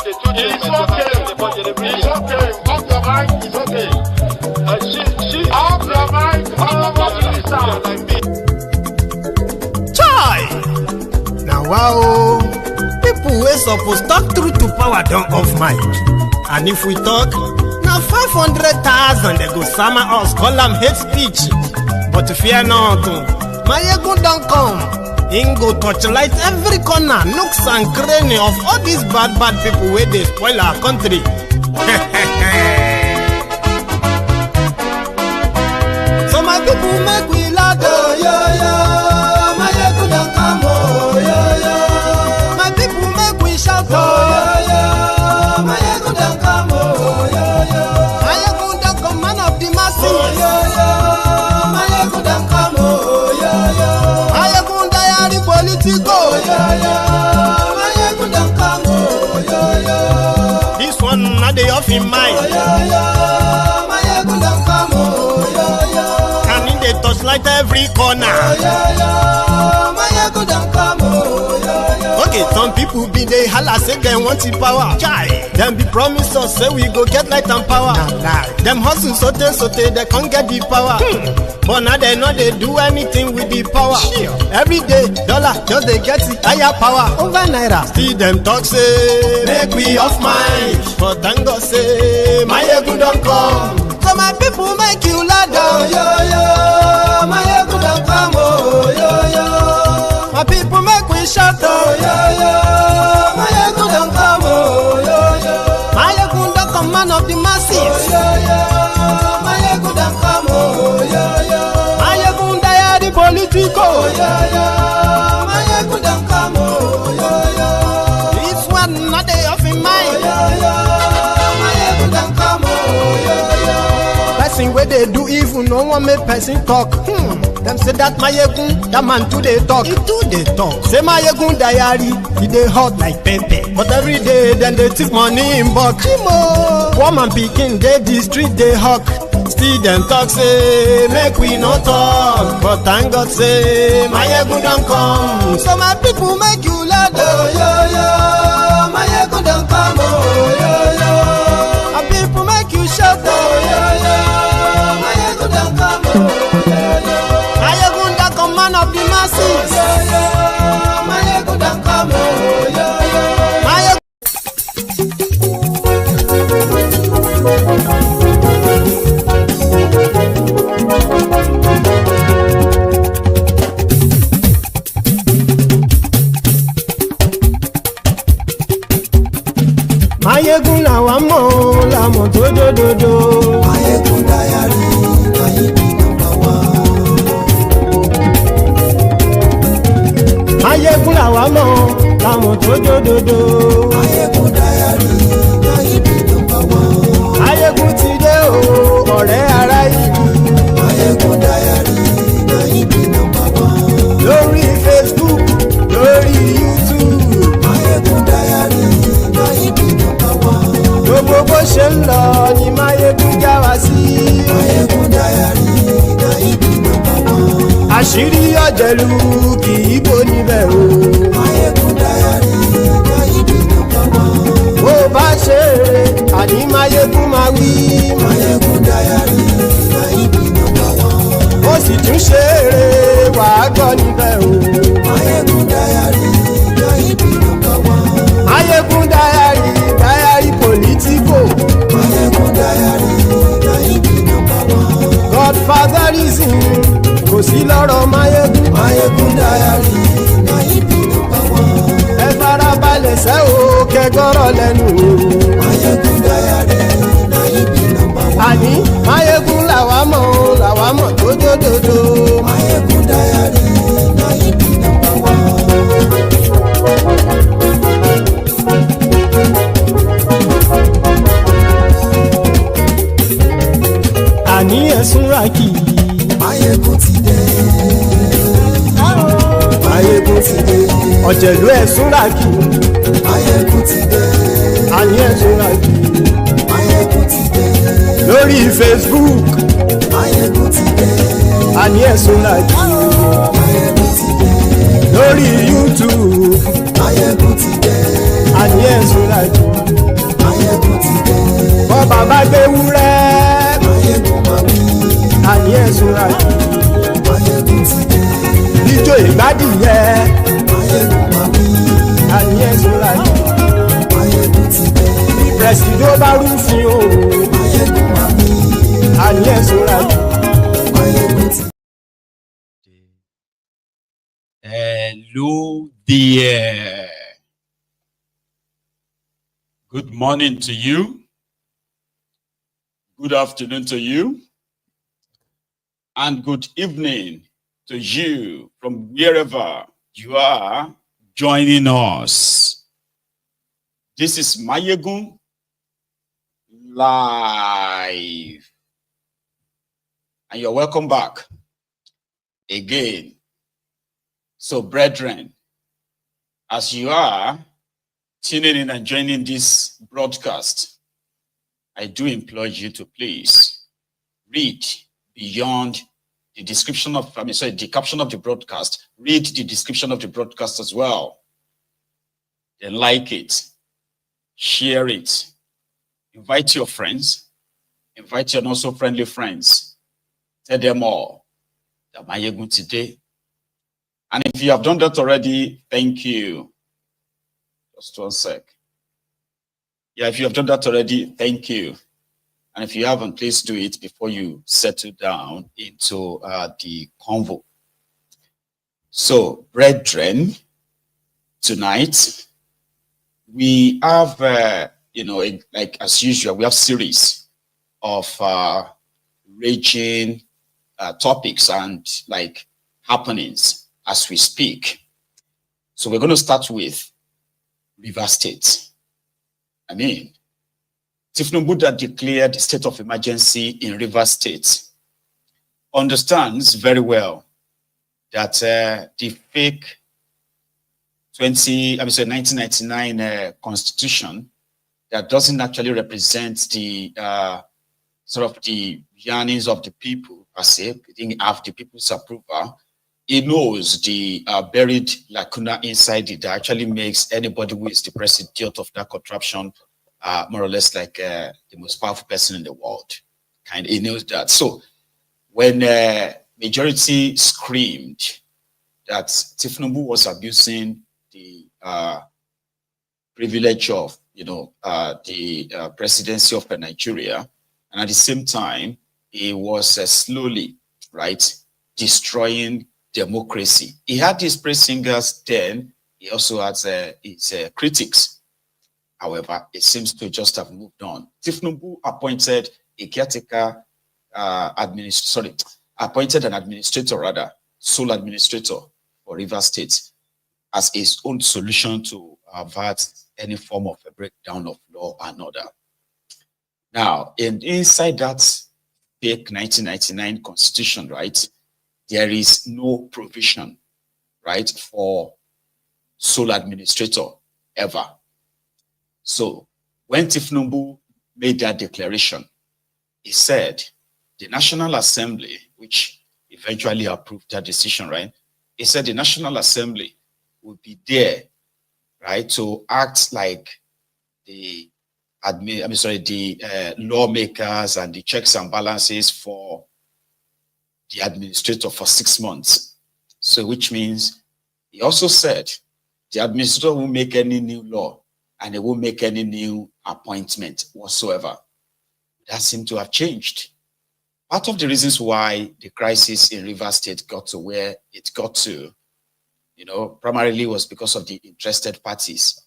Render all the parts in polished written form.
It's okay. Off the mic, it's okay. Off the mic, Chai! Now wow, people wey suppose talk truth to power don't off mic. And if we talk, now 500,000 they go sama us, call them hate speech. But fear not, my ego don't come. Him go torchlight every corner, nooks and cranny of all these bad people where they spoil our country. So my people make we laugh, oh yo yo. My ego don't come, oh yo yo. My people make we shout, oh yo yo. My ego don't come, oh yo yo. My ego don't come, man of the masses, oh yo yo. My ego don't come, oh yo yo. My ego diary politico, oh yo yo. My ego don't come, oh yo yo. This one not the off in mind, oh yo yo. My ego don't come, oh yo yo. And in the touchlight every corner, oh yo yo. My ego don't come, oh yo yo. Okay, some people be they holla say they want the power. Chai, them be promise us say we go get light and power. Nah. Them hustle sote they can't get the power. But now they know they do anything with the power. Every day, dollar just they get the higher power. Over naira, still them talk say make we off mind. But thank God say my ego don't come. So my people make you laugh, oh yo yo. My ego don't come, oh yo yo. My people make we shout, oh yo yo. My ego don't come, oh yo yo. My ego don't come, man of the masses, oh yo yo. My ego don't come, oh yo yo. My ego diary politico, oh yo yo. My ego don't come, oh yo yo. This one not the off in mind, oh yo yo. My ego don't come, oh yo yo. Person where they do evil, no one make person talk. Them say that my egun, that man too they talk. He too they talk. Say my egun diary, he they hot like pepper. But every day then they take money in bulk. Woman picking, they the street they hawk. Still them talk say make we no talk. But thank God say my egun don't come. So my people make you laugh, oh yo yo. My egun don't come, oh yo yo. My people make you shout, oh yo yo. My egun don't come, oh yo yo. Man of the masses, oh, yeah, yeah. My ego don't come, oh, yeah, yeah. My ego. My ego la wa mo do do. My ego diary, my ego number one. Ayégun làwa mọ̀ làwọn tó jódodo. Ayégun diary náà ibi nọ́mbà wọn. Ayégun ti dé o ọ̀rẹ́ ará ìlú. Ayégun diary náà ibi nọ́mbà wọn. Lórí Facebook, lórí YouTube. Ayégun diary náà ibi nọ́mbà wọn. Gbogbo bó ṣe ń lọ ni Máyégún já wa sí. Ayégun diary náà ibi nọ́mbà wọn. Àṣírí ọ̀jẹ̀lú kì í bò níbẹ̀ o. Máyégún diary náà ibi nọ́mbà wọn. Bó bá ṣe eré àní Máyégún máa wí. Máyégún diary náà ibi nọ́mbà wọn. Ó sì tún ṣe eré wàá gbọ́ níbẹ̀ o. Máyégún diary náà ibi nọ́mbà wọn. Máyégún diary politico. Máyégún diary náà ibi nọ́mbà wọn. Godfatherism kò sí lọ́rọ̀ Máyégún. Máyégún diary náà ibi nọ́mbà wọn. Ẹ farabalẹ̀ sẹ́ o kẹgọ́rọ̀ lẹ́nu o. Máyégún diary náà ibi nọ́mbà wọn. Àní Máyégún làwa mọ̀ tó dòdòdò. Máyégún diary náà ibi nọ́mbà wọn. Àní ẹ̀sùn rákì. Máyégún ti dé. Máyégún ti dé. Ọ̀jẹ̀lú ẹ̀sùn rákì. Máyégún ti dé. Àní ẹ̀sùn rákì. Máyégún ti dé. Lórí Facebook. Máyégún ti dé. àní ẹ̀sùn làjú. Lórí YouTube, àní ẹ̀sùn làjú. Bọ́ bàbá gbé wúrẹ́, àní ẹ̀sùn làjú. Ijó ìgbádìyẹ, àní ẹ̀sùn làjú. Presido bá rúfin o, àní ẹ̀sùn làjú. Hello there. Good morning to you. Good afternoon to you. And good evening to you from wherever you are joining us. This is Mayegun Live. And you're welcome back again. So, brethren, as you are tuning in and joining this broadcast, I do implore you to please read beyond the description of, the caption of the broadcast. Read the description of the broadcast as well. Then like it, share it, invite your friends, invite your not so friendly friends. Tell them all that Mayegun today. And if you have done that already, thank you. Just one sec. Yeah, if you have done that already, thank you. And if you haven't, please do it before you settle down into the convo. So, brethren, tonight we have, like as usual, we have series of raging topics and like happenings as we speak. So we're going to start with Rivers State. I mean, Tinubu that declared state of emergency in Rivers State understands very well that the fake 1999 constitution that doesn't actually represent the sort of the yearnings of the people per se, it didn't have the people's approval. He knows the buried lacuna inside it that actually makes anybody who is the president of that contraption more or less like the most powerful person in the world. He knows that. So when majority screamed that Tinubu was abusing the privilege of, the presidency of Nigeria, and at the same time, he was slowly, destroying democracy. He had his praise singers then. He also had his critics. However, it seems to just have moved on. Tinubu appointed a caretaker appointed an administrator, sole administrator for Rivers State as his own solution to avert any form of a breakdown of law and order. Now, inside that fake 1999 constitution, there is no provision, for sole administrator ever. So when Tinubu made that declaration, he said the National Assembly, which eventually approved that decision, he said the National Assembly would be there, to act like the lawmakers and the checks and balances for the administrator for 6 months. So which means he also said the administrator won't make any new law and he won't make any new appointment whatsoever. That seemed to have changed. Part of the reasons why the crisis in Rivers State got to where it got to, primarily was because of the interested parties.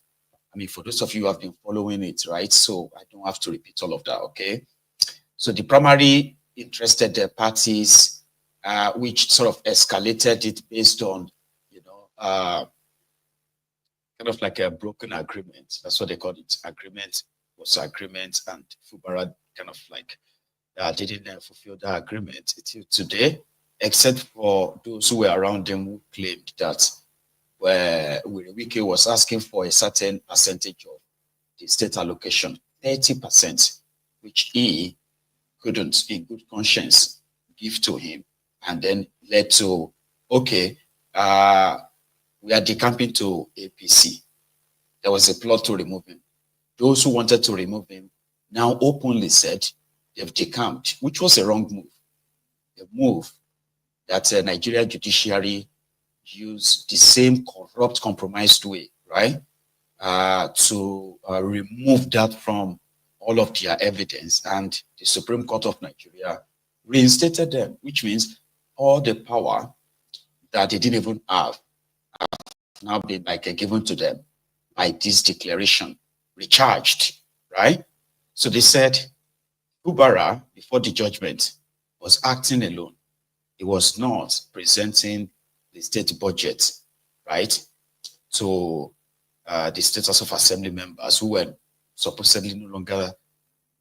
I mean, for those of you who have been following it, so I don't have to repeat all of that, okay? So the primary interested parties, which sort of escalated it based on, kind of like a broken agreement. That's what they call it. Agreement was agreement, and Fubara kind of like didn't fulfill that agreement until today, except for those who were around them who claimed that Wike was asking for a certain percentage of the state allocation, 30%, which he couldn't, in good conscience, give to him and then led to, okay, we are decamping to APC. There was a plot to remove him. Those who wanted to remove him now openly said they've decamped, which was a wrong move. A move that Nigeria judiciary used the same corrupt, compromised way, right? To remove that from all of their evidence, and the Supreme Court of Nigeria reinstated them, which means all the power that they didn't even have now been given to them by this declaration, recharged, right? So they said Fubara, before the judgment, was acting alone. He was not presenting the state budget, right, to the status of assembly members who were supposedly no longer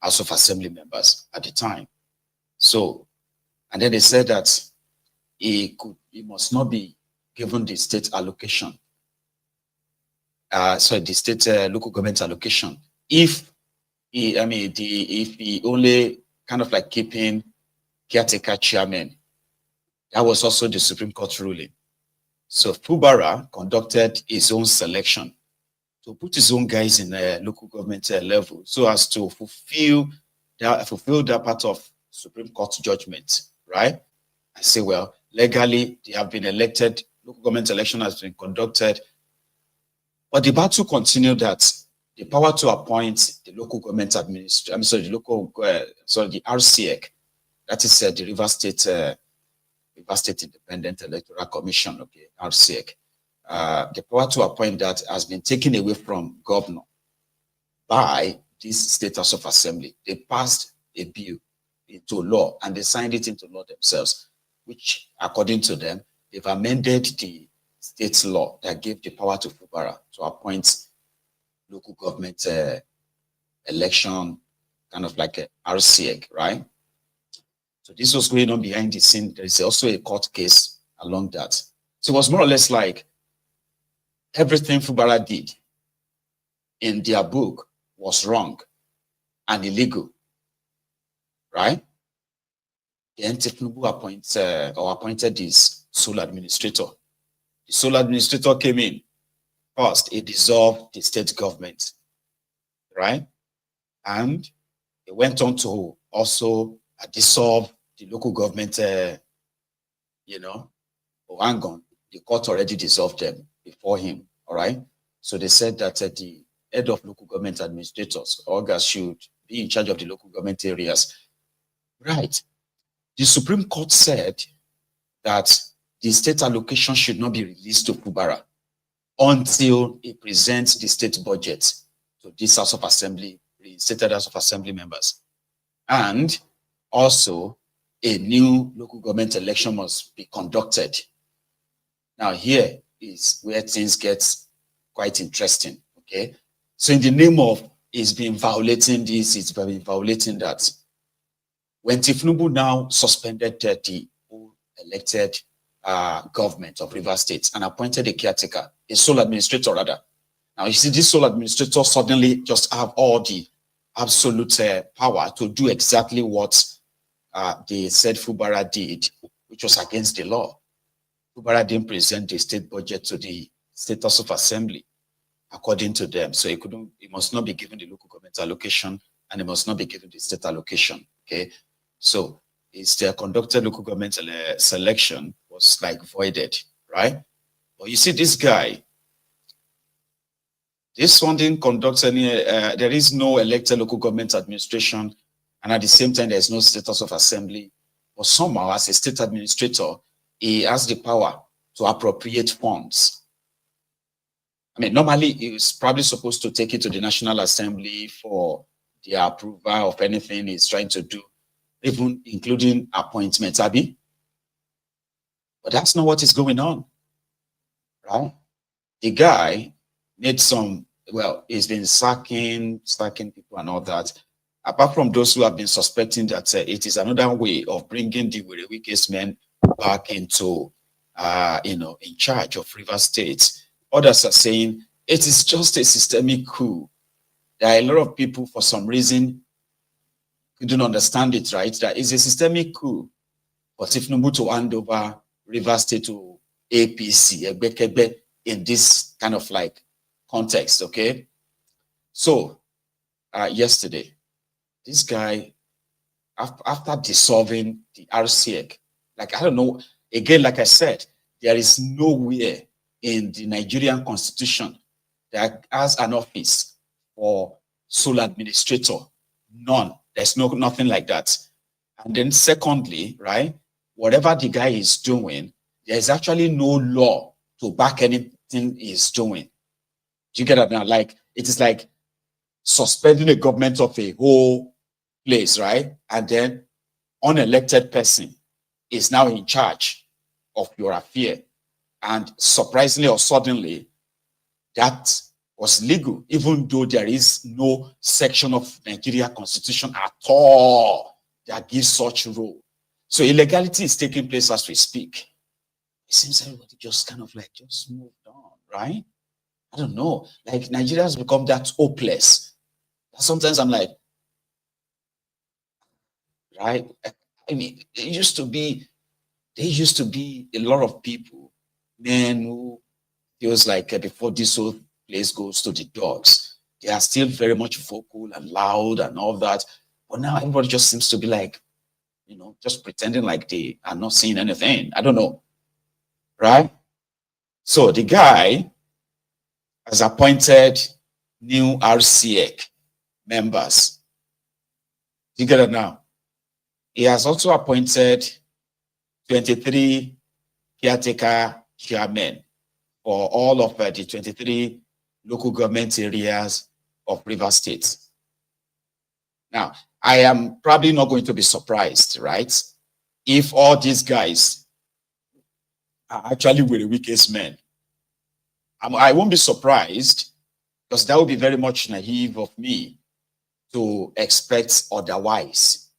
House of Assembly members at the time. So, and then they said that he must not be given the state allocation. The state local government allocation. If he only kind of like keeping caretaker chairman, that was also the Supreme Court ruling. So Fubara conducted his own selection to put his own guys in a local government level so as to fulfill that part of Supreme Court judgment, right? I say, well, legally, they have been elected, local government election has been conducted, but the battle continued that the power to appoint the local government administrator, the RSIEC, that is the Rivers State Independent Electoral Commission, okay, RSIEC. The power to appoint that has been taken away from governor by this state House of Assembly. They passed a bill into law and they signed it into law themselves, which according to them, they've amended the state's law that gave the power to Fubara to appoint local government election, kind of like a RSIEC, right? So this was going on behind the scene. There is also a court case along that. So it was more or less like everything Fubara did in their book was wrong and illegal, right? Then Tinubu appointed this sole administrator. The sole administrator came in. First, he dissolved the state government, right? And he went on to also dissolve the local government, Oangon. The court already dissolved them before him, all right? So they said that the head of local government administrators, August, should be in charge of the local government areas. Right. The Supreme Court said that the state allocation should not be released to Fubara until he presents the state budget to this House of Assembly, reinstated House of Assembly members. And also, a new local government election must be conducted. Now, here is where things get quite interesting, okay? So in the name of it's been violating this, it's been violating that. When Tinubu now suspended the elected government of Rivers State and appointed a caretaker, a sole administrator rather. Now you see this sole administrator suddenly just have all the absolute power to do exactly what they said Fubara did, which was against the law. Fubara didn't present the state budget to the State House of Assembly, according to them. So he must not be given the local government allocation and he must not be given the state allocation, okay? So his conducted local government selection was like voided, right? But you see this guy, this one didn't conduct any, there is no elected local government administration, and at the same time, there's no status of assembly. But somehow, as a state administrator, he has the power to appropriate funds. I mean, normally, he's probably supposed to take it to the National Assembly for the approval of anything he's trying to do, even including appointments, Abi. But that's not what is going on, right? The guy made some, well, he's been sacking people and all that. Apart from those who have been suspecting that it is another way of bringing the weakest men back into, in charge of Rivers State. Others are saying it is just a systemic coup. There are a lot of people, for some reason, who don't understand it, right? That is a systemic coup. for Tinubu to hand over Rivers State to APC, Egbekegbe, in this kind of like context, okay? So, yesterday, this guy, after dissolving the RSIEC, like, I don't know, again, like I said, there is nowhere in the Nigerian constitution that has an office for sole administrator. None. There's nothing like that. And then secondly, right, whatever the guy is doing, there's actually no law to back anything he's doing. Do you get that now? Like, it is like suspending the government of a whole place, right? And then unelected person is now in charge of your affair. And surprisingly or suddenly, that was legal, even though there is no section of Nigeria constitution at all that gives such rule. So illegality is taking place as we speak. It seems everybody just kind of like just moved on, right? I don't know. Like, Nigeria has become that hopeless. Sometimes I'm like, right? I mean, there used to be a lot of people, men who feels like before this whole place goes to the dogs, they are still very much vocal and loud and all that. But now everybody just seems to be like, you know, just pretending like they are not seeing anything. I don't know. Right? So the guy has appointed new RSIEC members. You get it now? He has also appointed 23 caretaker chairmen for all of the 23 local government areas of Rivers State. Now, I am probably not going to be surprised, right, if all these guys are actually with the weakest men. I won't be surprised, because that would be very much naive of me to expect otherwise.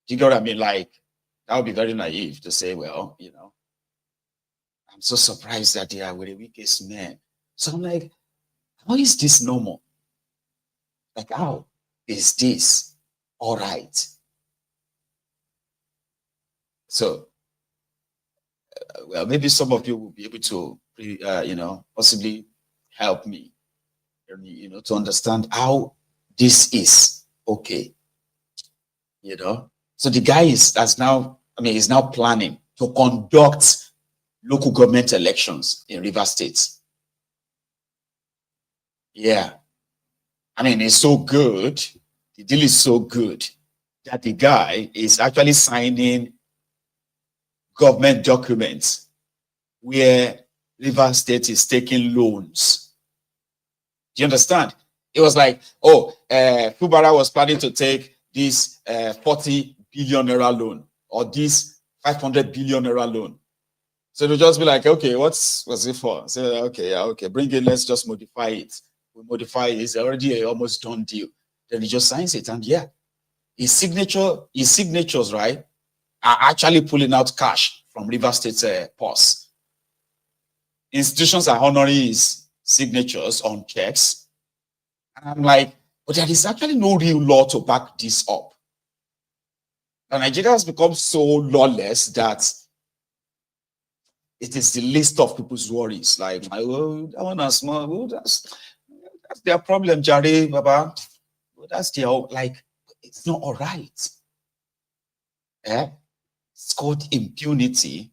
Do you get what I mean? Like, that would be very naive to say, well, you know, I'm so surprised that they are with the weakest men. So I'm like, how is this normal? Like, how is this all right? So, well, maybe some of you will be able to, you know, possibly help me, you know, to understand how this is okay. You know, so the guy is now planning to conduct local government elections in Rivers State. Yeah. I mean, it's so good. The deal is so good that the guy is actually signing government documents where Rivers State is taking loans. Do you understand? It was like, oh, Fubara was planning to take this 40 billion naira loan or this 500 billion naira loan. So they'll just be like, okay, what's it for? Say, okay, yeah, okay, bring it, let's just modify it. We modify it, it's already an almost done deal. Then he just signs it, and yeah, his signatures, right, are actually pulling out cash from Rivers State's purse. Institutions are honoring his signatures on checks. And I'm like, but there is actually no real law to back this up. And Nigeria has become so lawless that it is the least of people's worries. Like, oh, that one is small. Oh, that's their problem, Jare, Baba. Oh, that's their, like, it's not all right. It's called impunity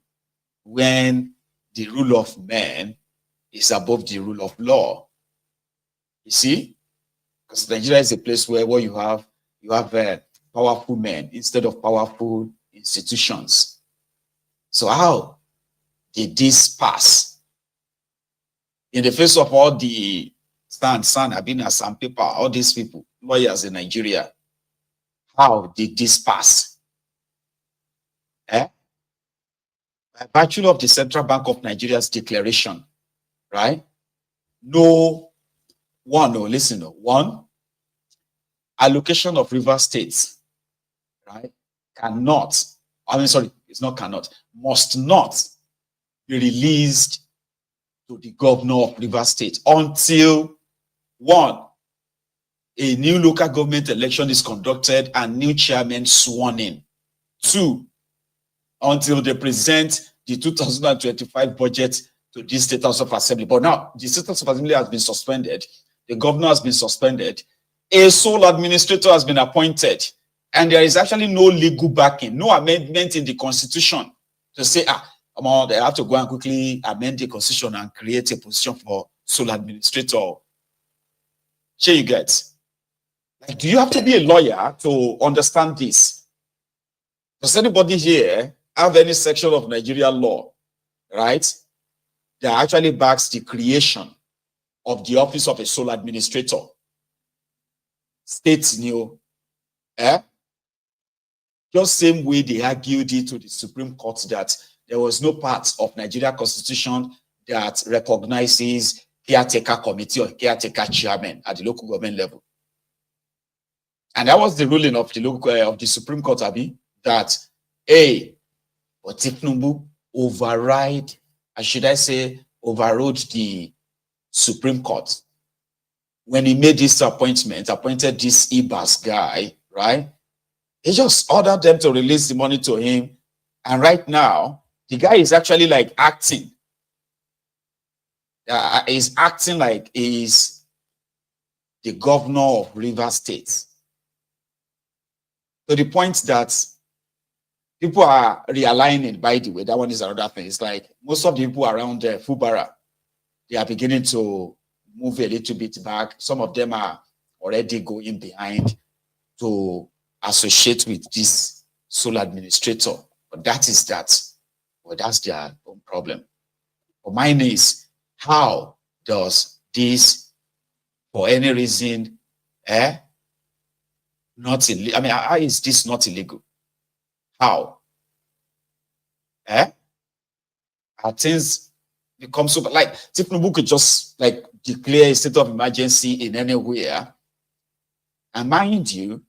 when the rule of man is above the rule of law. You see? Because Nigeria is a place where you have powerful men instead of powerful institutions. So how did this pass? In the face of all the Abina, Paper, all these people, lawyers in Nigeria, how did this pass? By virtue of the Central Bank of Nigeria's declaration, right? One, allocation of Rivers State, right, must not be released to the governor of Rivers State until, one, a new local government election is conducted and new chairman sworn in. Two, until they present the 2025 budget to this State House of Assembly. But now the State House of Assembly has been suspended. The governor has been suspended. A sole administrator has been appointed. And there is actually no legal backing, no amendment in the Constitution to say, they have to go and quickly amend the Constitution and create a position for sole administrator. Sure you get. Like, do you have to be a lawyer to understand this? Does anybody here have any section of Nigerian law, right, that actually backs the creation of the office of a sole administrator? States new, just same way they argued it to the Supreme Court that there was no part of Nigeria Constitution that recognizes caretaker committee or caretaker chairman at the local government level. And that was the ruling of the local of the Supreme Court, Abi, that but Tinubu overrode the Supreme Court when he made this appointment, appointed this Ibas guy, right? He just ordered them to release the money to him. And right now, the guy is actually like acting. He's acting like he's the governor of Rivers State. To the point that people are realigning, by the way, that one is another thing. It's like most of the people around Fubara, they are beginning to move a little bit back. Some of them are already going behind to associate with this sole administrator. But that is that. Well, that's their own problem. But mine is, how does this, for any reason, not illegal? I mean, how is this not illegal? How? Are things become so, like, Tinubu could just like declare a state of emergency in anywhere. And mind you,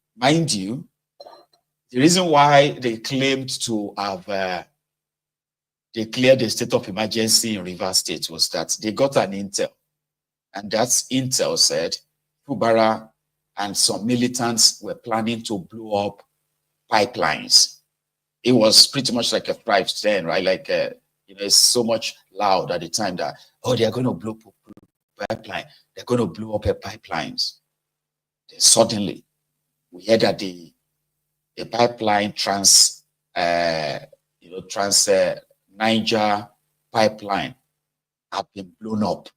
the reason why they claimed to have declared a state of emergency in Rivers State was that they got an intel. And that intel said Fubara and some militants were planning to blow up pipelines. It was pretty much like a strife then, right? Like, it's so much loud at the time that, they're going to blow up a pipeline. They're going to blow up pipelines. Then suddenly, we heard that the pipeline Niger pipeline had been blown up.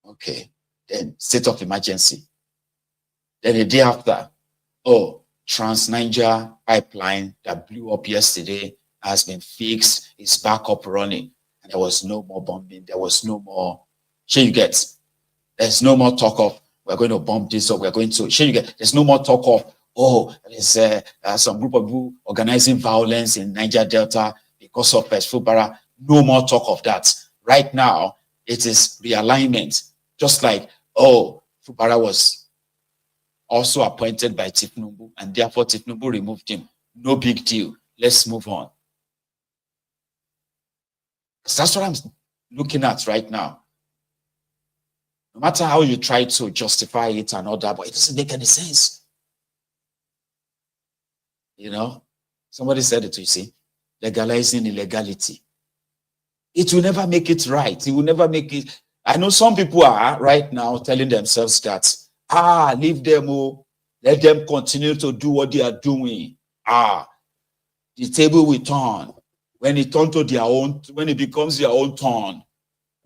Okay, then state of emergency. Then the day after, Trans-Niger pipeline that blew up yesterday has been fixed, it's back up running. And there was no more bombing, there was no more, there's no more talk of, we're going to bomb this or we're going to, there's no more talk of, there's some group of people organizing violence in Niger Delta because of Fubara. No more talk of that. Right now, it is realignment. Just like, Fubara was also appointed by Tinubu, and therefore Tinubu removed him. No big deal. Let's move on. That's what I'm looking at right now. No matter how you try to justify it and all that, but it doesn't make any sense. Somebody said it, you see, legalizing illegality. It will never make it right. It will never make it. I know some people are right now telling themselves that, leave them, let them continue to do what they are doing. The table will turn. When it turns to their own, when it becomes their own turn,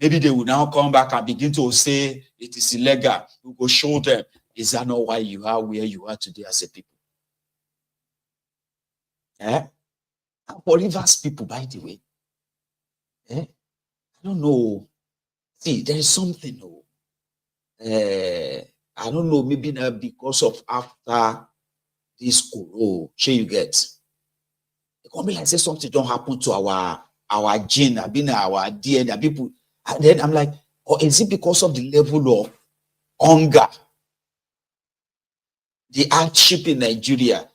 maybe they will now come back and begin to say it is illegal. We will show them, is that not why you are where you are today as a people? For Rivers people, by the way, I don't know. See, there is something. I don't know, maybe not because of after this you get. It can be like say something don't happen to our gene, our DNA, people. And then I'm like, or is it because of the level of hunger? The hardship in Nigeria.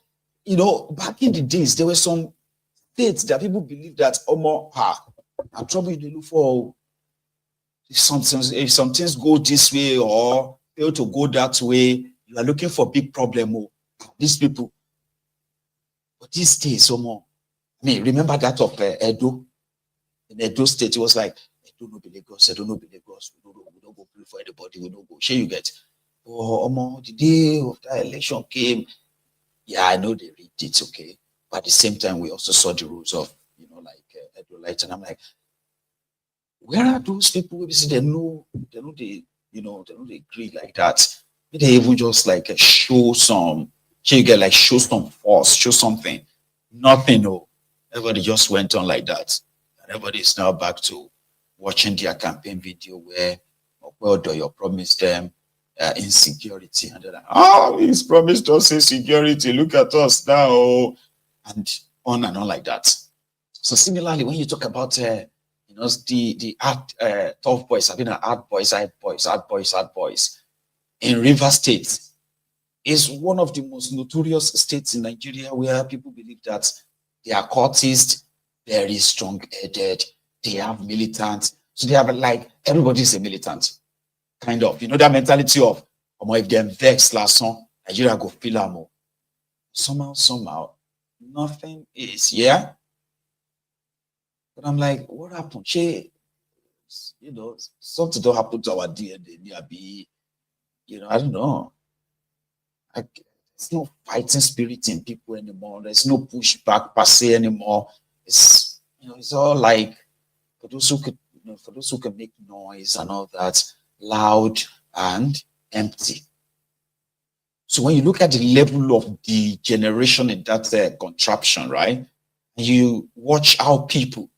Back in the days, there were some states that people believe that I'm trouble you look for. If some things go this way or fail to go that way, you are looking for big problem. These people. But these days, I mean, remember that of Edo? In Edo State, it was like, Edo no be Lagos, Edo no be Lagos. We don't go pray for anybody, we don't go. Sure, you get. Oh, the day of that election came. Yeah, I know they read it, okay. But at the same time, we also saw the rules of, like Edo Light. And I'm like, where are those people? They know they agree like that. They even just like show some, you get like show some force, show something. Nothing, no. Everybody just went on like that. And everybody is now back to watching their campaign video where you promised them insecurity. And they're like, oh, he's promised us insecurity. Look at us now. And on like that. So similarly, when you talk about the art tough boys, I've been an art boys in River State is one of the most notorious states in Nigeria where people believe that they are cultists, very strong-headed, they have militants. So they have like, everybody's a militant, kind of. That mentality of, if they're vexed last song, Nigeria go feel more. Somehow, nothing is, yeah? But I'm like, what happened? Something don't happen to our DNA, I don't know. There's no fighting spirit in people anymore. There's no pushback per se anymore. It's it's all like for those who can make noise and all that, loud and empty. So when you look at the level of degeneration in that contraption, right? You watch how people,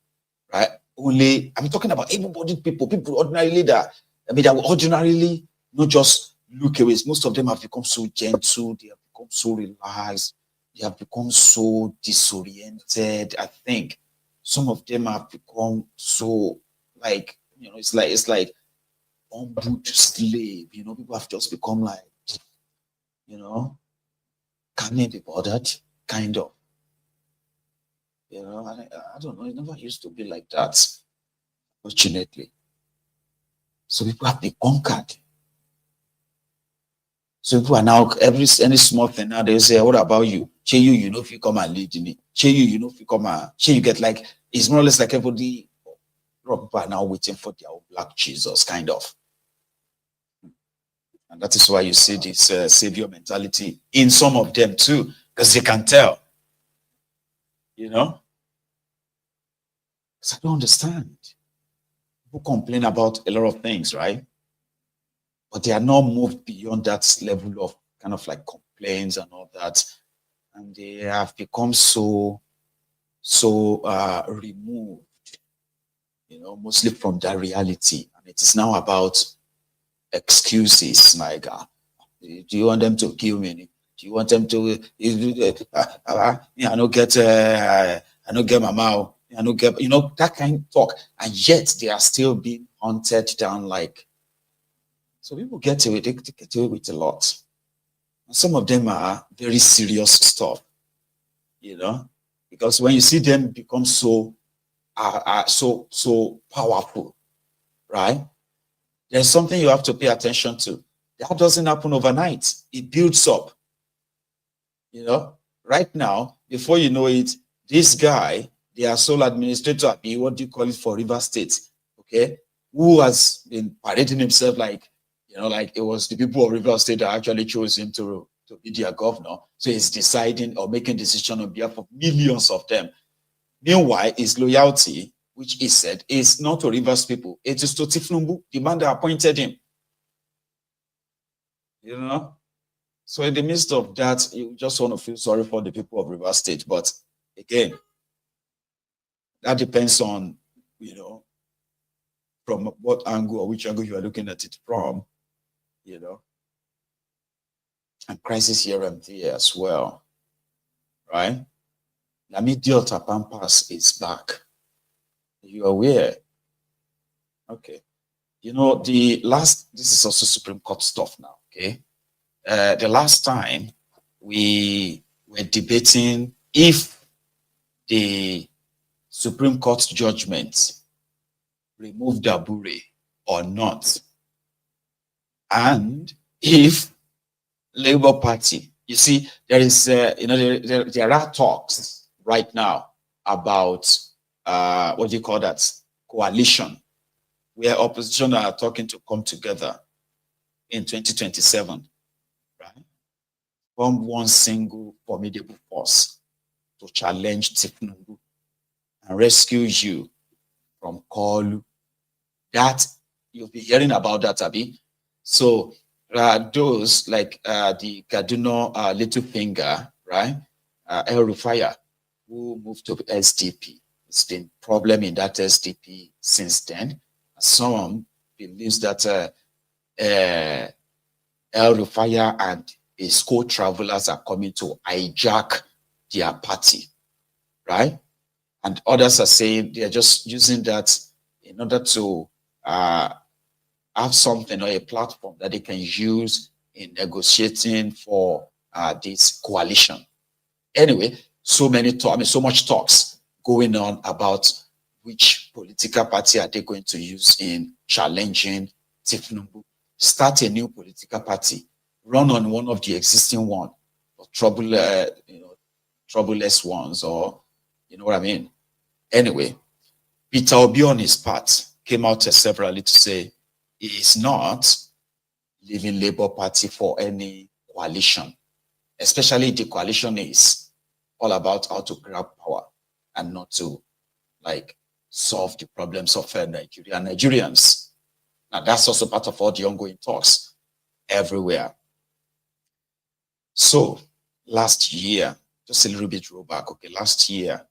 right? I'm talking about able-bodied people ordinarily that will ordinarily not just look away. Most of them have become so gentle, they have become so relaxed, they have become so disoriented. I think some of them have become so like, it's like humble to slave. People have just become like, can they be bothered? Kind of. I don't know. It never used to be like that, fortunately. So people have been conquered. So people are now, any small thing now, they say, what about you? If you come and lead me. If you come and, you get like, it's more or less like everybody, people are now waiting for their own black Jesus, kind of. And that is why you see this savior mentality in some of them too, because they can tell, Because I don't understand. People complain about a lot of things, right? But they are not moved beyond that level of kind of like complaints and all that. And they have become so removed, mostly from that reality. And it is now about excuses like, do you want them to kill me? Do you want them to, I don't get my mouth. I don't get, that kind of talk. And yet they are still being hunted down like, so people get away, they get away with a lot. And some of them are very serious stuff, because when you see them become so powerful, right? There's something you have to pay attention to. That doesn't happen overnight. It builds up. Right now, before you know it, this guy, their sole administrator, what do you call it for River State, okay, who has been parading himself like, like it was the people of River State that actually chose him to be their governor. So he's deciding or making decisions on behalf of millions of them. Meanwhile, his loyalty, which he said, is not to Rivers people. It is to Tifnumbu, the man that appointed him. So in the midst of that, you just want to feel sorry for the people of River State. But again, that depends on, from what angle or which angle you are looking at it from, and crisis here and there as well, right? Lamidi Apapa is back. You are aware? Okay. This is also Supreme Court stuff now, okay? The last time we were debating if the Supreme Court judgment removed Abure or not, and if Labour Party, you see, there is, there are talks right now about what do you call that? Coalition, where opposition are talking to come together in 2027, right? Form one single formidable force to challenge Tifnumbu and rescue you from Kolu. That you'll be hearing about that, Abi. So those like the Kaduna Little Finger, right? El Rufaya, who moved to SDP. It's been problem in that SDP since then. Some believes that El Rufaya and his co-travelers are coming to hijack their party, right? And others are saying they're just using that in order to have something or a platform that they can use in negotiating for this coalition. Anyway, so much talks going on about which political party are they going to use in challenging Tifnumbu. Start a new political party, run on one of the existing one, or troubleless ones, or you know what I mean. Anyway, Peter Obi on his part came out severally to say he is not leaving Labour Party for any coalition, especially the coalition is all about how to grab power and not to like solve the problems of Nigeria and Nigerians. Now that's also part of all the ongoing talks everywhere. So last year, just a little bit roll back, okay, last year,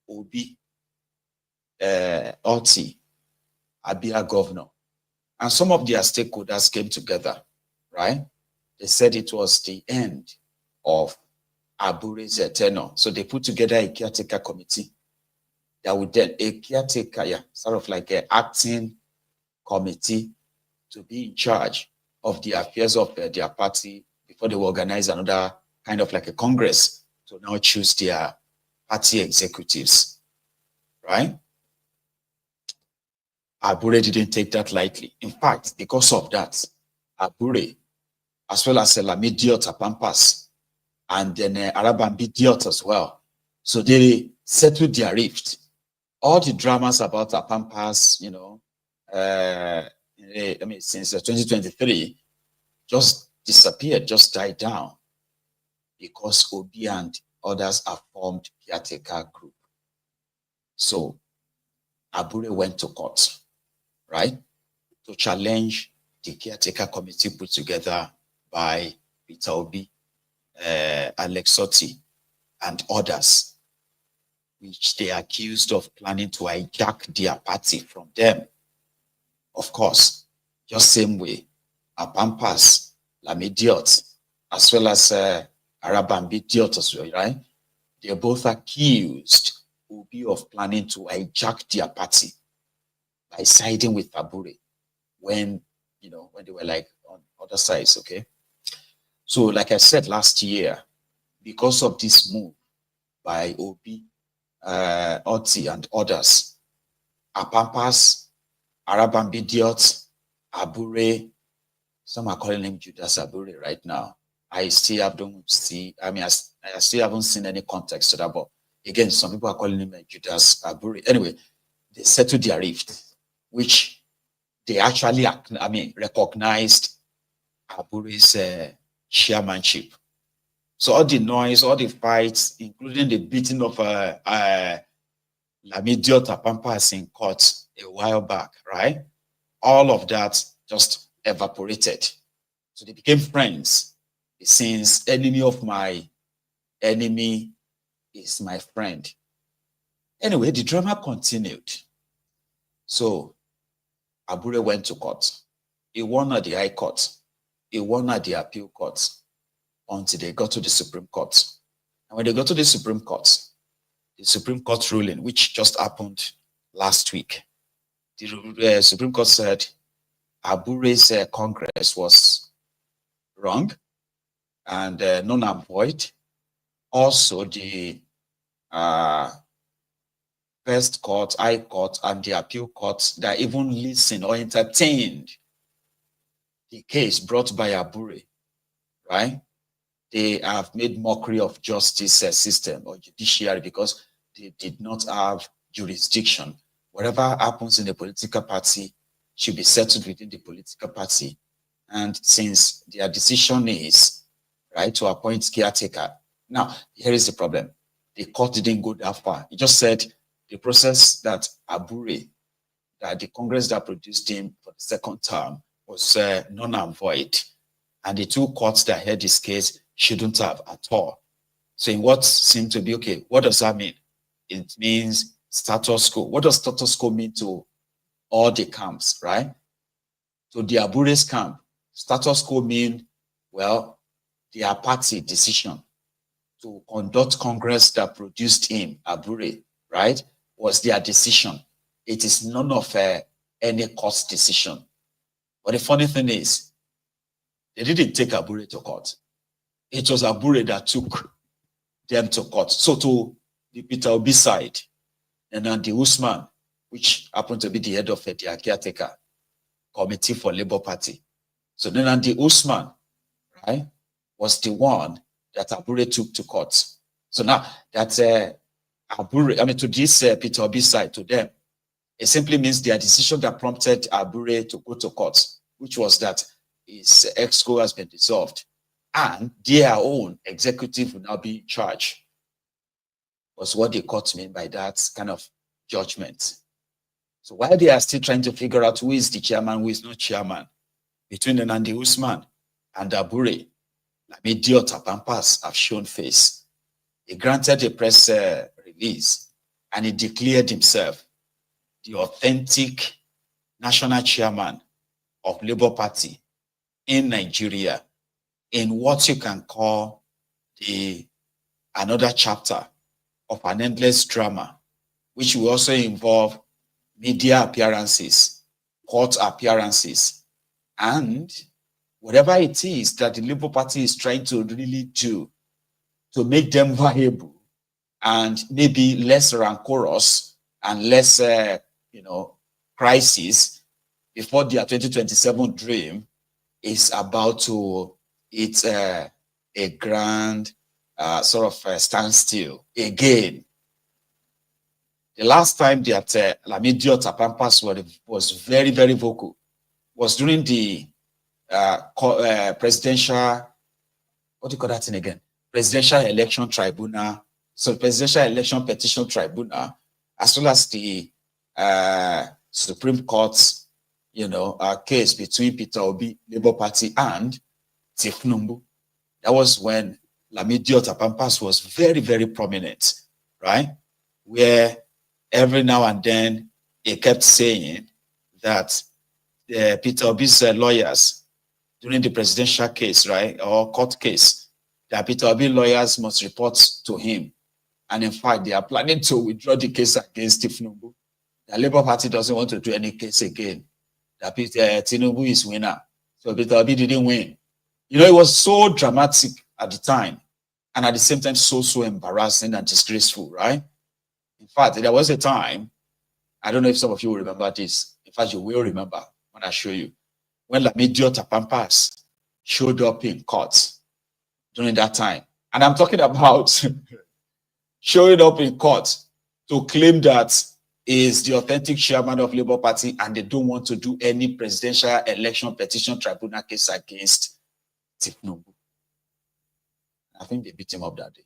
Obi, Otti, Abure governor, and some of their stakeholders came together, right? They said it was the end of Abure's tenure. So they put together a caretaker committee that would then, a caretaker, sort of like an acting committee to be in charge of the affairs of their party before they will organize another kind of like a congress to now choose their party executives, right? Abure didn't take that lightly. In fact, because of that, Abure, as well as Lamidi Apapa, and then Arabambi as well. So they settled their rift. All the dramas about Apampas, you know, since 2023, just disappeared, just died down, because Obi and others have formed caretaker group. So Abure went to court, right, to challenge the caretaker committee put together by Peter Obi, Alex Otti, and others, which they accused of planning to hijack their party from them. Of course, just same way, Apampas, Lamidi, as well as Arabambi as well, right? They're both accused Obi of planning to hijack their party by siding with Abure when, you know, when they were like on other sides, okay? So, like I said last year, because of this move by Obi, Otti, and others, Apampas, Arabambi, Abure, some are calling him Judas Abure right now. I still don't see, I still haven't seen any context to that, but again, some people are calling him Judas Abure. Anyway, they settled their rift, which they actually, recognized Abure's chairmanship. So all the noise, all the fights, including the beating of Lamidi Apapa in court a while back, right? All of that just evaporated. So they became friends, since enemy of my enemy is my friend. Anyway, the drama continued. So Abure went to court. He won at the High Court. He won at the Appeal Court until they got to the Supreme Court. And when they got to the Supreme Court ruling, which just happened last week, the Supreme Court said Abure's Congress was wrong and null and void. Also, the First Court, High Court, and the Appeal Court that even listened or entertained the case brought by Abure, right? They have made mockery of justice system or judiciary, because they did not have jurisdiction. Whatever happens in the political party should be settled within the political party. And since their decision is, right, to appoint caretaker. Now, here is the problem. The court didn't go that far. It just said the process that Abure, that the Congress that produced him for the second term, was null and void. And the two courts that heard this case shouldn't have at all. So in what seemed to be, okay, what does that mean? It means status quo. What does status quo mean to all the camps, right? To the Abure's camp, status quo mean, well, their party decision to conduct Congress that produced him, Abure, right, was their decision. It is none of any court's decision. But the funny thing is, they didn't take Abure to court. It was Abure that took them to court. So to the Peter Obi side, Nenandi Usman, which happened to be the head of the caretaker committee for Labour Party. So Nenandi Usman, right, was the one that Abure took to court. So now that Abure, I mean, to this Peter Obi side, to them, it simply means their decision that prompted Abure to go to court, which was that his exco has been dissolved, and their own executive will now be in charge, was what the court mean by that kind of judgment. So while they are still trying to figure out who is the chairman, who is not chairman, between Nenandi Usman and Abure, Lamidi Apapa have shown face. He granted a press release and he declared himself the authentic national chairman of Labour Party in Nigeria, in what you can call another chapter of an endless drama, which will also involve media appearances, court appearances, and whatever it is that the Labour Party is trying to really do to make them viable and maybe less rancorous and less, crisis before their 2027 dream is about to hit a grand standstill again. The last time that Lamidi Apapa was very, very vocal was during the presidential, what do you call that thing again? Presidential Election Tribunal, so Presidential Election Petition Tribunal, as well as the Supreme Court's, case between Peter Obi, Labour Party, and Tifnumbu. That was when Lamidi Apapa was very, very prominent, right? Where every now and then he kept saying that Peter Obi's lawyers during the presidential case, right, or court case, that Peter Obi lawyers must report to him. And in fact, they are planning to withdraw the case against Tifnumbu. The Labour Party doesn't want to do any case again. That Tinubu is winner. So Peter Obi didn't win. It was so dramatic at the time, and at the same time, so embarrassing and disgraceful, right? In fact, there was a time, I don't know if some of you will remember this. In fact, you will remember when I show you, when Lamidi Apapa showed up in court during that time. And I'm talking about showing up in court to claim that he is the authentic chairman of Labour Party and they don't want to do any presidential election petition tribunal case against Tifnumbu. I think they beat him up that day.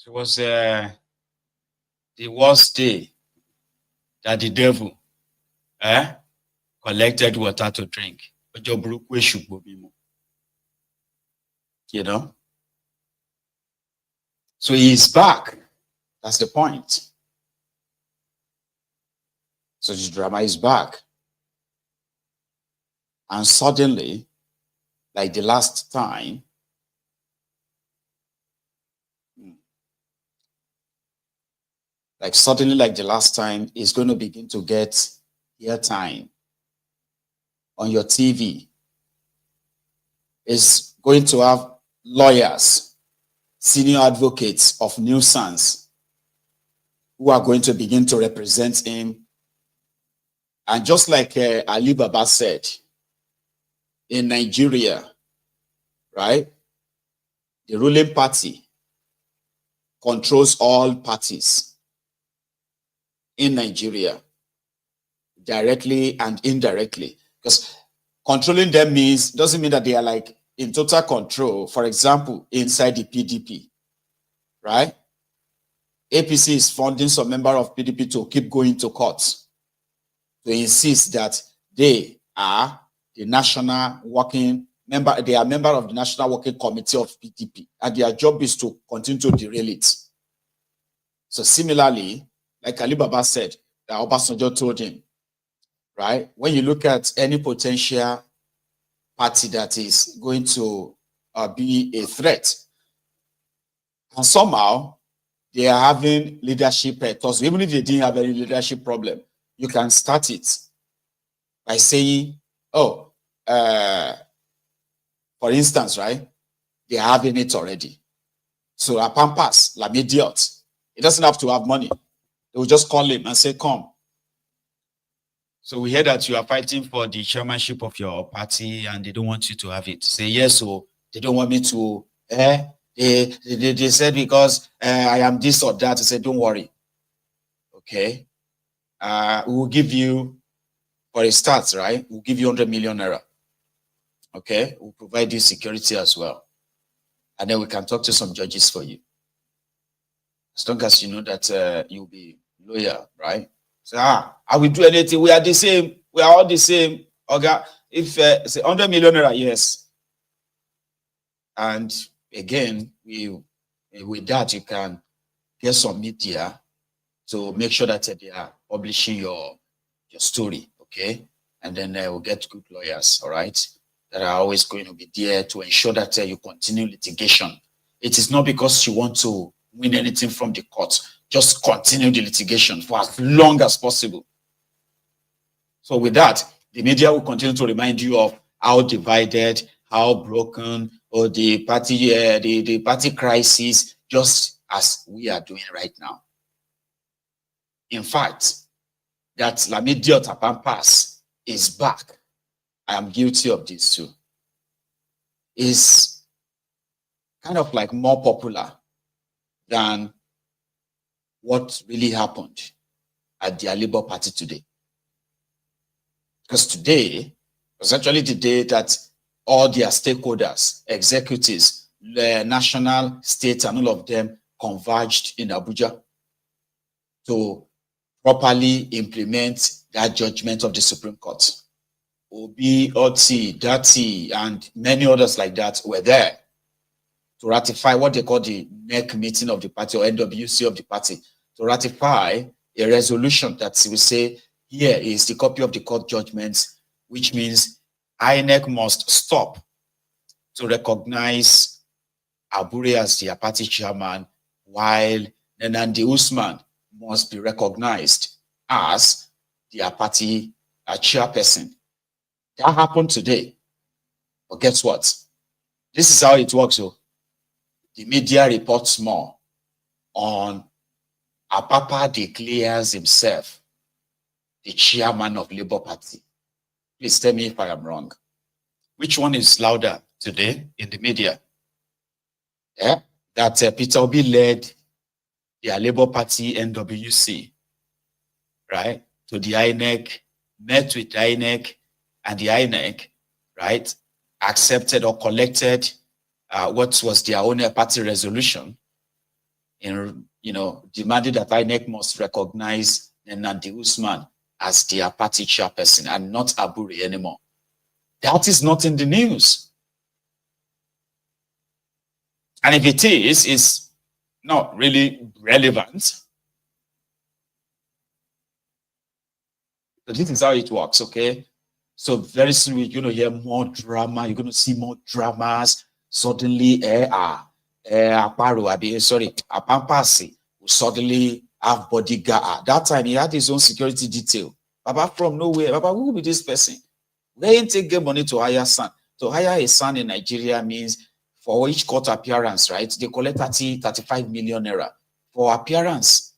It was the worst day that the devil collected water to drink. You know? So he is back. That's the point. So the drama is back. And suddenly, like the last time, is going to begin to get airtime on your TV. Is going to have lawyers, senior advocates of nuisance who are going to begin to represent him. And just like Ali Baba said, in Nigeria, right, the ruling party controls all parties in Nigeria, directly and indirectly. Because controlling them doesn't mean that they are like in total control. For example, inside the PDP, right? APC is funding some member of PDP to keep going to courts to insist that they are the national working member, they are member of the National Working Committee of PDP, and their job is to continue to derail it. So similarly, like Ali Baba said, that Obasanjo told him, right? When you look at any potential party that is going to be a threat, and somehow they are having leadership thoughts, even if they didn't have any leadership problem, you can start it by saying, oh, for instance, right, they are having it already. So Apampas, Lamidi, he doesn't have to have money. They will just call him and say, come. So we hear that you are fighting for the chairmanship of your party and they don't want you to have it. Say yes, so they don't want me to. They said because I am this or that. I said, don't worry. Okay. We will give you, for a start, right? We'll give you 100 million naira. Okay. We'll provide you security as well. And then we can talk to some judges for you. As long as you know that you'll be loyal, right? So, I will do anything. We are the same. We are all the same. Okay. If say 100 million naira, yes. And again, with that, you can get some media to make sure that they are publishing your story, okay? And then we'll get good lawyers, all right, that are always going to be there to ensure that you continue litigation. It is not because you want to win anything from the court. Just continue the litigation for as long as possible. So with that, the media will continue to remind you of how divided, how broken, or the party crisis, just as we are doing right now. In fact, that Lamidi Apapa is back. I am guilty of this too. Is kind of like more popular than what really happened at the Labour Party today. Because today was actually the day that all their stakeholders, executives, the national, state, and all of them converged in Abuja to properly implement that judgment of the Supreme Court. Obi, Otti, Datti, and many others like that were there to ratify what they call the NEC Meeting of the party, or NWC of the party, to ratify a resolution that will say, here is the copy of the court judgments, which means INEC must stop to recognize Abure as their party chairman, while Nenandi Usman must be recognized as their party chairperson. That happened today. But guess what? This is how it works. So the media reports more on Apapa Declares himself the chairman of Labour Party. Please tell me if I am wrong. Which one is louder today in the media? Yeah, that Peter Obi led their Labour Party NWC, right, to the INEC, met with the INEC, and the INEC, right, accepted or collected what was their own party resolution in, demanding that INEC must recognize Nenandi Usman as their party chairperson and not Abure anymore. That is not in the news. And if it is, it's not really relevant. So this is how it works, okay? So very soon we're going to hear more drama. You're going to see more dramas. Suddenly, Apampas will suddenly have bodyguard. That time he had his own security detail. Baba from nowhere. Baba, who will be this person? They ain't take money to hire son. To hire a son in Nigeria means for each court appearance, right? They collect 35 million naira for appearance.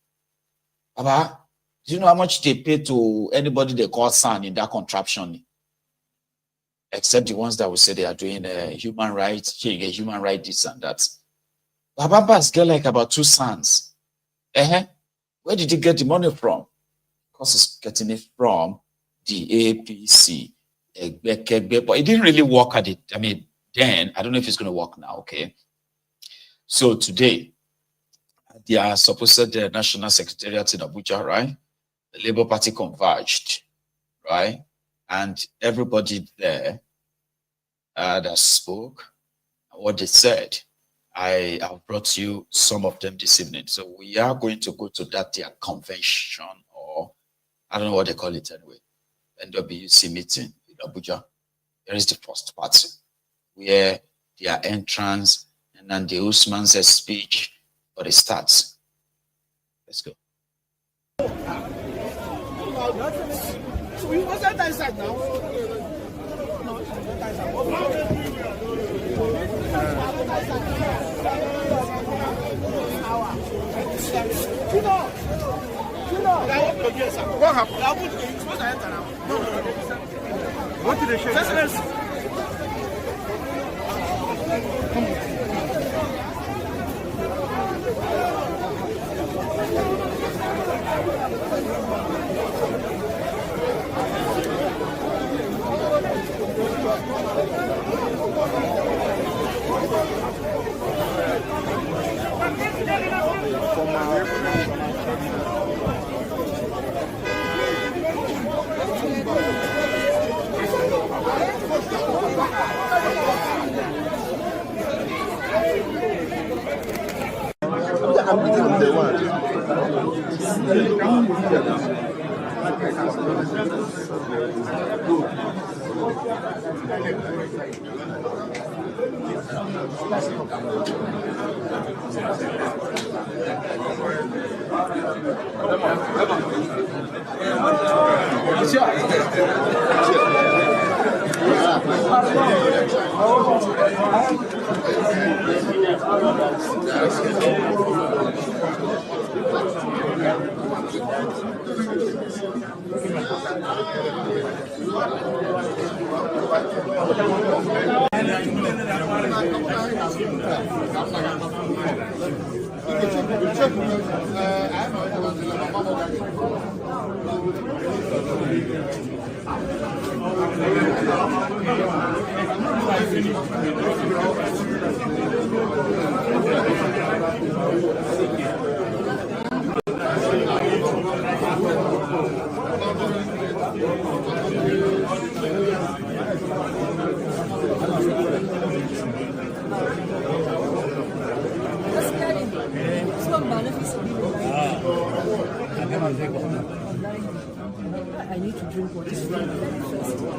Baba, do you know how much they pay to anybody they call son in that contraption? Except the ones that will say they are doing human rights, human rights, this and that. Apampas get like about 2 sons. Where did he get the money from? Because he's getting it from the APC. But it didn't really work at it. I mean, then, I don't know if it's going to work now, okay? So today, they are supposed the National Secretariat in Abuja, right? The Labour Party converged, right? And everybody there that spoke, what they said, I have brought you some of them this evening. So we are going to go to that their convention, or I don't know what they call it anyway, NWC meeting in Abuja. Here is the first part, where their entrance and then the Usman's speech, but it starts. Let's go. We was at that side now. What happened? What did they say? I need to drink water first.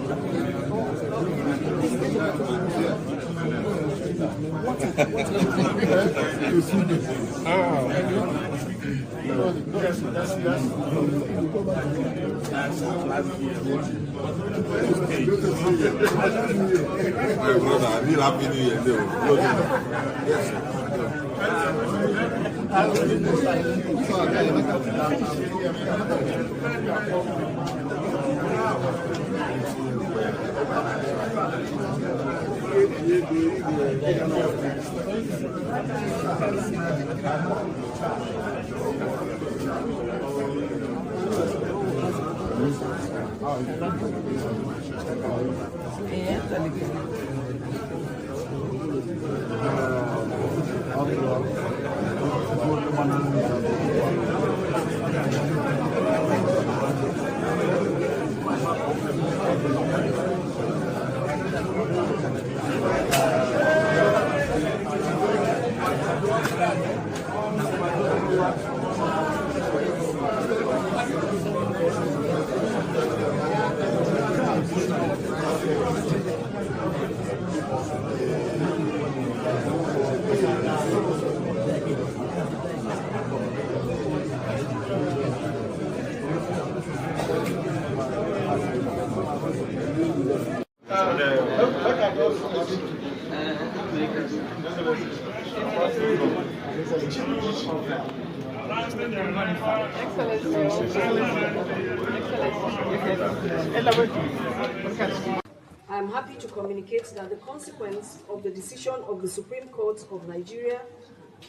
I am happy to communicate that the consequence of the decision of the Supreme Court of Nigeria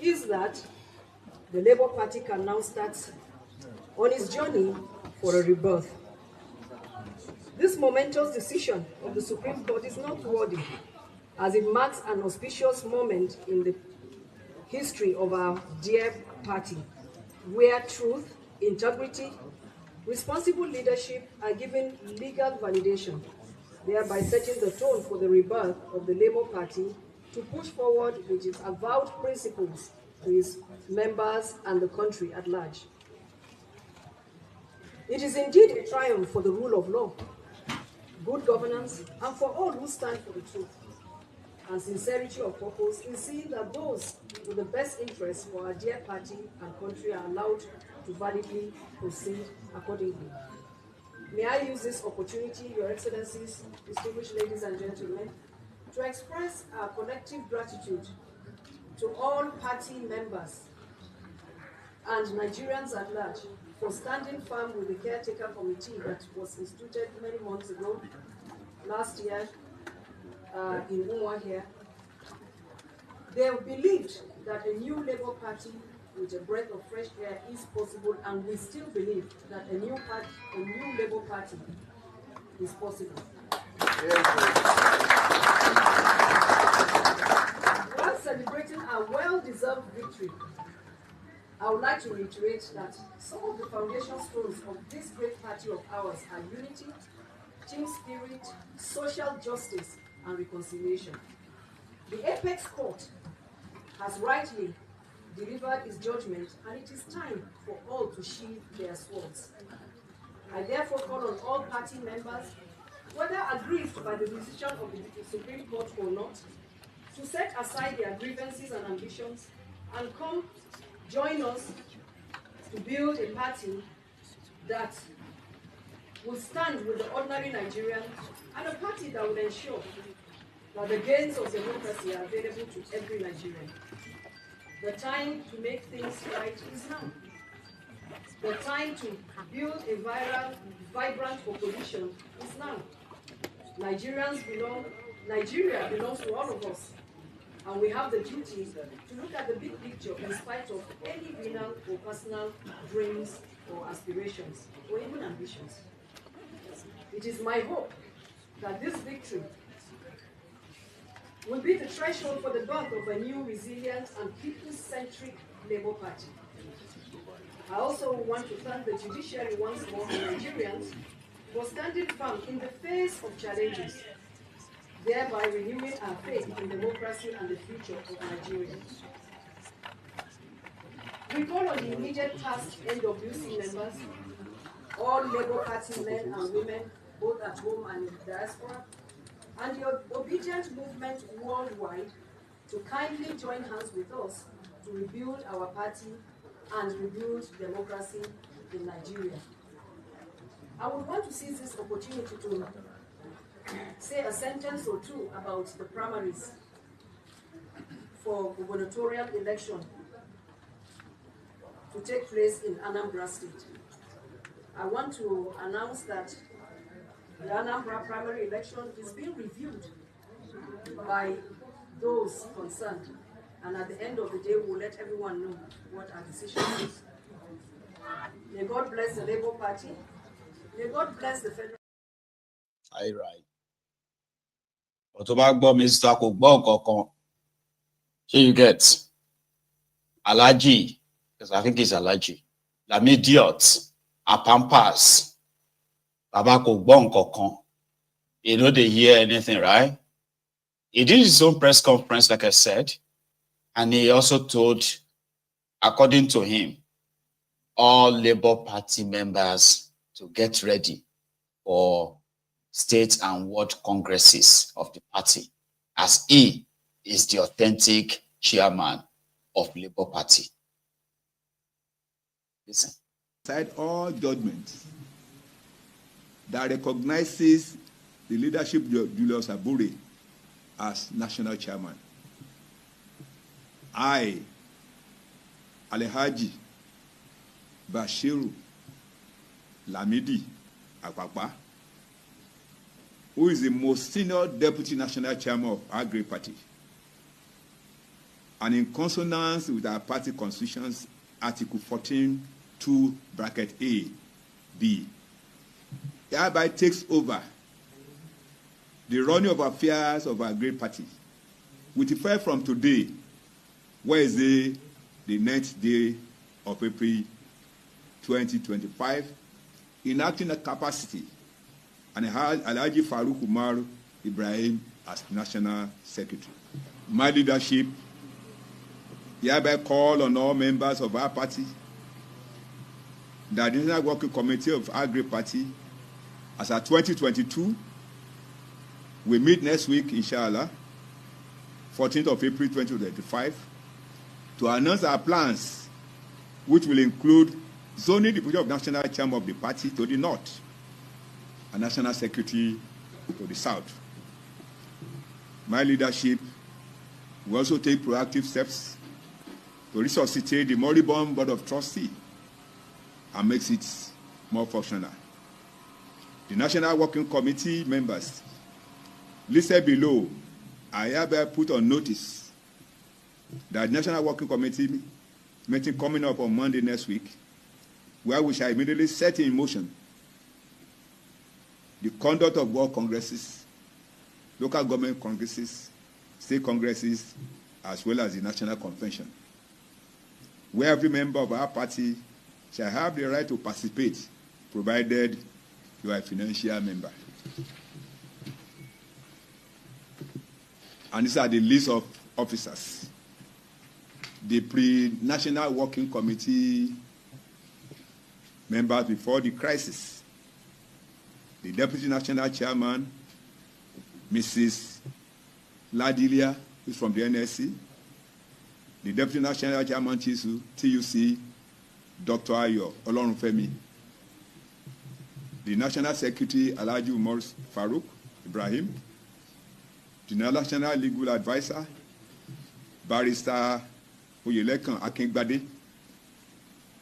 is that the Labour Party can now start on its journey for a rebirth. This momentous decision of the Supreme Court is noteworthy as it marks an auspicious moment in the history of our dear party, where truth, integrity, responsible leadership are given legal validation, thereby setting the tone for the rebirth of the Labour Party to push forward with its avowed principles to its members and the country at large. It is indeed a triumph for the rule of law, good governance, and for all who stand for the truth and sincerity of purpose in seeing that those with the best interests for our dear party and country are allowed to validly proceed accordingly. May I use this opportunity, Your Excellencies, distinguished ladies and gentlemen, to express our collective gratitude to all party members and Nigerians at large for standing firm with the caretaker committee that was instituted many months ago, last year, in Umwa here. They have believed that a new Labour Party with a breath of fresh air is possible, and we still believe that a new Labour Party is possible. While celebrating our well-deserved victory, I would like to reiterate that some of the foundation stones of this great party of ours are unity, team spirit, social justice, and reconciliation. The Apex Court has rightly delivered its judgment, and it is time for all to sheathe their swords. I therefore call on all party members, whether aggrieved by the decision of the Supreme Court or not, to set aside their grievances and ambitions and come join us to build a party that will stand with the ordinary Nigerian, and a party that will ensure that the gains of democracy are available to every Nigerian. The time to make things right is now. The time to build a vibrant opposition is now. Nigeria belongs to all of us, and we have the duty to look at the big picture in spite of any venal or personal dreams or aspirations, or even ambitions. It is my hope that this victory will be the threshold for the birth of a new, resilient, and people-centric Labour Party. I also want to thank the judiciary once more, and Nigerians, for standing firm in the face of challenges, thereby renewing our faith in democracy and the future of Nigeria. We call on the immediate past NWC members, all Labour Party men and women, both at home and in the diaspora, and the obedient movement worldwide to kindly join hands with us to rebuild our party and rebuild democracy in Nigeria. I would want to seize this opportunity to say a sentence or two about the primaries for gubernatorial election to take place in Anambra State. I want to announce that the Anambra primary election is being reviewed by those concerned, and at the end of the day, we'll let everyone know what our decision is. May God bless the Labour Party. May God bless the federal. All right. Otoba Mr. Kokon. So you get Alaji, because I think it's Alaji. Lamidi Apampas. Baba Kokon. You know they hear anything, right? He did his own press conference, like I said, and he also told, according to him, all Labour Party members to get ready for state and world congresses of the party, as he is the authentic chairman of Labour Party. Listen. Aside all judgments that recognizes the leadership of Julius Abure as national chairman, I, Alhaji Bashiru Lamidi Apapa, who is the most senior deputy national chairman of our great party, and in consonance with our party constitution's Article 14(2)(a), B, hereby takes over the running of affairs of our great party with effect from today, Wednesday, the 9th day of April 2025, in acting a capacity, and Alhaji Farouk Umar Ibrahim as National Secretary. My leadership hereby call on all members of our party, the National Working Committee of our great party, as at 2022, we meet next week, inshallah, 14th of April 2025, to announce our plans, which will include zoning the position of national chairman of the party to the north and national secretary to the south. My leadership will also take proactive steps to resuscitate the moribund board of trustees and makes it more functional. The National Working Committee members listed below are hereby put on notice that the National Working Committee meeting coming up on Monday next week, where we shall immediately set in motion the conduct of world congresses, local government congresses, state congresses, as well as the National Convention, where every member of our party shall have the right to participate, provided you are a financial member. And these are the list of officers. The pre-National Working Committee members before the crisis. The Deputy National Chairman, Mrs. Ladilia, who is from the NSC. The Deputy National Chairman, TUC, Dr. Ayo Olorunfemi. The National Secretary, Alhaji Umar Farouk Ibrahim. The National Legal Advisor, Barrister Oyelekan Akingbade.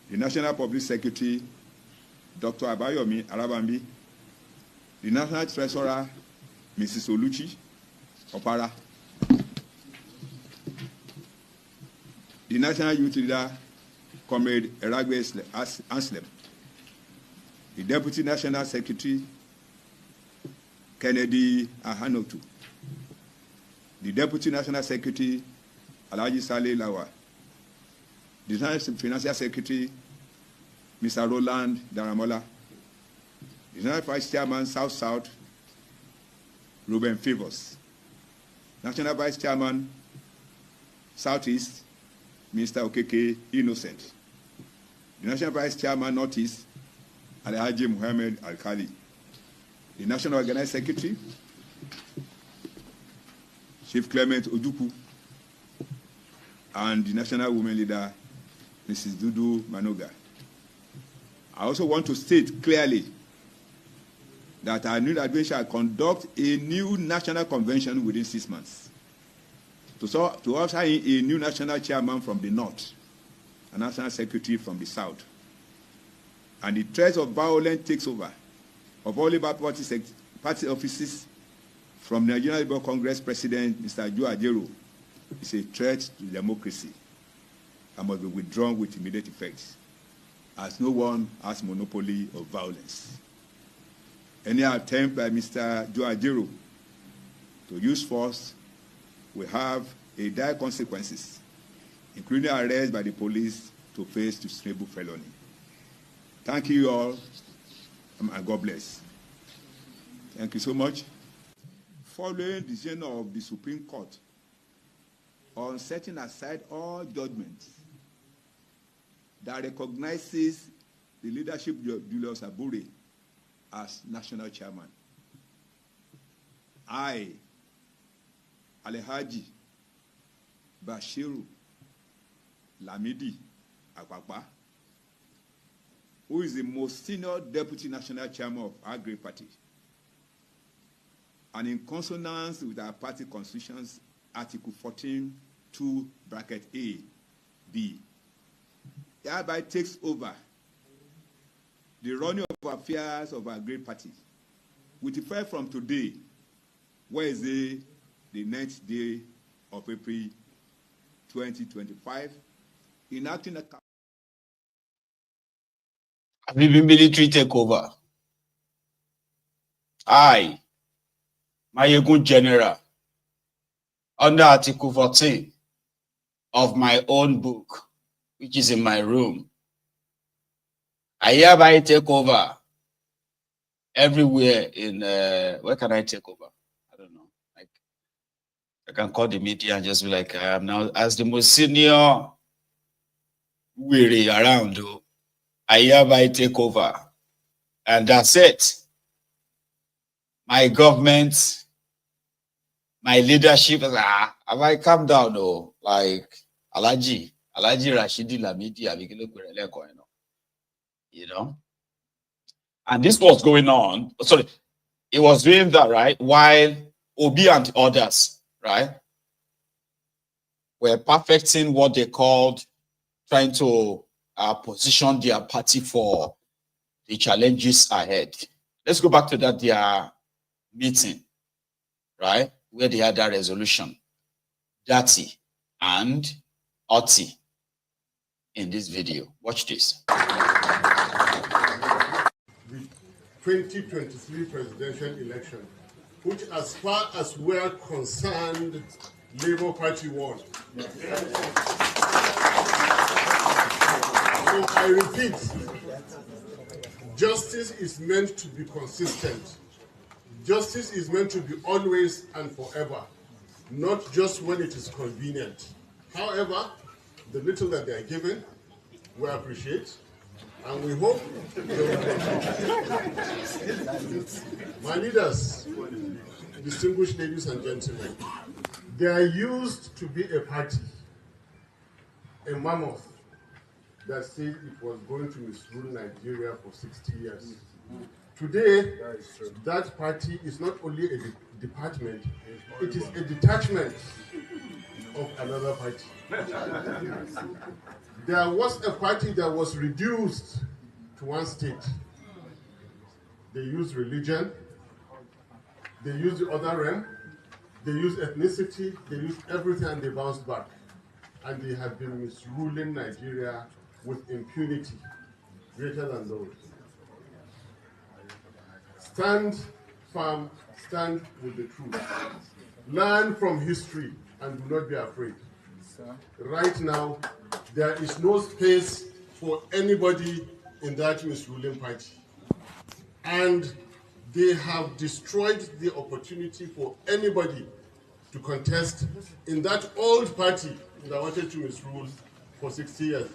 The National Public Secretary, Dr. Abayomi Arabambi. The National Treasurer, Mrs. Oluchi Opara. The National Youth Leader, Comrade Eragbe Anslem. The Deputy National Secretary, Kennedy Ahanotu. The Deputy National Secretary, Alhaji Saleh Lawa. The National Financial Secretary, Mr. Roland Daramola. The National Vice Chairman, South-South, Ruben Favors. National Vice Chairman, Southeast, Mr. Okeke Innocent. The National Vice Chairman, Northeast, Alhaji Muhammad Al-Khali. The National Organized Secretary, Chief Clement Odupu, and the National Women Leader, Mrs. Dudu Manoga. I also want to state clearly that our new admin shall conduct a new national convention within 6 months to usher in a new national chairman from the north, a national secretary from the south. And the threat of violent takeover of all Labour party offices from the Nigerian Labour Congress President, Mr. Joe Ajero, is a threat to democracy and must be withdrawn with immediate effect, as no one has monopoly of violence. Any attempt by Mr. Joe Ajero to use force will have a dire consequences, including arrest by the police to face treasonable felony. Thank you all, and God bless. Thank you so much. Following the decision of the Supreme Court on setting aside all judgments that recognizes the leadership of Julius Abure as national chairman, I, Alhaji Bashiru Lamidi Apapa, who is the most senior deputy national chairman of our great party, and in consonance with our party constitution's Article 14(2)(a), B, hereby takes over the running of affairs of our great party with effect from today, Wednesday, the 9th day of April 2025, enacting a military takeover. I, Mayegun General, under Article 14 of my own book, which is in my room, I hereby take over everywhere in, where can I take over? I don't know. Like, I can call the media and just be like, I am now, as the most senior weary around, I hereby take over. And that's it. My government, my leadership, have I calmed down, though? Like, Alhaji Rashidi Lamidi, you know? And this was going on. Sorry, it was doing that, right? While Obi and others, right, were perfecting what they called trying to position their party for the challenges ahead. Let's go back to that their meeting, right, where they had that resolution. Datti and Otti in this video. Watch this. The 2023 presidential election, which as far as we're concerned, Labour Party won. So I repeat, justice is meant to be consistent. Justice is meant to be always and forever, not just when it is convenient. However, the little that they are given, we appreciate, and we hope they will My leaders, distinguished ladies and gentlemen, they are used to be a party, a mammoth, that said it was going to misrule Nigeria for 60 years. Today, that party is not only a department, it is a detachment of another party. There was a party that was reduced to one state. They used religion, they used the other realm, they used ethnicity, they used everything, and they bounced back. And they have been misruling Nigeria with impunity greater than those. Stand firm, stand with the truth. Learn from history and do not be afraid. Right now, there is no space for anybody in that misruling party. And they have destroyed the opportunity for anybody to contest in that old party that wanted to misrule for 60 years.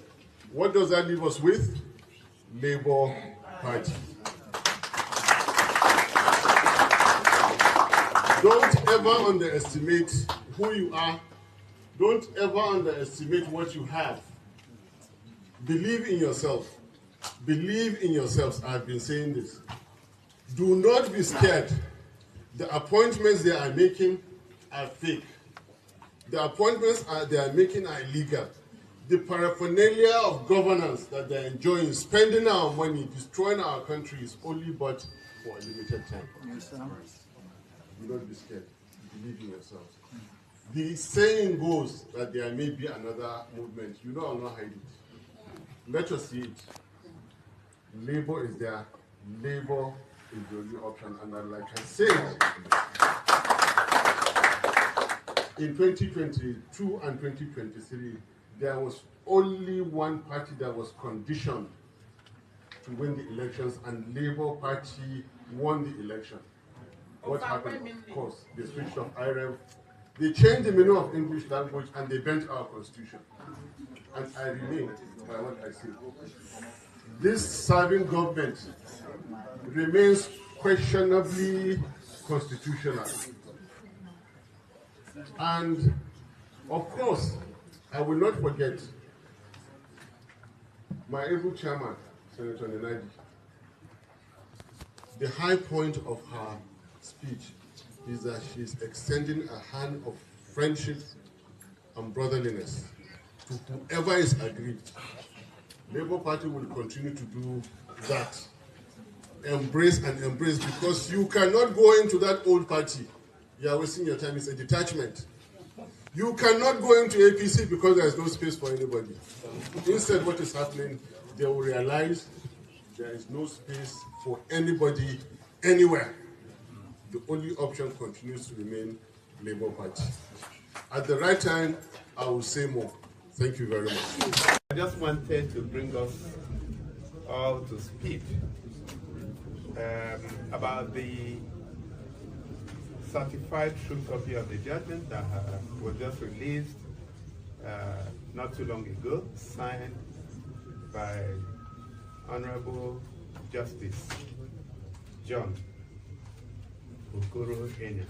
What does that leave us with? Labour Party. Don't ever underestimate who you are. Don't ever underestimate what you have. Believe in yourself. Believe in yourselves. I've been saying this. Do not be scared. The appointments they are making are fake. The appointments they are making are illegal. The paraphernalia of governance that they're enjoying, spending our money, destroying our country is only but for a limited time. Yes, sir. Do not be scared. Believe in yourselves. The saying goes that there may be another movement. You know, I'll not hide it. Let us see it. Labour is there. Labour is the only option. And like I said, in 2022 and 2023, there was only one party that was conditioned to win the elections, and Labour Party won the election. What happened? Of course, they switched off IREV. They changed the meaning of English language and they bent our constitution. And I remain by what I say. This serving government remains questionably constitutional. And of course, I will not forget my able chairman, Senator Nenandi. The high point of her speech is that she's extending a hand of friendship and brotherliness to whoever is aggrieved. Labour Party will continue to do that. Embrace and embrace, because you cannot go into that old party. You are wasting your time. It's a detachment. You cannot go into APC because there is no space for anybody. Instead, what is happening, they will realize there is no space for anybody anywhere. The only option continues to remain Labour Party. At the right time, I will say more. Thank you very much. I just wanted to bring us all to speed about the certified true copy of the judgment that was just released not too long ago, signed by Honorable Justice John Okoro Enya.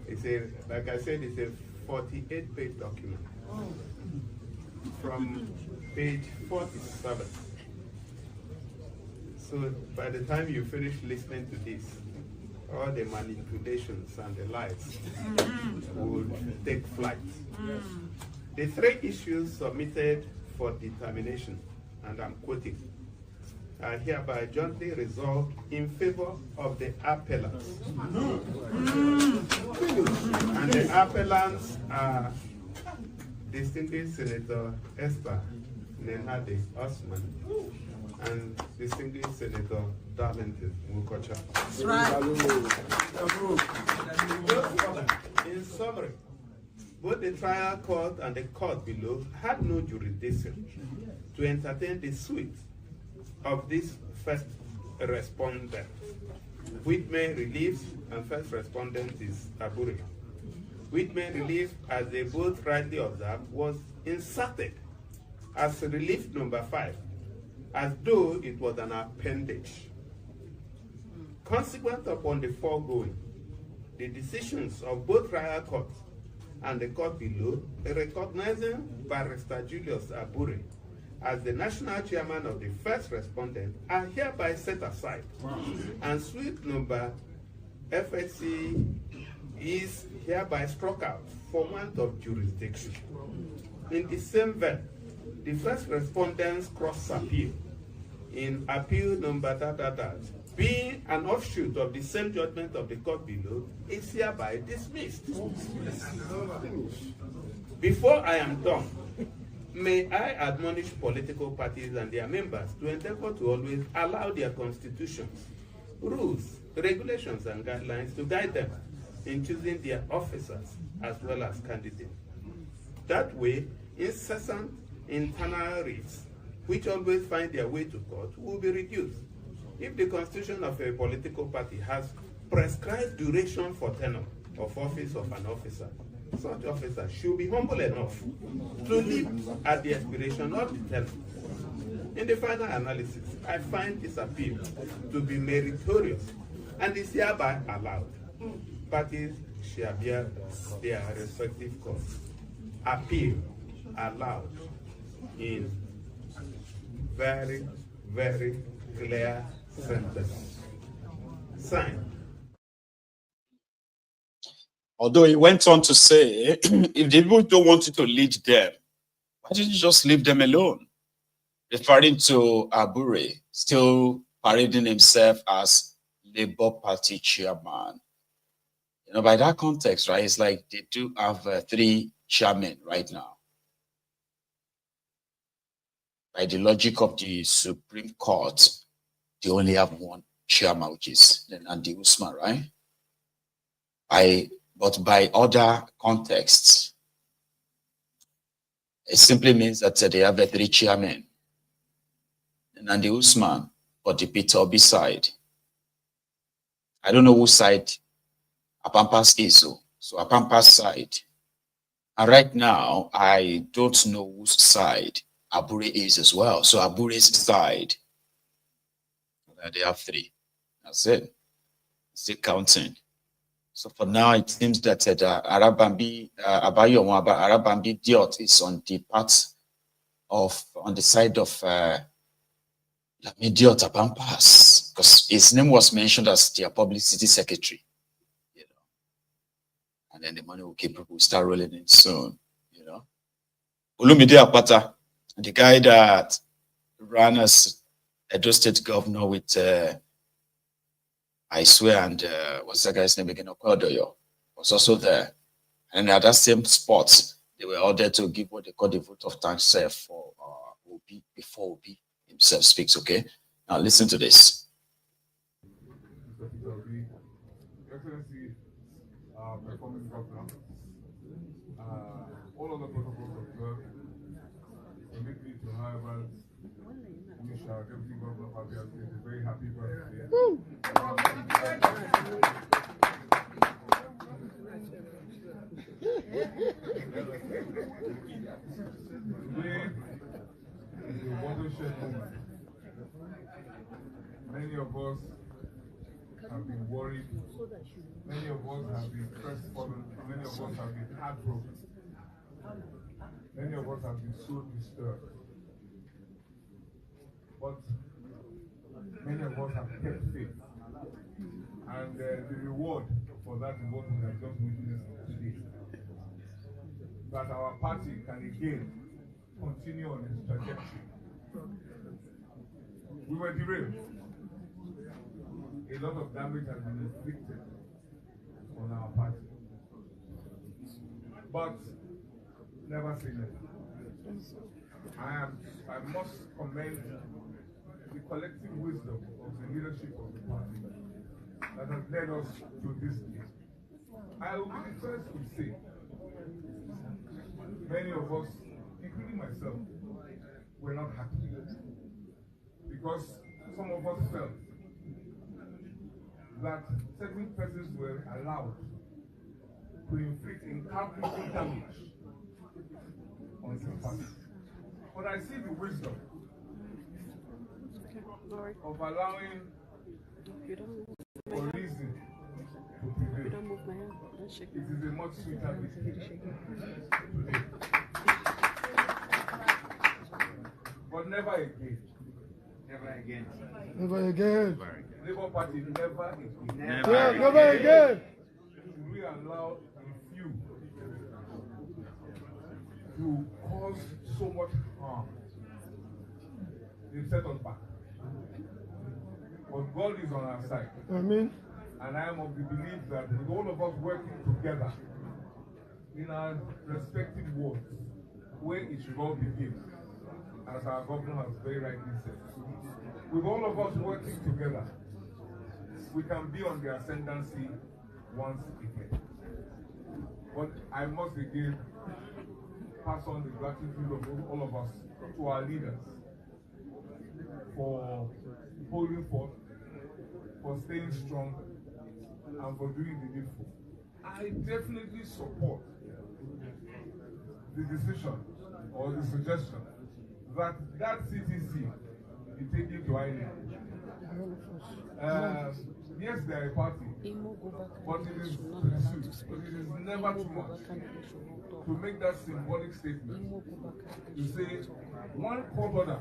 It's a, like I said, it's a 48-page document from page 47. So by the time you finish listening to this, all the manipulations and the lies will take flight. The three issues submitted for determination, and I'm quoting, are hereby jointly resolved in favor of the appellants. And the appellants are distinguished Senator Esther Nenandi Usman and distinguished Senator Darlington Mukocha. That's right. In summary, both the trial court and the court below had no jurisdiction to entertain the suit of this first respondent. Whitman Relief and first respondent is Abure. Whitman Relief, as they both rightly observed, was inserted as relief number 5, as though it was an appendage. Consequent upon the foregoing, the decisions of both trial courts and the court below, recognizing Barrister Julius Abure as the national chairman of the first respondent, are hereby set aside. And suite number FHC is hereby struck out for want of jurisdiction. In the same vein, the first respondent's cross appeal in appeal number being an offshoot of the same judgment of the court below, is hereby dismissed. Before I am done, may I admonish political parties and their members to endeavor to always allow their constitutions, rules, regulations, and guidelines to guide them in choosing their officers as well as candidates. That way, incessant internal rifts, which always find their way to court, will be reduced. If the constitution of a political party has prescribed duration for tenure of office of an officer, such officer should be humble enough to live at the expiration of the tenure. In the final analysis, I find this appeal to be meritorious and is hereby allowed. Parties shall bear their respective course. Appeal allowed in very, very clear sentence. Signed. Although he went on to say, if the people don't want you to lead them, why didn't you just leave them alone? Referring to Abure, still parading himself as Labour Party chairman. You know, by that context, right, it's like they do have 3 chairmen right now. By the logic of the Supreme Court, they only have 1 chairman, which is Nenandi Usman, right? But by other contexts, it simply means that they have 3 chairmen. Nenandi Usman, but the Peter Obi side. I don't know whose side Apampas is. So Apampas side. And right now, I don't know whose side Abure is as well. So Abure's side, they have 3. That's it. Still counting. So for now, it seems that Arabambi Diot is on the side of Lamidi Apapa, because his name was mentioned as their publicity secretary. You know, and then the money will start rolling in soon. You know, Lamidi Apapa, the guy that ran as Edo State governor with I swear, and what's that guy's name again? Okodoyo was also there. And at that same spot, they were ordered to give what they call the vote of thanks for Obi before Obi himself speaks. Okay, now listen to this. Mr. Peter Obi, Excellency, performing governor, all of the protocols observed, permit me to, however, wish our deputy governor Abure a very happy birthday. Today is a watershed moment. Many of us have been worried. Many of us have been crestfallen. Many of us have been heartbroken. Many of us have been so disturbed. But many of us have kept faith. And the reward for that is what we have just witnessed today. That our party can again continue on its trajectory. We were derailed. A lot of damage has been inflicted on our party. But never say never. I must commend the collective wisdom of the leadership of the party that has led us to this day. I will be the first to say, many of us, including myself, were not happy because some of us felt that certain persons were allowed to inflict incalculable damage on the party. But I see the wisdom of allowing for reason to prevail. It is a much sweeter victory today. But never again. Never again. Never again. Labour Party, never again. Never again. Should we allow a few to cause so much harm? They've set us back. But God is on our side. Amen. And I am of the belief that with all of us working together in our respective wards, where it should all begin, as our governor has very rightly said, with all of us working together, we can be on the ascendancy once again. But I must again pass on the gratitude of all of us to our leaders for holding forth for staying strong and for doing the needful. I definitely support the decision or the suggestion that CTC be taken to INEC. Yes, they are a party, but it is pursuit. But it is never too much to make that symbolic statement to say one court order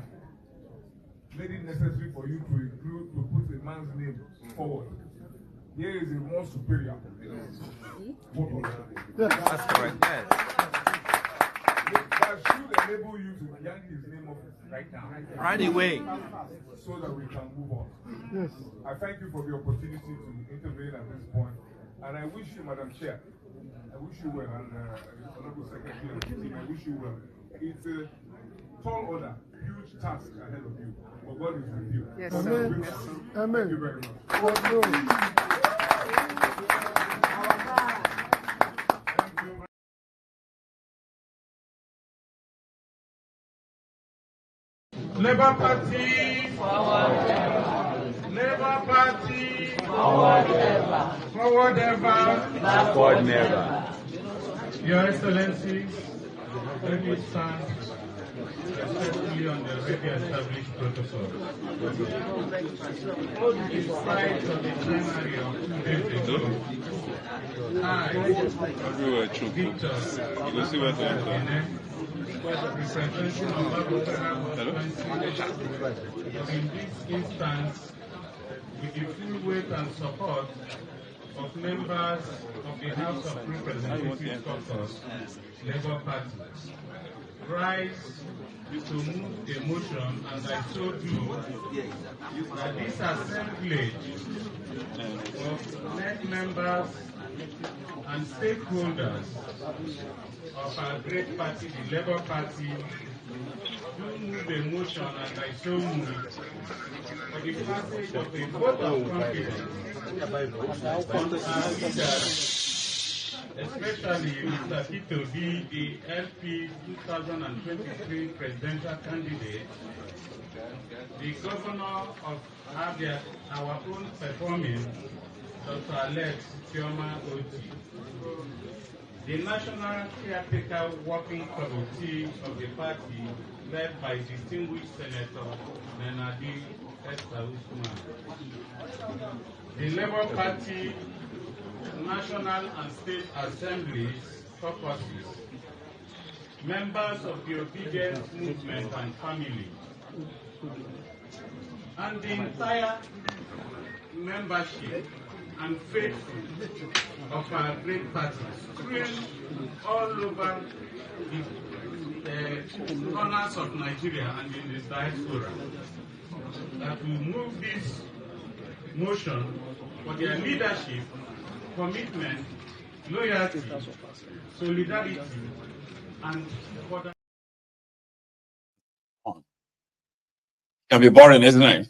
made it necessary for you to include, to put a man's name forward. Here is a more superior court order. That's correct. That should enable you to yank his name off right now. Right away. So that we can move on. Yes. I thank you for the opportunity to intervene at this point. And I wish you, Madam Chair, I wish you well, and Honorable Secretary of the team, I wish you well. It's a tall order, huge task ahead of you, but God is with you. Yes, Amen. Amen. Thank you very much. Labour Party, forward ever. Labour Party, forward ever. Forward ever. Backward never. Your Excellency, let me stand especially on the already established protocol. In spite of the plenary of 2 days ago, I, Peter, representation of Abuja in this instance, with the full weight and support of members of the House of Representatives Caucus, Labour Party, rise to move the motion, and I so do, that this assemblage of NEC members and stakeholders of our great party, the Labour Party, do move a motion, and I so move, for the passage of a vote of confidence on our leaders, especially Mr. Peter Obi, the LP 2023 presidential candidate, the governor of Abure, our own performing, Dr. Alex Otti, the national caretaker working committee of the party, led by distinguished Senator Nenandi Usman, the Labour Party national and state assemblies, caucuses, members of the obedience movement and family, and the entire membership and faithful of our great parties, spread all over the corners of Nigeria and in the diaspora, that we move this motion for their leadership, commitment, loyalty, solidarity, and for the... Can be boring, isn't it?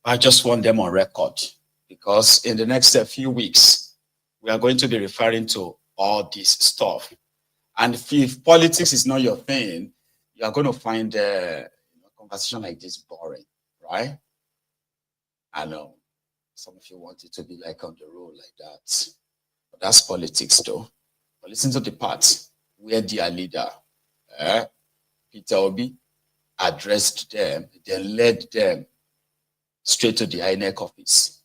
I just want them on record, because in the next few weeks, we are going to be referring to all this stuff. And if politics is not your thing, you are going to find a conversation like this boring, right? I know some of you want it to be like on the road like that. But that's politics, though. But listen to the part where their leader, Peter Obi, addressed them, then led them straight to the INEC office.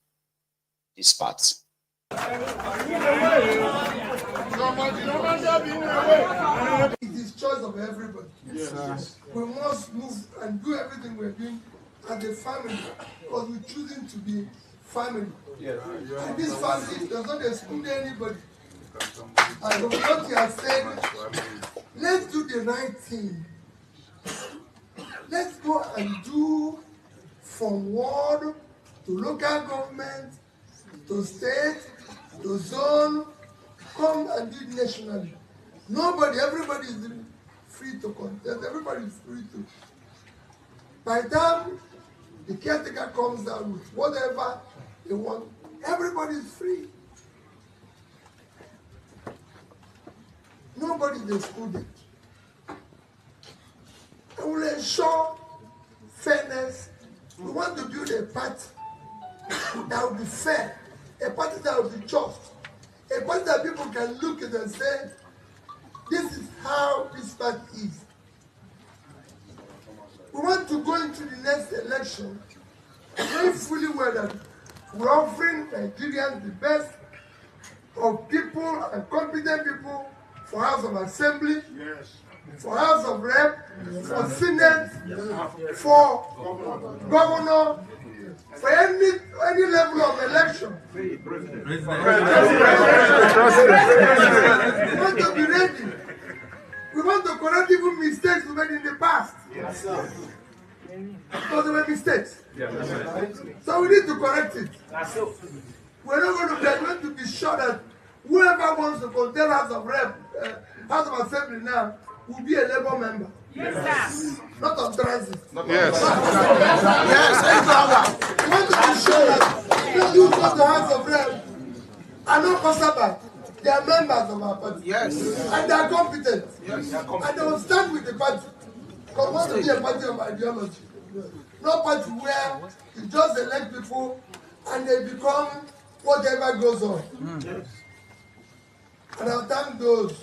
This part. It is choice of everybody. Yes. We must move and do everything we're doing as a family, because we're choosing to be family. Yes. And this family does not exclude anybody. As what you have said, let's do the right thing. Let's go and do from ward to local government, to state, to zone, come and do it nationally. Nobody, everybody is free to contest, everybody is free to. By the time the caretaker comes out with whatever they want, everybody is free. Nobody is excluded. And we'll ensure fairness. We want to build a party that will be fair, a party that will be just, a party that people can look at and say, this is how this party is. We want to go into the next election knowing fully well that we're offering Nigerians the best of people and competent people for House of Assembly, for House of Rep, for Senate, for Governor, for any level of election. We want to be ready. We want to correct even mistakes we made in the past. Because there were mistakes. So we need to correct it. We're not going to be sure that whoever wants to contest House of Rep, House of Assembly now, will be a Labour member. Yes. Not on transit. Yes. We want to be sure that those who go to House of Rep are not conservative. They are members of our party. Yes. And they are competent. Yes. And they will stand with the party. Because we want to be a party of ideology. No party where you just elect people and they become whatever goes on. Yes. And I'll thank those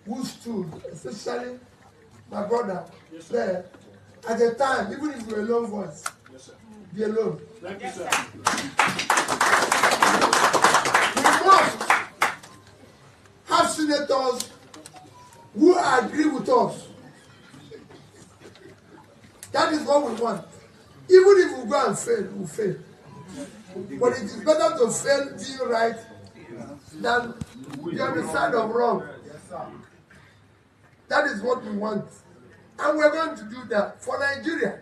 who stood, especially my brother there, at the time, even if you're a lone voice, be alone. Thank you, sir. We must have senators who agree with us. That is what we want. Even if we go and fail, we'll fail. But it is better to fail being right than be on the side of wrong. That is what we want. And we're going to do that. For Nigeria,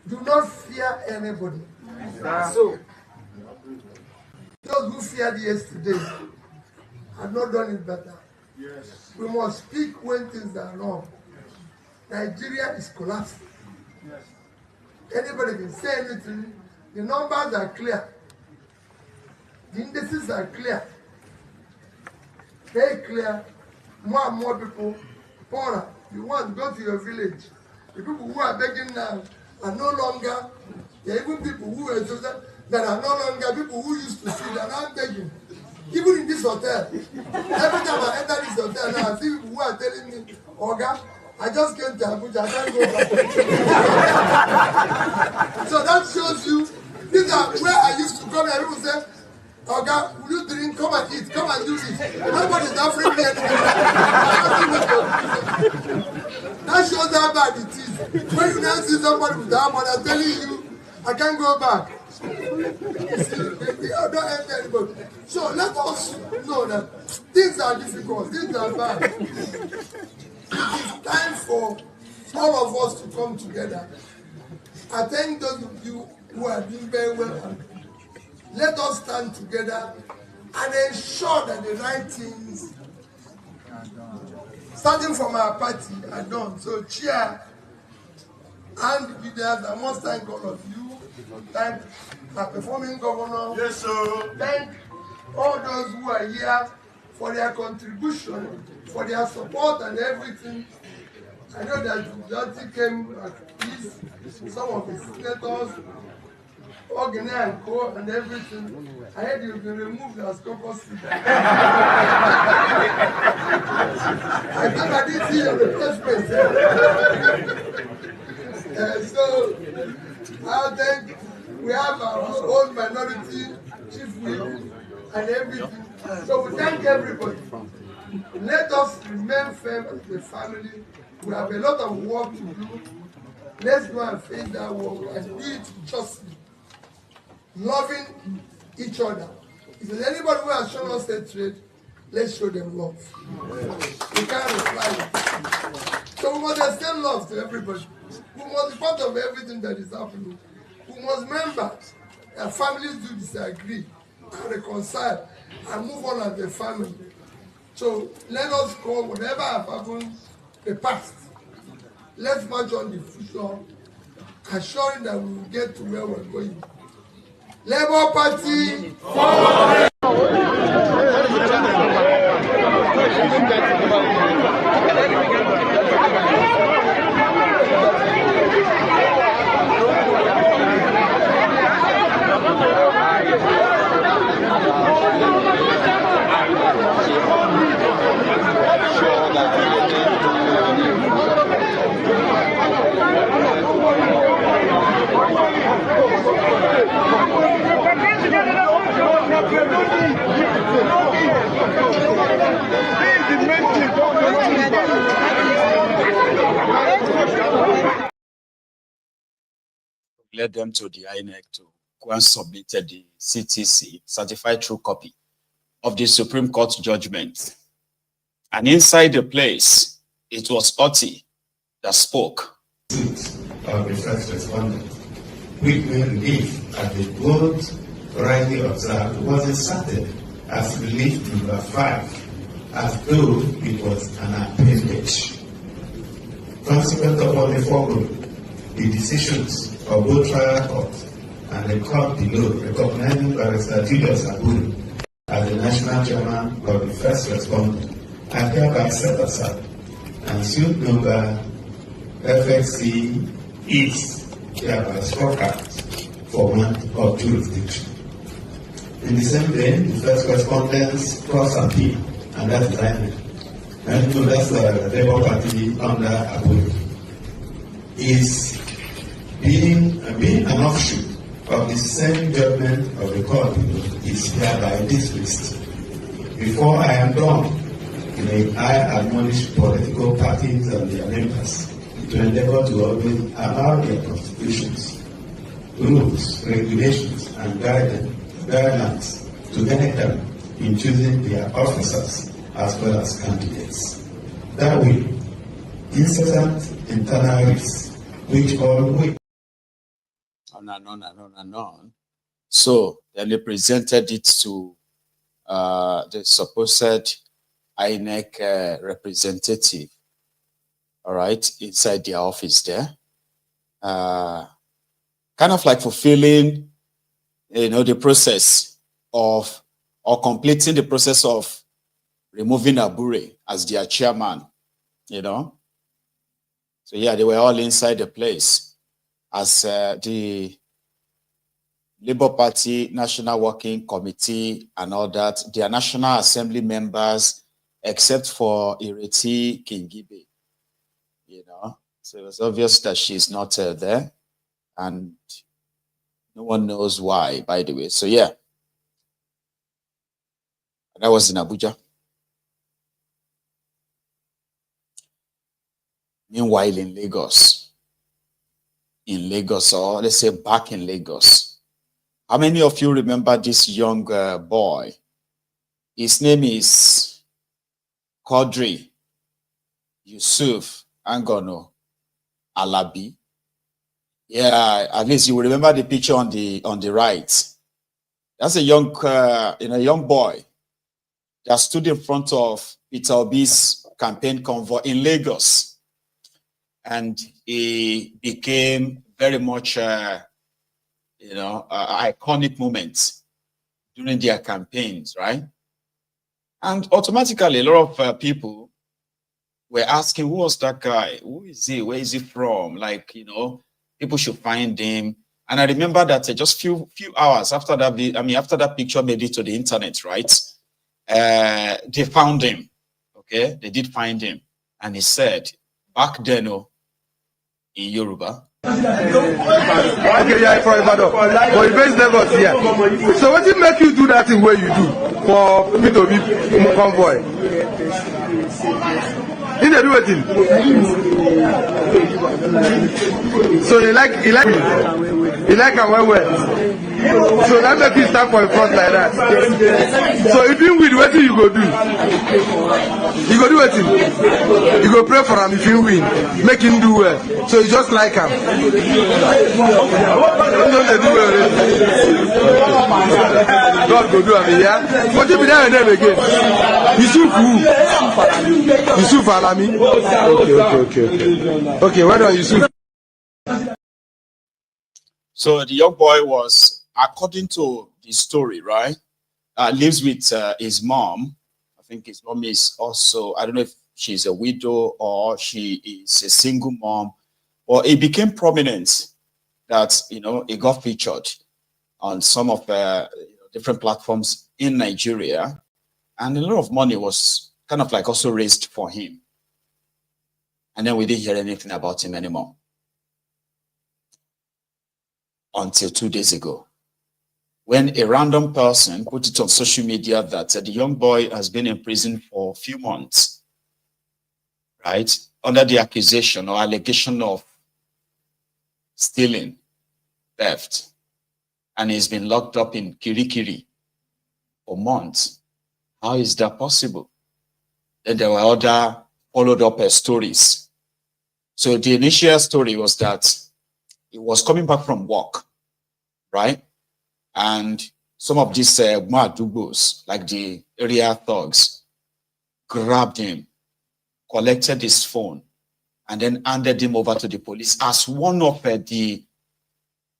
do not fear anybody. So, those who feared yesterday have not done it better. Yes. We must speak when things are wrong. Nigeria is collapsing. Yes. Anybody can say anything. The numbers are clear. The indices are clear. Very clear. More and more people, poorer. You want to go to your village. The people who are begging now are no longer, there are even people who are that are no longer people who used to feed and are begging. Even in this hotel. Every time I enter this hotel now, I see people who are telling me, Oga, I just came to Abuja, I can't go back. So that shows you, these are where I used to come and people say, Oga, will you drink? Come and eat, come and do this. Nobody's offering me anything. That shows how bad it is. When you now see somebody with that money, I'm telling you, I can't go back. Don't enter anybody. So let us know that things are difficult, things are bad. It is time for all of us to come together. I thank those of you who are doing very well. Let us stand together and ensure that the right things, starting from our party, are done. So, Chair and leaders, I must thank all of you. Thank our performing governor. Yes, sir. Thank all those who are here for their contribution, for their support and everything. I know that Datti came at least, some of the senators, Organize and Co and everything. I heard you've been removed as caucus leader. I think I did see you on the first place. So, I think we have our own minority chief whip and everything. So we thank everybody. Let us remain firm as a family. We have a lot of work to do. Let's go and face that work and do it justly. Loving each other. If there's anybody who has shown us hatred, let's show them love. We can't reply. So we must extend love to everybody. We must be part of everything that is happening. We must remember that families do disagree and reconcile and move on as a family. So let us call whatever has happened the past. Let's march on the future, assuring that we will get to where we're going. Labour Party forward! handed them to the INEC to go and submit the CTC, certified true copy, of the Supreme Court judgment. And inside the place, it was Otti that spoke. Of the first respondent, which may relief at the board rightly observed was inserted as relief number 5, as though it was an appendage. Consequent upon the foregoing, the decisions of both trial courts and the court below recognizing Barrister Julius Abure as the national chairman of the first respondent are hereby set aside, and suit number FXC is hereby struck out for want of jurisdiction. In the same vein, the first respondent's cross appeal, and that's INEC, and that's the Labour Party under Abure, is being an offshoot of the same judgment of the court is hereby dismissed. Before I am done, may I admonish political parties and their members to endeavor to always allow their constitutions, rules, regulations, and guidelines to guide them in choosing their officers as well as candidates. That way, incessant internal risks, which all wait. On. So then they presented it to the supposed INEC representative, all right, inside their office there. Kind of like fulfilling, the process of, or completing the process of removing Abure as their chairman, So yeah, they were all inside the place as the Labour Party National Working Committee and all that, their National Assembly members, except for Ireti Kingibe, So it was obvious that she's not there, and no one knows why, by the way. So yeah, that was in Abuja. Meanwhile, in Lagos, or let's say back in Lagos, how many of you remember this young boy? His name is Quadri Yusuf Angono Alabi. Yeah, at least you will remember the picture on the right. That's a young boy that stood in front of Peter Obi's campaign convoy in Lagos. And he became very much, iconic moment during their campaigns, right? And automatically, a lot of people were asking, who was that guy? Who is he? Where is he from? Like, people should find him. And I remember that just few hours after that, after that picture made it to the internet, right? They found him. Okay, they did find him, and he said, back then, in Yoruba. Okay, yeah, for Ibadan. But you based Lagos here. So what did make you do that thing where you do for Peter Obi convoy? Did they do a thing? So he like him well. So that make you stand for a front like that. So if you win, what do you go do? You go do a thing. You go pray for him if you win. Make him do well. So you just like him. God go do him, yeah? What you be there and then again? Yusuf who? Yusuf Alami? Okay, where are Yusuf? So the young boy was, according to the story, right, lives with his mom. I think his mom is also, I don't know if she's a widow or she is a single mom. Or it became prominent that, it got featured on some of the different platforms in Nigeria. And a lot of money was kind of like also raised for him. And then we didn't hear anything about him anymore. Until 2 days ago, when a random person put it on social media that the young boy has been in prison for a few months, right, under the accusation or allegation of stealing theft, and he's been locked up in Kirikiri for months. How is that possible? Then there were other followed up stories. So the initial story was that he was coming back from work, right? And some of these Madugos, like the area thugs, grabbed him, collected his phone, and then handed him over to the police as one of the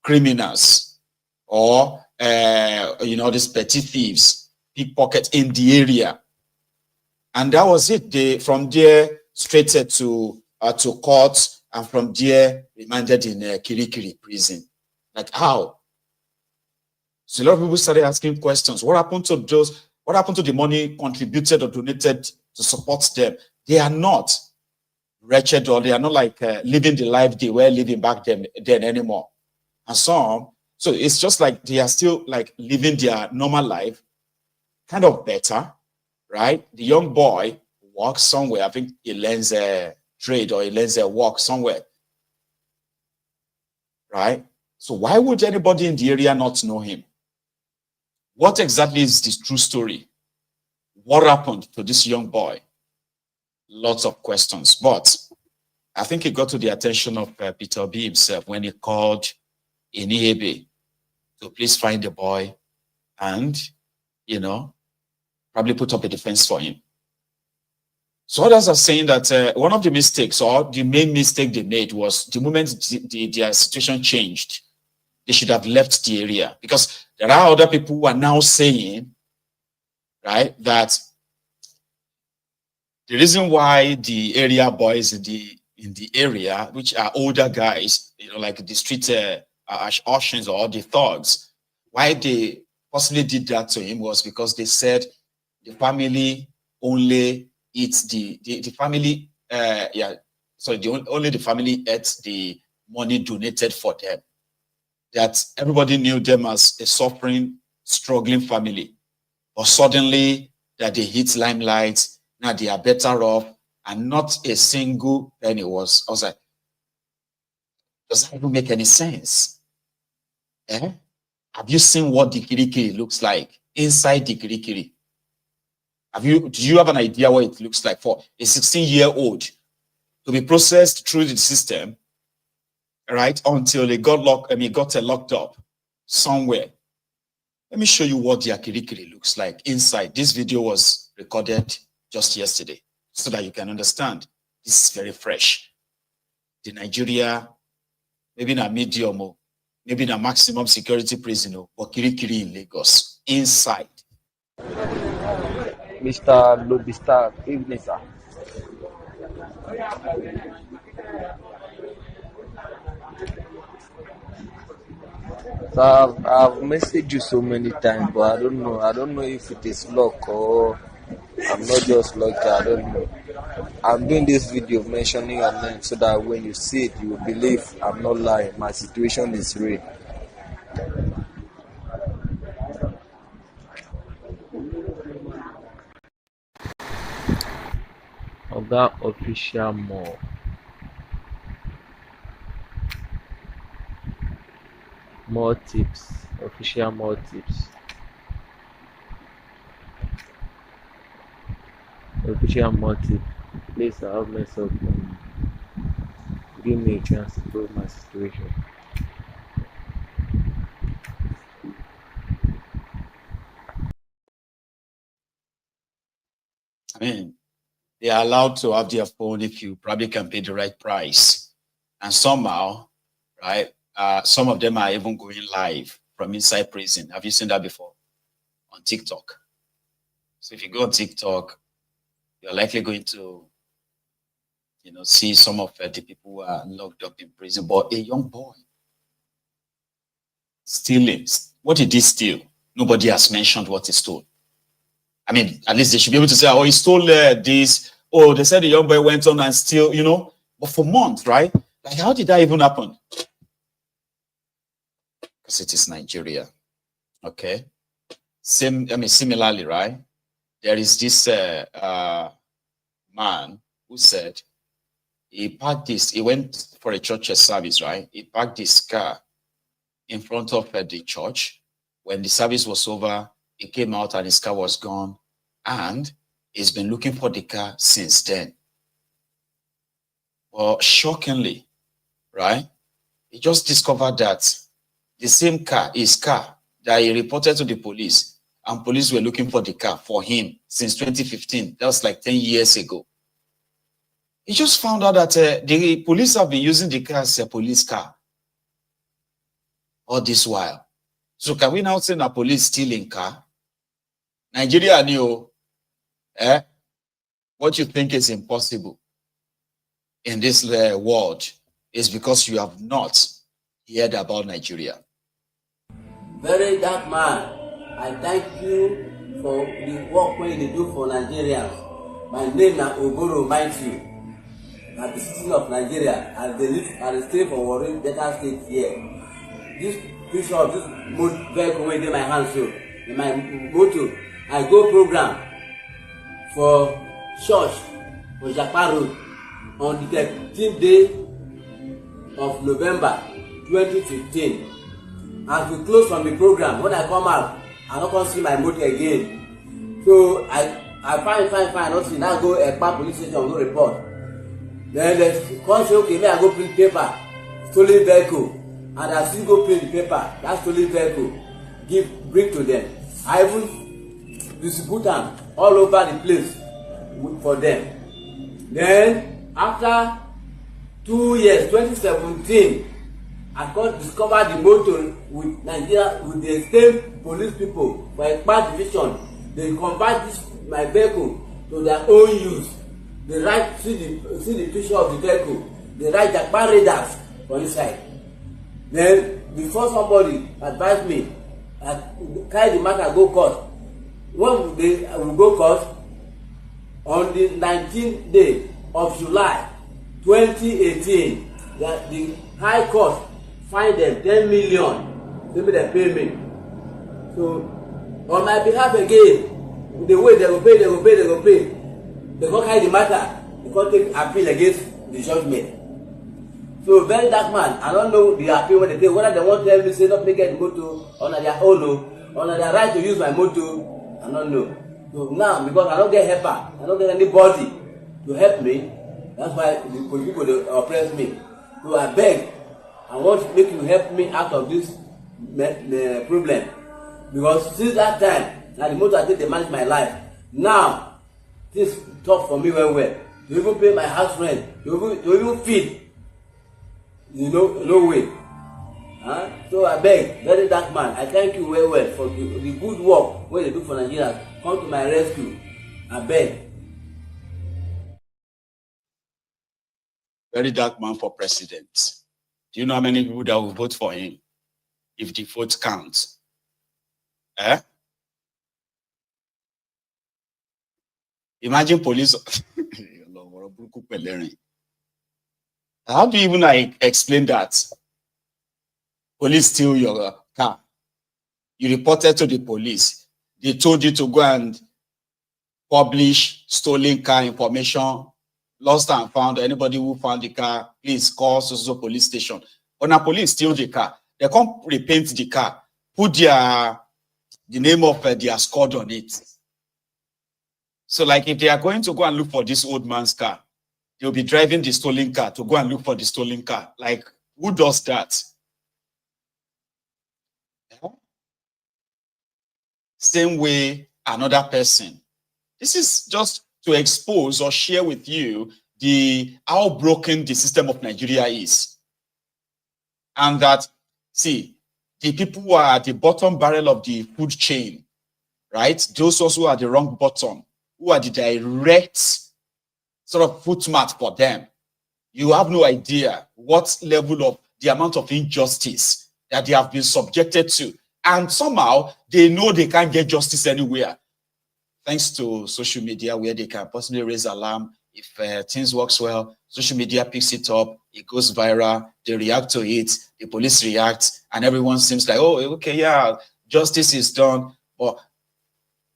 criminals or, these petty thieves, pickpockets in the area. And that was it. From there, straight to court, and from there, remanded in Kirikiri prison. Like, how? So a lot of people started asking questions. What happened to those? What happened to the money contributed or donated to support them? They are not wretched, or they are not like living the life they were living back then anymore. And so it's just like they are still like living their normal life, kind of better, right? The young boy works somewhere. I think he learns a trade or he learns a work somewhere, right? So why would anybody in the area not know him? What exactly is this true story? What happened to this young boy? Lots of questions, but I think it got to the attention of Peter Obi himself when he called Inihebe to please find the boy and, probably put up a defense for him. So others are saying that one of the mistakes, or the main mistake they made, was the moment their situation changed, they should have left the area, because there are other people who are now saying, right, that the reason why the area boys in the area, which are older guys, like the street ushers or the thugs, why they possibly did that to him was because they said the family only eats the family, only the family ate the money donated for them. That everybody knew them as a suffering, struggling family. But suddenly that they hit limelight, now they are better off, and not a single penny was. I was like, does that even make any sense? Eh? Have you seen what the Kirikiri looks like inside the Kirikiri? Do you have an idea what it looks like for a 16-year-old to be processed through the system, right, until they got locked up somewhere? Let me show you what the Kirikiri looks like inside. This video was recorded just yesterday, so that you can understand. This is very fresh. The Nigeria, maybe in a medium, maybe in a maximum security prison, or Kirikiri in Lagos, inside. Mr. Lobista, evening, sir. So I've messaged you so many times, but I don't know if it is luck or I'm not just lucky. I don't know. I'm doing this video mentioning your name so that when you see it, you will believe I'm not lying. My situation is real. Oga official more tips. Official more tips. Official more tips. Please, I have myself. Give me a chance to prove my situation. I mean, they are allowed to have their phone if you probably can pay the right price. And somehow, right, some of them are even going live from inside prison. Have you seen that before? On TikTok. So if you go on TikTok, you're likely going to, see some of the people who are locked up in prison. But a young boy stealing. What did he steal? Nobody has mentioned what he stole. I mean, at least they should be able to say, oh, he stole this. Oh, they said the young boy went on and steal, but for months, right? Like, how did that even happen? Because it is Nigeria. Okay. Similarly, right? There is this man who said he went for a church service, right? He parked his car in front of the church. When the service was over, he came out and his car was gone, and he's been looking for the car since then. Well, shockingly, right, he just discovered that the same car, his car, that he reported to the police, and police were looking for the car for him since 2015. That was like 10 years ago. He just found out that the police have been using the car as a police car all this while. So can we now say that police stealing car? Nigeria knew, what you think is impossible in this world is because you have not heard about Nigeria. Very dark man, I thank you for the work when you do for Nigerians. My name is Abure, mind you. I'm the citizen of Nigeria, and they live at the state for Warren, Delta State here. This picture of this vehicle went in my hand, so in my motor, I go program for church on Japan Road on the 13th day of November 2015. As we close from the program, when I come out, I don't come see my motor again. So I find, not see, now go Apapa police station, go report. Then they come say, okay, may I go print paper, stolen vehicle, and I still go print the paper, that stolen vehicle, bring to them. I even distribute them all over the place for them. Then after 2 years, 2017, I got discovered the motor with Nigeria, with the same police people for Apapa division. They convert my vehicle to their own use. They write, see the picture of the vehicle. They write the radars for inside. Then before somebody advised me, I carry the matter go court. When they will go court on the 19th day of July 2018, the High Court fined them 10 million. They made a payment. So on my behalf again, the way they will pay. They can't carry the matter. They can't take appeal against the judgment. So very dark man, I don't know the appeal when they take, whether they want to tell me say not make the motor on their own, on their right to use my motor, I don't know. So now, because I don't get helper, I don't get anybody to help me, that's why the people they oppress me. So I beg, I want to make you help me out of this problem. Because since that time, now the motor I take to manage my life. Now, this tough for me well. To even pay my house rent, to even feed. No way. So I beg, very dark man, I thank you well for the good work what they do for Nigeria. Come to my rescue. I beg. Very dark man for president. Do you know how many people that will vote for him if the vote counts? Imagine police. How do you even explain that? Police steal your car. You reported to the police. They told you to go and publish stolen car information, lost and found. Anybody who found the car, please call so police station. When a police steal the car, they can't repaint the car, put the name of their squad on it. So like if they are going to go and look for this old man's car, they'll be driving the stolen car to go and look for the stolen car. Like, who does that? Same way another person. This is just to expose or share with you how broken the system of Nigeria is. And that, see, the people who are at the bottom barrel of the food chain, right? Those also are the wrong bottom, who are the direct sort of footmat for them. You have no idea what level of the amount of injustice that they have been subjected to. And somehow they know they can't get justice anywhere. Thanks to social media, where they can personally raise alarm. If things works well, social media picks it up, it goes viral, they react to it, the police react, and everyone seems like, oh, okay, yeah, justice is done. But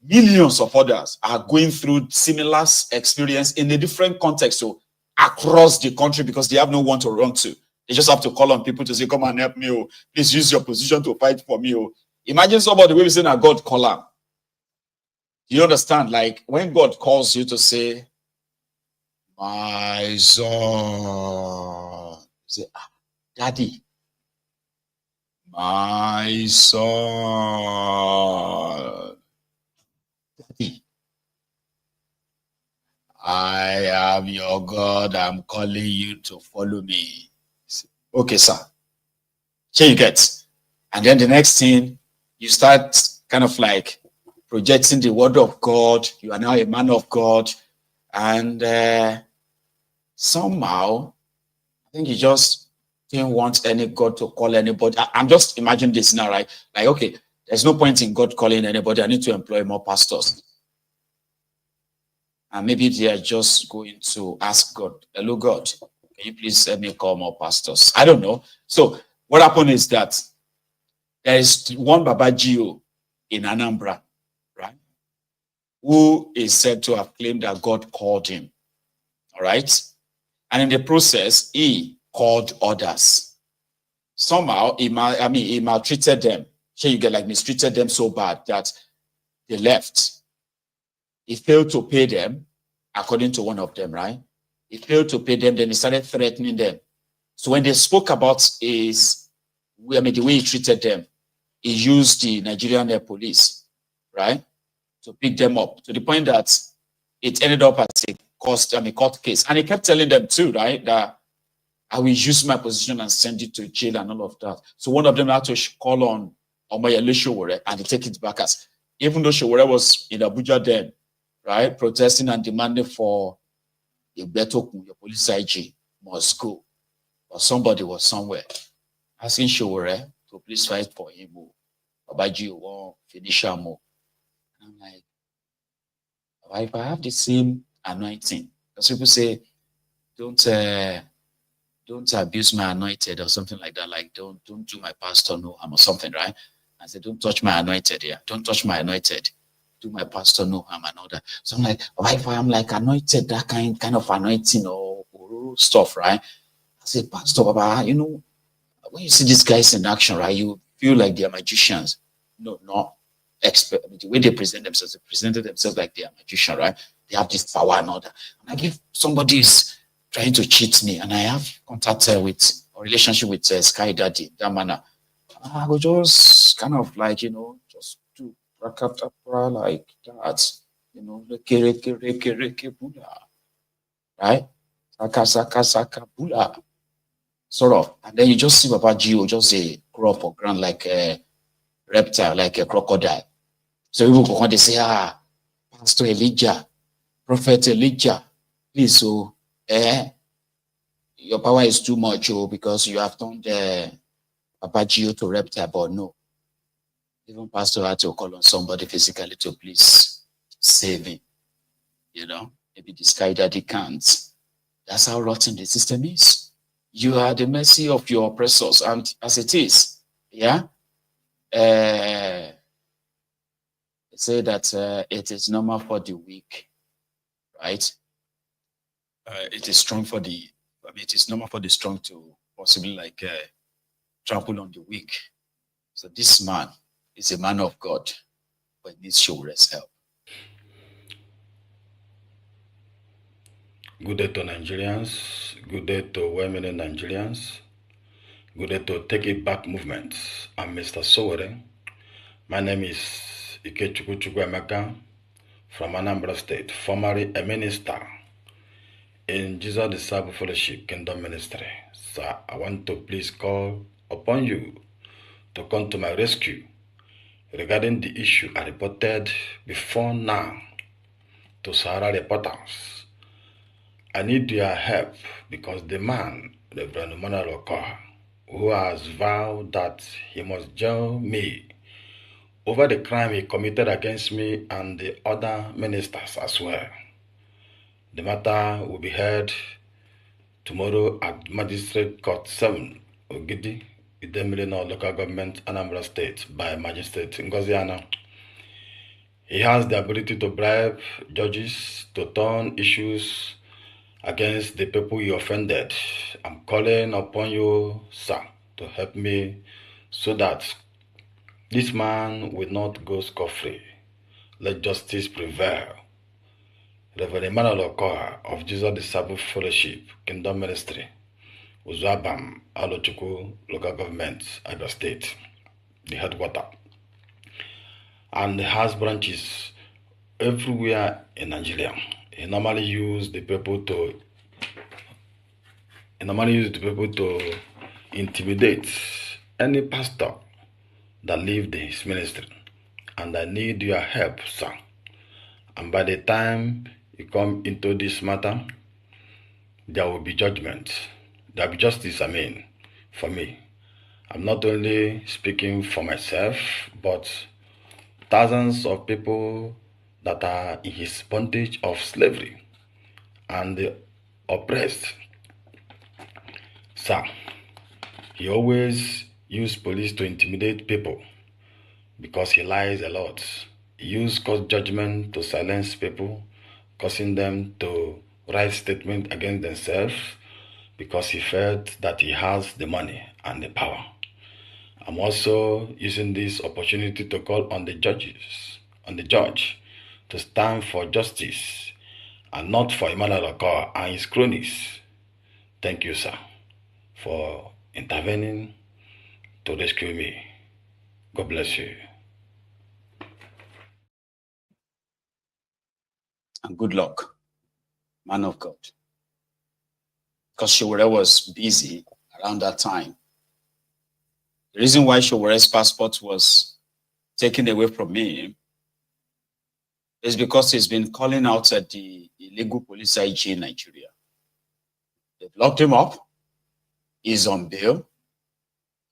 millions of others are going through similar experience in a different context, so across the country, because they have no one to run to. They just have to call on people to say, come and help me. Oh, please use your position to fight for me. Oh. Imagine somebody will be saying, God call him. You understand? Like when God calls you to say, my son, say, Daddy, my son, Daddy, I am your God. I'm calling you to follow me. Okay, sir. Here you get. And then the next thing, you start kind of like projecting the word of God. You are now a man of God. And somehow, I think you just didn't want any God to call anybody. I'm just imagining this now, right? Like, okay, there's no point in God calling anybody. I need to employ more pastors. And maybe they are just going to ask God, hello, God, can you please let me call more pastors? I don't know. So what happened is that there is one Baba Gio in Anambra, right, who is said to have claimed that God called him, all right? And in the process, he called others. Somehow, he maltreated them. Here you get like mistreated them so bad that they left. He failed to pay them, according to one of them, right? He failed to pay them, then he started threatening them. So when they spoke about the way he treated them, he used the Nigerian police, right, to pick them up, to the point that it ended up as a court case. And he kept telling them too, right, that I will use my position and send you to jail and all of that. So one of them had to call on Omoyele Sowore and they take it back as, even though Sowore was in Abuja then, right, protesting and demanding for a better, your police IG must go. Or somebody was somewhere asking Sowore to please fight for him. Babaji won't finish him. I'm like, if I have the same anointing, because people say, don't abuse my anointed or something like that. Like, don't do my pastor no harm or something, right? I said, don't touch my anointed here. Don't touch my anointed. Do my pastor no harm and all that. So I'm like, if I am like anointed, that kind of anointing or stuff, right? I said, Pastor Baba, you know, when you see these guys in action, right, you feel like they are magicians. No, not expert. I mean, the way they present themselves, they presented themselves like they are magician, right? They have this power and all that. And like if somebody is trying to cheat me and I have contact with or relationship with Sky Daddy, that manner, I will just kind of like, you know, just do rakatapra like that, you know, right? Saka bula. Sort of. And then you just see Baba Gio just a crop or ground like a reptile, like a crocodile. So people go on, they say, Pastor Elijah, Prophet Elijah, please, so your power is too much, because you have turned Baba Gio to reptile, but no. Even Pastor had to call on somebody physically to please save him. You know, maybe this guy that he can't. That's how rotten the system is. You are the mercy of your oppressors, and as it is, yeah. They say that it is normal for the weak, right? It is strong for the. It is normal for the strong to possibly like trample on the weak. So this man is a man of God, but needs Showore's help. Good day to Nigerians. Good day to well-meaning Nigerians. Good day to Take It Back movement. I'm Mr. Sowore. My name is Ikechukwu Chukwuemeka from Anambra State, formerly a minister in Jesus Disciple Fellowship Kingdom Ministry. So I want to please call upon you to come to my rescue regarding the issue I reported before now to Sahara reporters. I need your help because the man, Reverend Emmanuel Okoha, who has vowed that he must jail me over the crime he committed against me and the other ministers as well. The matter will be heard tomorrow at Magistrate Court 7, Ogidi, Idemili Local Government, Anambra State, by Magistrate Ngoziana. He has the ability to bribe judges to turn issues against the people you offended. I'm calling upon you, sir, to help me so that this man will not go scot-free. Let justice prevail. Reverend Emmanuel Okoha of Jesus Disciple Fellowship, Kingdom Ministry, Uzuabam, Alochukwu, Local Government, Ibas State, the headquarters, and has branches everywhere in Nigeria. He normally use the people to intimidate any pastor that lived in his ministry. And I need your help, sir. And by the time you come into this matter, there will be judgment. There will be justice, for me. I'm not only speaking for myself, but thousands of people that are in his bondage of slavery and oppressed. Sir, he always used police to intimidate people because he lies a lot. He used court judgment to silence people, causing them to write statements against themselves because he felt that he has the money and the power. I'm also using this opportunity to call on the judge to stand for justice and not for Emmanuel Okoha and his cronies. Thank you, sir, for intervening to rescue me. God bless you. And good luck, man of God. Because Showore was busy around that time. The reason why Showore's passport was taken away from him is because he's been calling out at the illegal police IG in Nigeria. They've locked him up. He's on bail.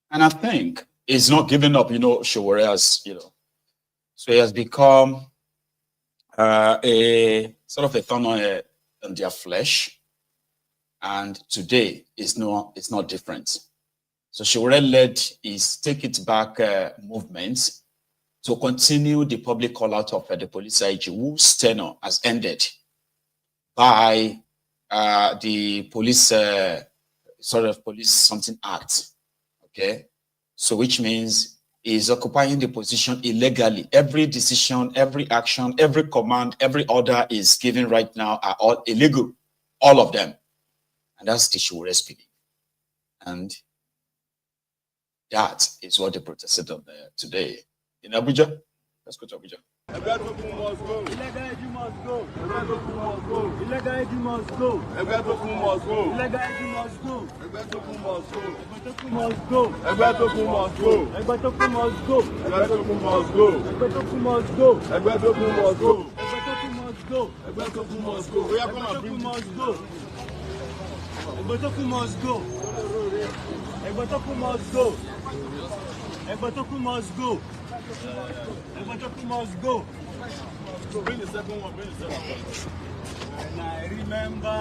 And I think he's not giving up, Showore has, So he has become a sort of a thorn on their flesh. And today is not different. So Showore led his Take It Back movement to continue the public call out of the police IG, whose tenure has ended by the police police something act. Okay, so which means he's occupying the position illegally. Every decision, every action, every command, every order is given right now are all illegal, all of them, and that's the Showore's belief. And that is what they protested on there today in Abuja. Let's go to Abuja. Illegal ID must go. Illegal ID must go. Illegal ID must go. Illegal ID must go. Illegal must go. Must go. Illegal must go. Illegal must go. Illegal must go. Illegal must go. Illegal must go. Must go. Illegal must go. We are going to bring must go. Illegal must go. Illegal must go. Illegal must go. Illegal must go. Bring the second one. When I remember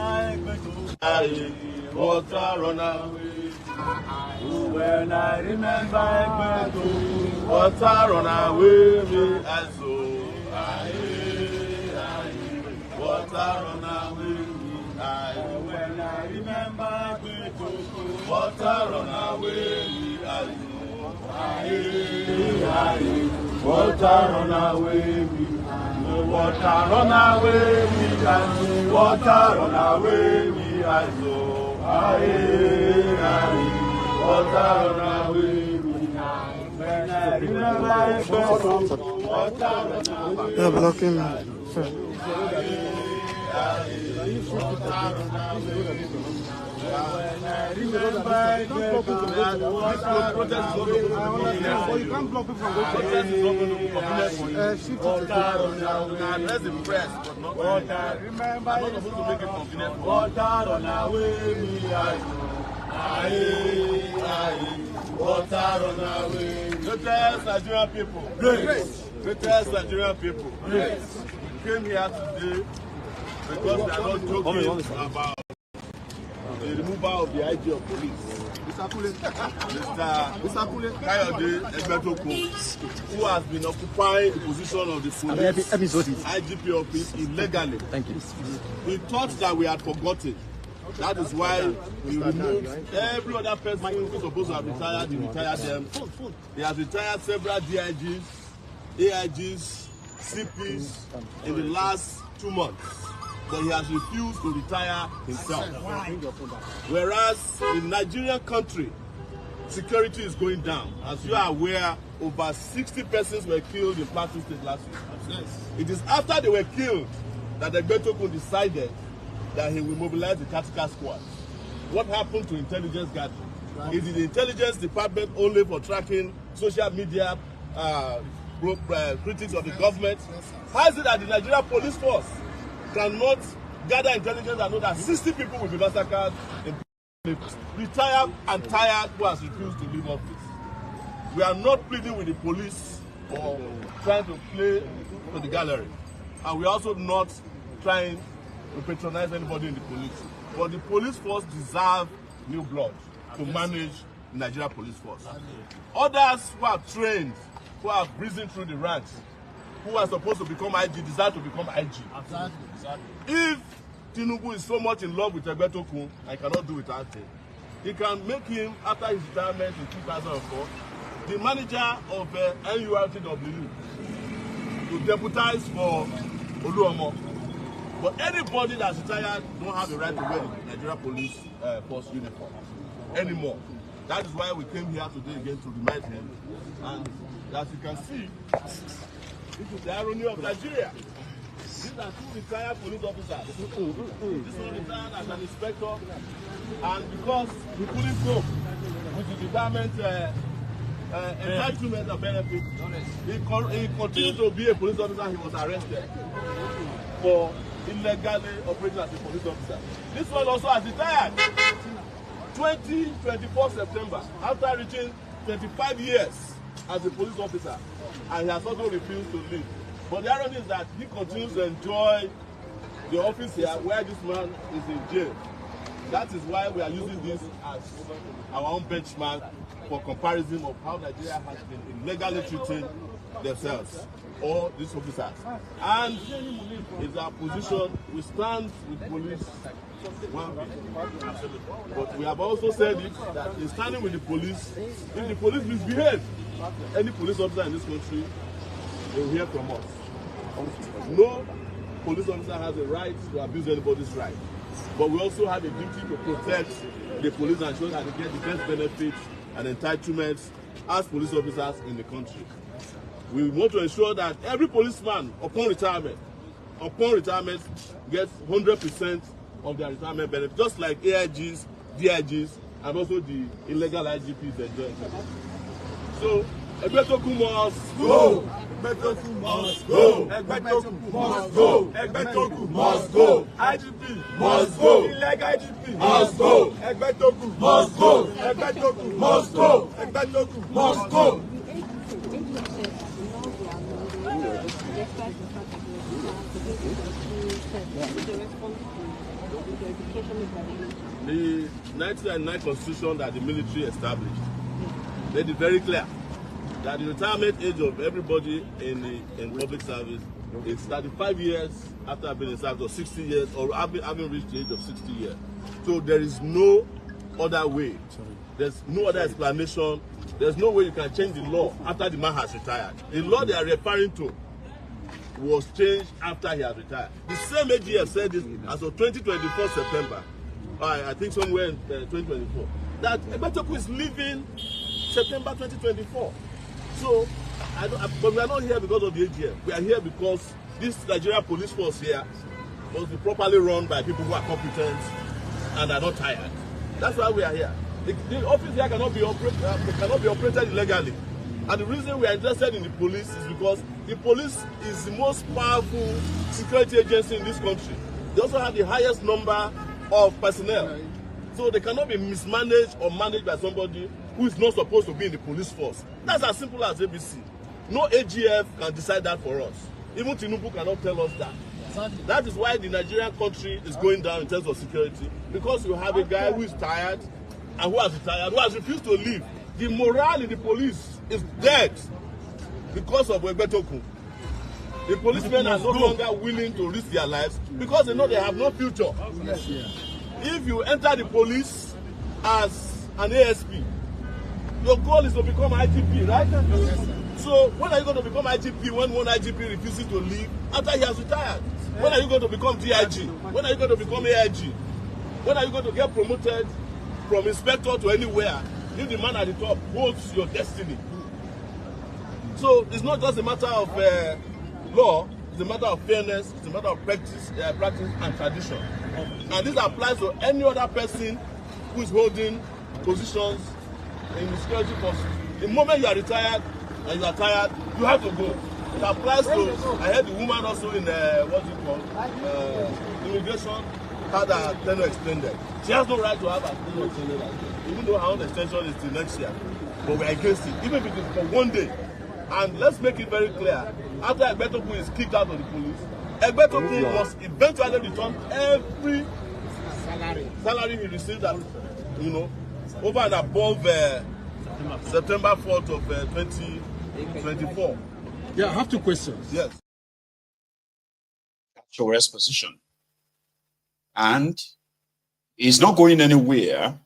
water run away. When I remember water run away. Me I saw. Water run away. When I remember water run away. Me I saw. Water run away. Water run away, we can water run away, we are so water run away, we can. When I remember water run away. You're blocking me. When I remember protest you can't block people from address the press, but not remember. I'm not supposed to make it convenient. Water on our way, we are water on our way. Greatest Nigerian people. Greatest Nigerian people. Came here today because they are not joking about the removal of the IG of police. These Mr. Kayode Egbetokun, who has been occupying the position of the police IGP office illegally. Thank you. We thought that we had forgotten. That is why we removed every other person who is supposed to have retired. He retired them. He has retired several DIGs, AIGs, CPs in the last 2 months. But he has refused to retire himself. Whereas in Nigerian country, security is going down. As you are aware, over 60 persons were killed in Plateau State last week. It is after they were killed that the Egbetokun decided that he will mobilize the caretakers squad. What happened to intelligence gathering? Is it the intelligence department only for tracking social media critics of the government? How is it that the Nigerian police force cannot gather intelligence and know that 60 people will be massacred in retired and tired who has refused to leave office? We are not pleading with the police or trying to play to the gallery. And we are also not trying to patronize anybody in the police. But the police force deserve new blood to manage the Nigerian police force. Others who are trained, who have risen through the ranks, who are supposed to become IG, desire to become IG. Exactly. If Tinubu is so much in love with Egbetokun, I cannot do without him. He can make him, after his retirement in 2004, the manager of NURTW to deputize for Oluomo. But anybody that's retired don't have the right to wear the Nigeria Police Force uniform anymore. That is why we came here today again to remind him. And as you can see, this is the irony of Nigeria. These are two retired police officers. This one retired as an inspector, and because he couldn't cope with the department entitlement and benefits, he continued to be a police officer. He was arrested for illegally operating as a police officer. This one also has retired 24 September after reaching 25 years as a police officer, and he has also refused to leave. But the irony is that he continues to enjoy the office here where this man is in jail. That is why we are using this as our own benchmark for comparison of how Nigeria has been illegally treating themselves, or these officers. And it's our position, we stand with police one way. But we have also said it, that in standing with the police, if the police misbehave, any police officer in this country, they will hear from us. No police officer has a right to abuse anybody's right. But we also have a duty to protect the police and ensure that they get the best benefits and entitlements as police officers in the country. We want to ensure that every policeman, upon retirement, gets 100% of their retirement benefits, just like AIGs, DIGs, and also the illegal IGPs enjoy. So, Egbetokun must go. Egbetokun must go. Egbetokun must go. Egbetokun must go. IGP must go. Illegal IGP must go. Egbetokun must go. Egbetokun must go. Egbetokun must go. The 1999 constitution that the military established made it very clear that the retirement age of everybody in public service is 35 years after being in service, or 60 years, or having reached the age of 60 years. So there is no other way. There's no other explanation. There's no way you can change the law after the man has retired. The law they are referring to was changed after he has retired. The same AGF said this as of 2024 September, I think somewhere in 2024, that Egbetokun is leaving September 2024. So, but we are not here because of the AGF. We are here because this Nigerian police force here must be properly run by people who are competent and are not tired. That's why we are here. The office here cannot be operated illegally. And the reason we are interested in the police is because the police is the most powerful security agency in this country. They also have the highest number of personnel. So they cannot be mismanaged or managed by somebody who is not supposed to be in the police force. That's as simple as ABC. No AGF can decide that for us. Even Tinubu cannot tell us that. That is why the Nigerian country is going down in terms of security, because you have a guy who is tired and who has retired, who has refused to leave. The morale in the police is dead because of Egbetokun. The policemen are no longer willing to risk their lives because they know they have no future. If you enter the police as an ASP, your goal is to become IGP, right? So when are you going to become IGP when one IGP refuses to leave after he has retired? When are you going to become DIG? When are you going to become AIG? When are you going to get promoted from inspector to anywhere if the man at the top holds your destiny? So it's not just a matter of law, it's a matter of fairness, it's a matter of practice and tradition. And this applies to any other person who is holding positions in the security forces. The moment you are retired and you are tired, you have to go. It applies to, I heard the woman also in, what's it called, immigration, had her tenure extended. She has no right to have her tenure extended, even though her own extension is till next year. But we're against it, even if it is for 1 day. And let's make it very clear, after Egbetokun is kicked out of the police, Egbetokun must eventually return every salary he received at, over and above September 4th of 2024. Yeah, I have 2 questions. Yes. Your exposition. And it's not going anywhere.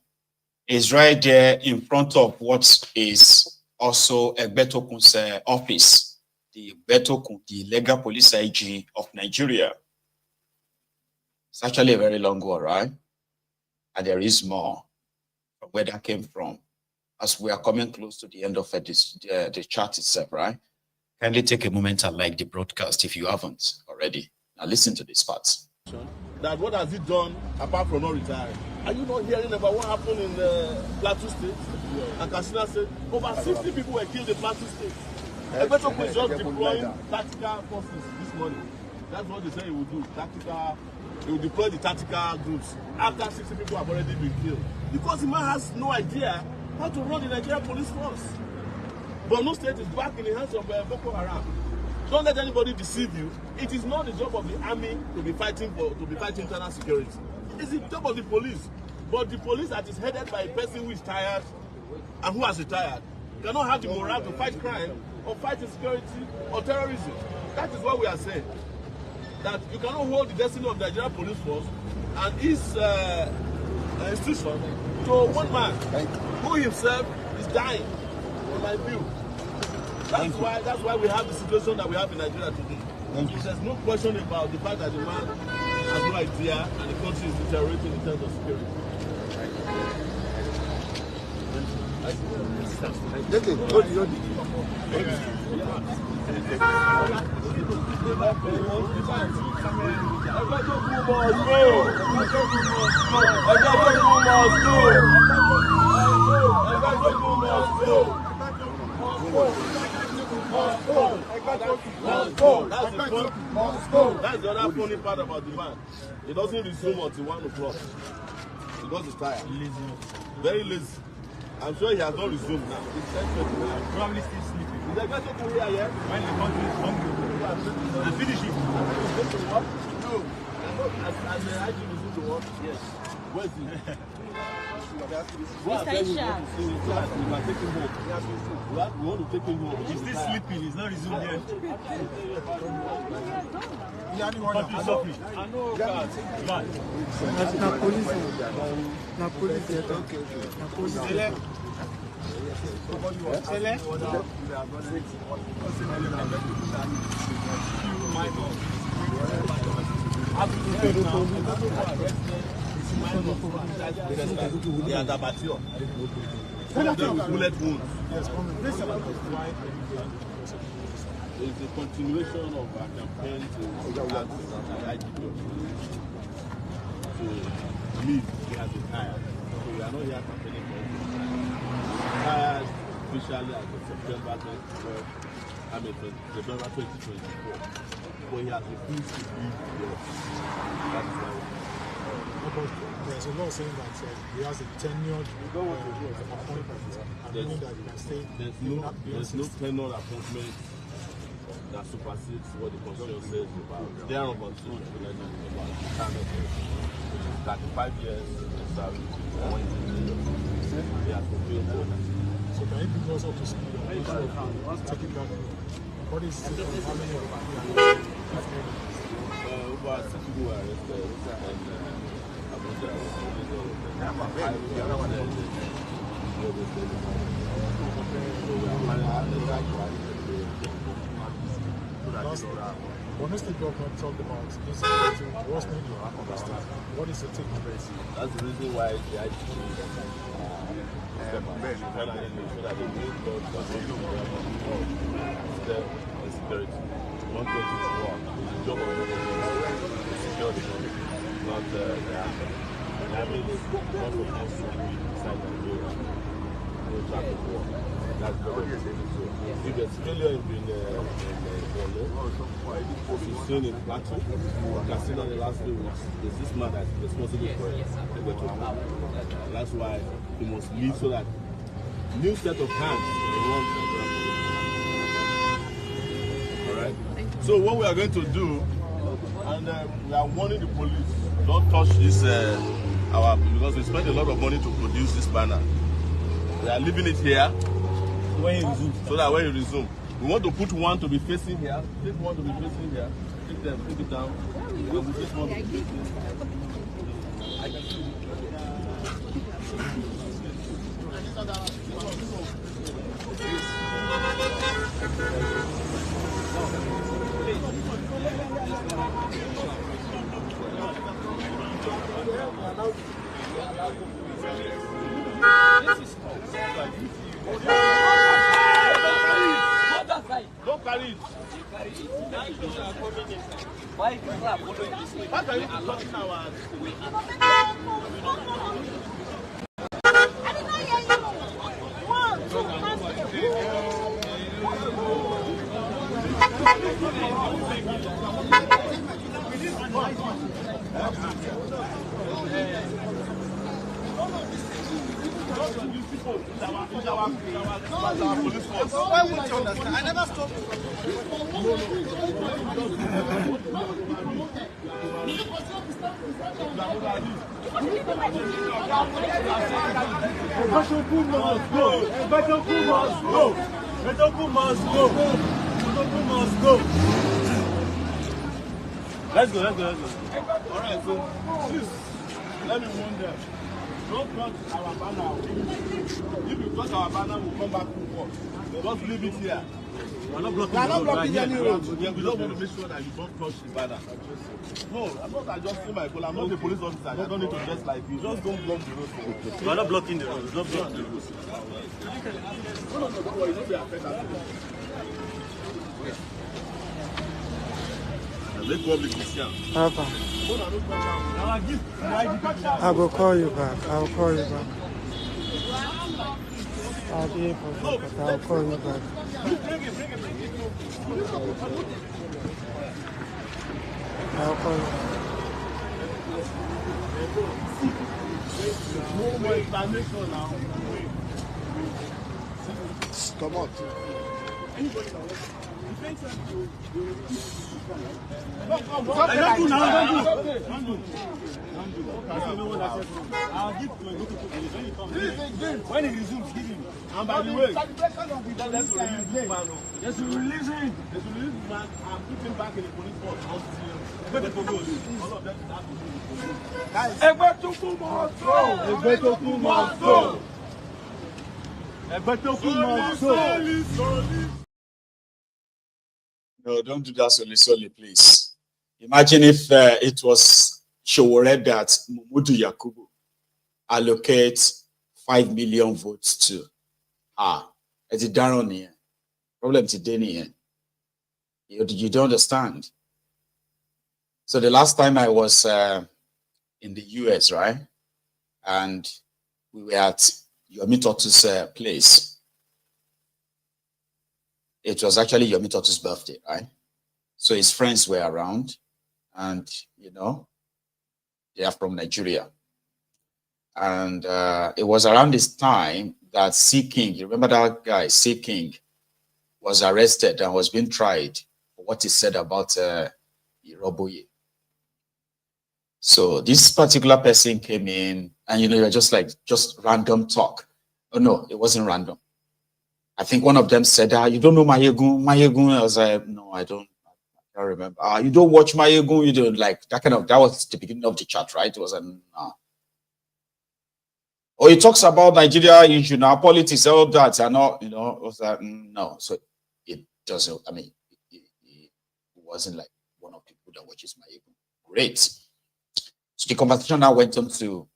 It's right there in front of what is also Egbetokun's office, the Egbetokun, the legal police IG of Nigeria. It's actually a very long one, right? And there is more from where that came from. As we are coming close to the end of the chat itself, right? Kindly take a moment and like the broadcast if you haven't already. Now listen to this part. That what has he done apart from not retiring? Are you not hearing about what happened in Plateau State and Katsina State? Over 60 people were killed in Plateau State. Egbetokun is just deploying tactical forces this morning. That's what they say he will do. He will deploy the tactical groups after 60 people have already been killed. Because the man has no idea how to run the Nigerian police force. Borno State is back in the hands of Boko Haram. Don't let anybody deceive you. It is not the job of the army to be fighting internal security. It's the job of the police. But the police that is headed by a person who is tired and who has retired cannot have the morale to fight crime or fight insecurity or terrorism. That is what we are saying. That you cannot hold the destiny of the Nigerian police force and his institution to one man who himself is dying, in my view. That's why we have the situation that we have in Nigeria today. There's no question about the fact that the man has no idea and the country is deteriorating in terms of security. That's the other funny part about the man. He doesn't resume until 1 o'clock because he's tired. Very lazy. I'm sure he has not resumed now. He's probably still sleeping. Is there better to here yet? When the country is hungry. And finish it. No. As the IG resume to work? Yes. Where's he? Mr. Isha. We can take him home. We want to take him home. He's still sleeping. He's not resumed yet. I know that. Na police. Okay. Na police. They are Dabatio. Some of them with bullet wounds. It's a continuation of our campaign to me, he has been tired. So we are not here campaigning for him. Tired officially as of September 2024. But he has refused to leave the office. That is why. There's a law saying that he has a tenured appointment, meaning that he can stay. There's no tenured appointment that supersedes what the Constitution says about their own Constitution about the time of 35 years service. So can you bring us up to speed on taking that road? What is the how many of over 6 people were arrested and Abuja Borno State government talked about insecurity worsening in Apapa State. What is the take on this? That's the reason why they had to step up so that the main God can security. 120 to 1 is the job of the security, not the army. The army is most of us inside Nigeria. No traffic war. That's the way it is. If there's failure in Borno, you've seen in Plateau, you can see on the last 3 weeks, there's this man that's responsible for it. That's why he must leave so that new set of hands will run the Alright? So what we are going to do, and we are warning the police, don't touch this, because we spent a lot of money to produce this banner. We are leaving it here when you resume. So that when you resume, we want to put one to be facing here, take one to be facing here, take them, take it down, and we take one to be facing I can see don't carry it. Why are you following this way? How can you block our way? Why would you understand? I never stopped. Let's go. Alright, so please, let me warn them. Don't touch our banner. If you touch our banner, we'll come back to work. Just leave it here. We're not blocking any road. We don't want to make sure that you don't touch the banner. No, I'm not adjusting my call. I'm not the police officer. I don't need to dress like you. Just don't block the road. We're not blocking the road. We're not blocking the road. No, don't worry. Don't be affected. Let's go with Christian. Papa. I will call you back. I'll call you back. I'll be able to, but I'll call you back. I'll call you back. No more explanation now. Come on. When he resumes, give him. And by the way, just release him. Just release the man and put him back in the police force. All of them have to do No, don't do that solely, please. Imagine if it was Showore that Mumudu Yakubu allocates 5 million votes to. It's a down here. Problem today. You don't understand. So the last time I was in the US, right? And we were at Yomi Totu's place. It was actually Yomi Totu's birthday, right? So his friends were around, and they are from Nigeria. And it was around this time that C. King, you remember that guy, C. King, was arrested and was being tried for what he said about Iroboye. So this particular person came in, and you're just like, just random talk. Oh no, it wasn't random. I think one of them said, you don't know Mayegun? Mayegun? I was like, no, I don't. I can't remember. You don't watch Mayegun? You don't like that kind of, that was the beginning of the chat, right? It was no. Or he talks about Nigeria issue now, politics, all that, and all, it was like, no. So it doesn't, I mean, it wasn't like one of the people that watches Mayegun. Great. So the conversation now went on to,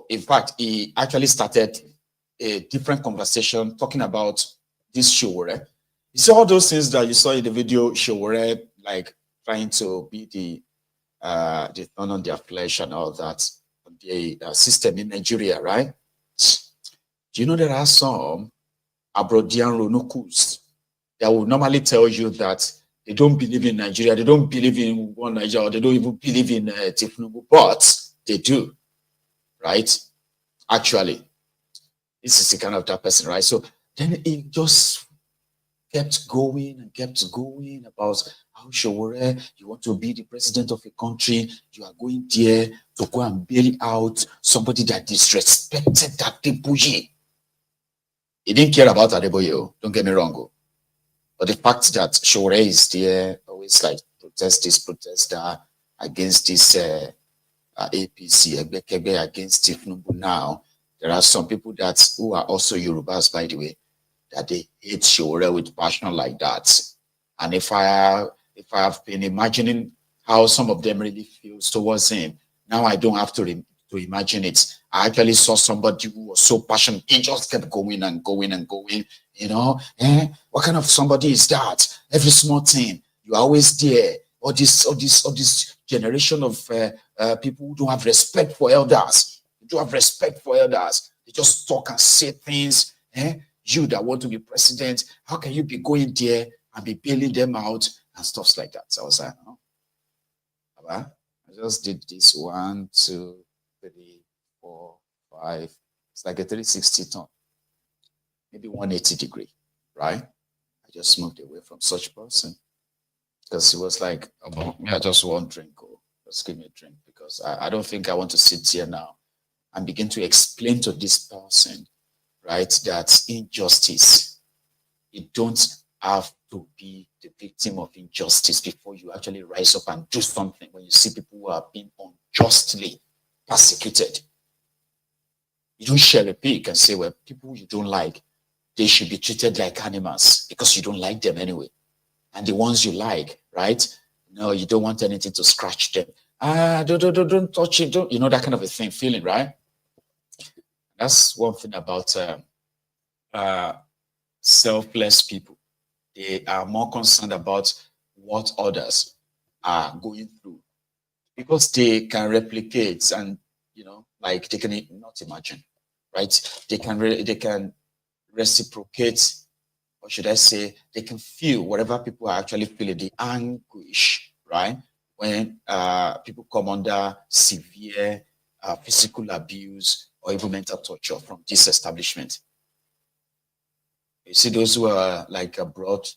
in fact, he actually started a different conversation talking about this Showore. You see all those things that you saw in the video, Showore, like trying to be the thorn on their flesh and all that, the system in Nigeria, right? Do you know there are some Abrodian Ronokus that will normally tell you that they don't believe in Nigeria, they don't believe in one Nigeria, or they don't even believe in Tinubu, but they do, right? Actually, this is the kind of that person, right? So then it just kept going and kept going about how Showore, you want to be the president of a country, you are going there to go and bail out somebody that disrespected that Adeboye. He didn't care about Adeboye, don't get me wrong. But the fact that Showore is there, always like protest this, protest that, against this APC, against Tinubu now, there are some people who are also Yorubas, by the way, that they hate Showore with passion like that. And if I have been imagining how some of them really feel towards him, now I don't have to imagine it. I actually saw somebody who was so passionate, he just kept going and going and going. What kind of somebody is that? Every small thing, you're always there. All this generation of people who don't have respect for elders. They don't have respect for elders. They just talk and say things. You that want to be president, how can you be going there and be bailing them out and stuff like that? So I was like, I just did this 1, 2, 3, 4, 5. It's like a 360 turn, maybe 180 degree, right? I just moved away from such person because he was like, I just want drink, just give me a drink, because I don't think I want to sit here now and begin to explain to this person, right, that injustice, you don't have to be the victim of injustice before you actually rise up and do something. When you see people who are being unjustly persecuted, you don't share a pig and say, well, people you don't like, they should be treated like animals because you don't like them anyway. And the ones you like, right? No, you don't want anything to scratch them. Don't touch it. Don't, that kind of a thing, feeling, right? That's one thing about selfless people. They are more concerned about what others are going through because they can replicate and, like they can not imagine, right? They can reciprocate, or should I say, they can feel whatever people are actually feeling, the anguish, right? When people come under severe physical abuse or even mental torture from this establishment. You see those who are like abroad.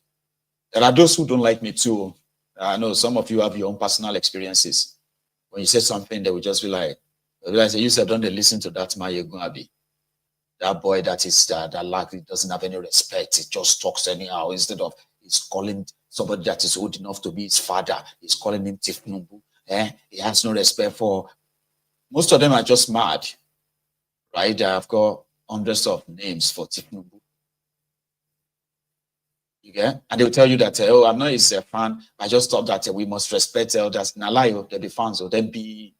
There are those who don't like me too. I know some of you have your own personal experiences. When you say something, they will just be like, you said, don't they listen to that Mayegun Abi? That boy that likely doesn't have any respect. He just talks anyhow. Instead of he's calling somebody that is old enough to be his father, he's calling him Tinubu. He has no respect for. Most of them are just mad, right? I've got hundreds of names for Tinubu. You get? And they'll tell you that, I'm not his fan. I just thought that we must respect elders. Nalayo, they'll be fans, or they'll be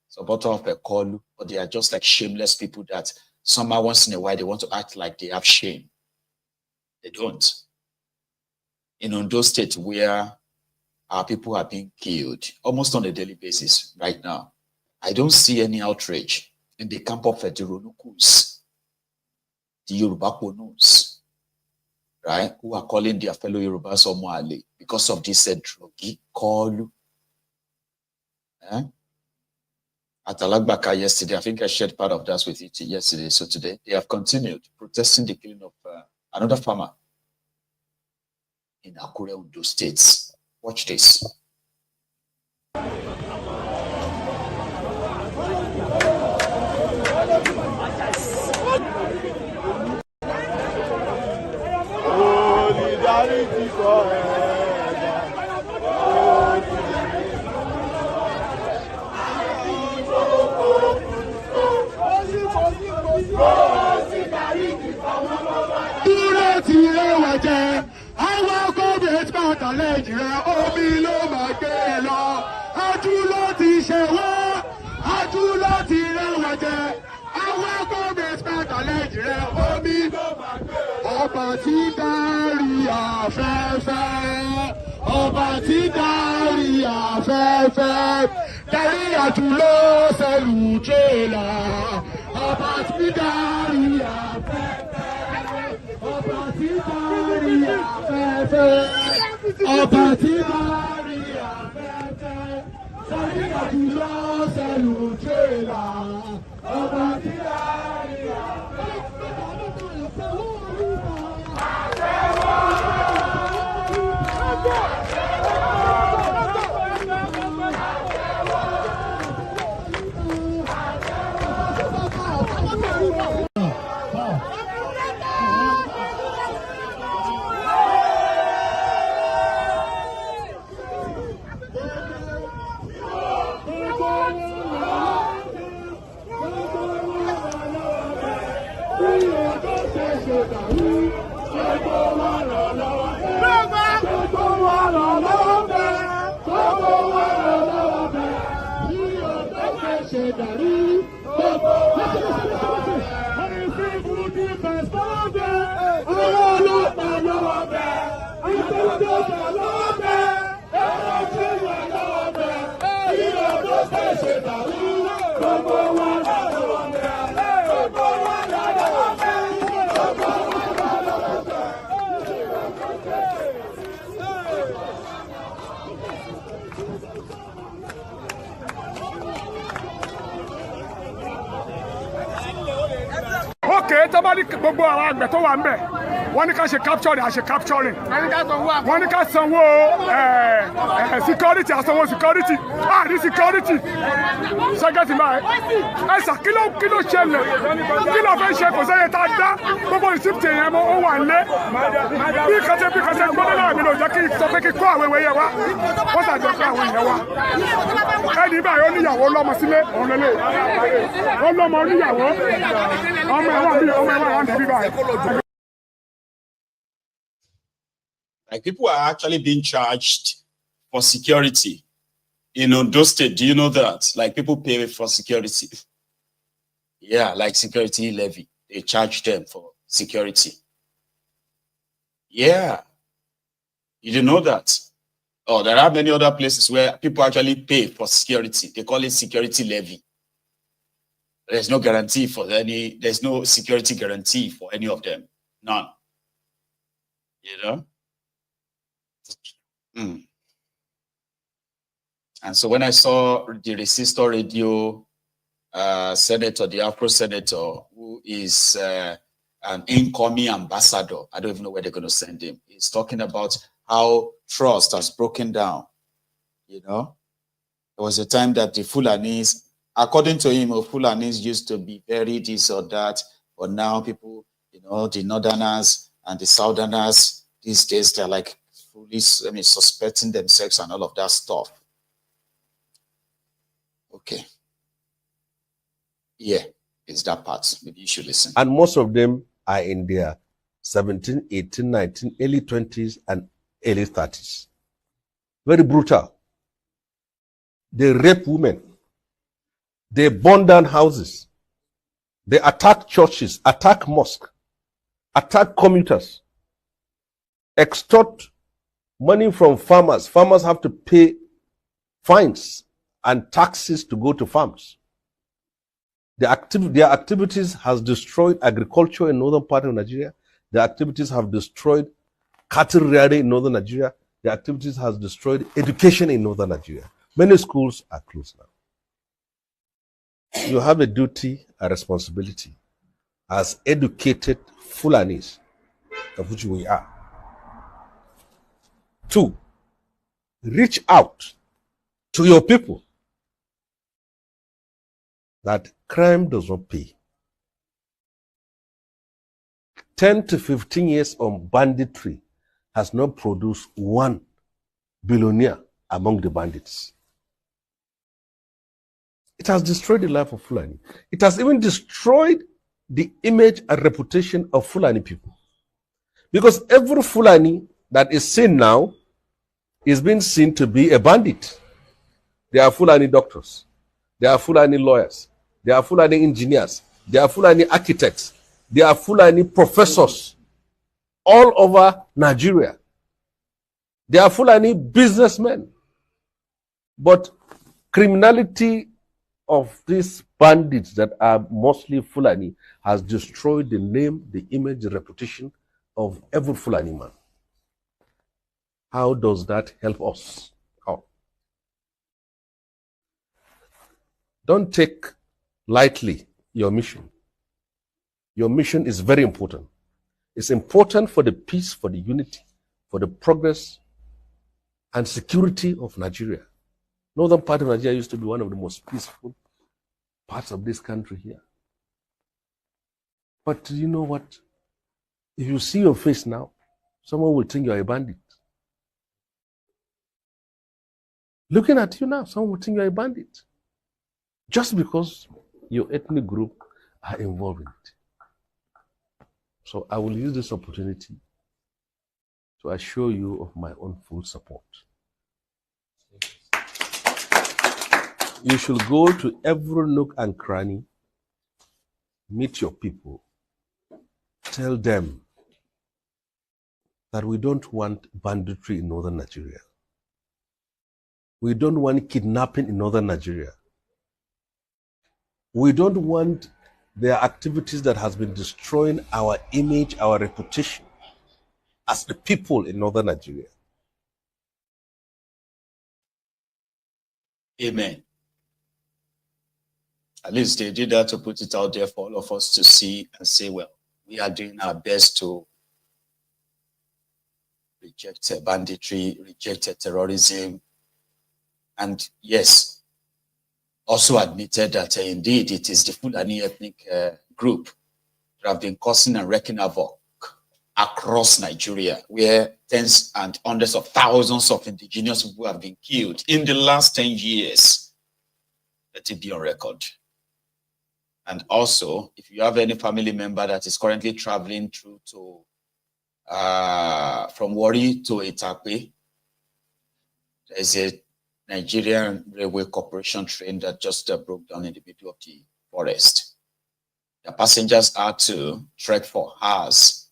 supporter of a call, but they are just like shameless people that somehow once in a while they want to act like they have shame. They don't. In Ondo State, where our people are being killed almost on a daily basis right now, I don't see any outrage in the camp of the Ronukus, the Yoruba Konus, right, who are calling their fellow Yorubas Omoale because of this drogi call. At Alagbaka yesterday, I think I shared part of that with you yesterday. So today, they have continued protesting the killing of another farmer in Akure, Ondo States. Watch this. omi ló máa gbé lọ. Àjùlọ ti ṣe wá, àjùlọ ti rẹwà jẹ. Àwọn gómìnà pàtàlẹ́jì rẹ̀ omi ló máa gbé lọ. Ọba tí dárí afẹ́fẹ́, ọba tí dárí afẹ́fẹ́. Dárí àjùlọ sẹ́lù jẹ́lá. Ọba tí dárí afẹ́fẹ́, ọba tí dárí afẹ́fẹ́. Ọba tí dárí afẹ́fẹ́. Dárí àjùlọ sẹ́lù jẹ́lá. Ọba tí dárí Okay, tabali gbogbo àwọn àgbẹ̀ tó wà ń bẹ̀ wọ́n ní ká ṣe capturing àṣe capturing wọ́n ní ká sanwó security àsanwó security àrí security ṣẹ́gẹ́tì máa ẹ ṣà kí ló ṣẹlẹ̀ kí ló fẹ́ ṣe kò sẹ́yẹ tá a dá gbogbo ìsìpìtì yẹn mọ́ ó wà lé bí kẹsẹ̀ gbọ́dọ̀ náà mi ló jẹ́ kí sọ pé kí kó àwọn ewé yẹn wá wọ́n ṣàjọ pé àwọn èèyàn wá ẹni báyìí ó níyàwó lọ́mọ sílé òun lélẹ̀ ó lọ́mọ oníyàwó ọmọ ẹ̀wọ̀n níbí báyìí. Like people are actually being charged for security in Ondo State. Do you know that? Like people pay for security. Yeah, like security levy. They charge them for security. Yeah. You didn't know that? Oh, there are many other places where people actually pay for security. They call it security levy. There's no guarantee for any, there's no security guarantee for any of them. None. You know? And so when I saw the Resistor Radio senator, the Afro senator, who is an incoming ambassador, I don't even know where they're going to send him. He's talking about how trust has broken down. You know, there was a time that the Fulanis, according to him, Fulanis used to be very this or that, but now people, you know, the Northerners and the Southerners these days, they're like fully, suspecting themselves and all of that stuff. Okay. Yeah, it's that part. Maybe you should listen. And most of them are in their 17, 18, 19, early 20s and early 30s. Very brutal. They rape women. They burn down houses. They attack churches, attack mosques, attack commuters, extort money from farmers. Farmers have to pay fines and taxes to go to farms. Their activities has destroyed agriculture in northern part of Nigeria. Their activities have destroyed cattle rearing in northern Nigeria. Their activities has destroyed education in northern Nigeria. Many schools are closed now. You have a duty, a responsibility as educated Fulanis, of which we are, to reach out to your people that crime does not pay. 10 to 15 years on banditry has not produced one billionaire among the bandits. It has destroyed the life of Fulani. It has even destroyed the image and reputation of Fulani people. Because every Fulani that is seen now is being seen to be a bandit. They are Fulani doctors. They are Fulani lawyers. They are Fulani engineers. They are Fulani architects. They are Fulani professors all over Nigeria. They are Fulani businessmen. But criminality of these bandits that are mostly Fulani has destroyed the name, the image, the reputation of every Fulani man. How does that help us? How? Don't take lightly your mission. Your mission is very important. It's important for the peace, for the unity, for the progress and security of Nigeria. Northern part of Nigeria used to be one of the most peaceful parts of this country here. But you know what? If you see your face now, someone will think you're a bandit. Looking at you now, someone will think you're a bandit. Just because your ethnic group are involved in it. So I will use this opportunity to assure you of my own full support. You should go to every nook and cranny, meet your people, tell them that we don't want banditry in northern Nigeria. We don't want kidnapping in northern Nigeria. We don't want their activities that has been destroying our image, our reputation as the people in northern Nigeria. Amen. At least they did that to put it out there for all of us to see and say, well, we are doing our best to reject banditry, reject terrorism, and yes, also admitted that indeed it is the Fulani ethnic group that have been causing and wreaking havoc across Nigeria, where tens and hundreds of thousands of indigenous people have been killed in the last 10 years. Let it be on record. And also, if you have any family member that is currently traveling through to from Warri to Itape, there is a Nigerian Railway Corporation train that just broke down in the middle of the forest. The passengers had to trek for hours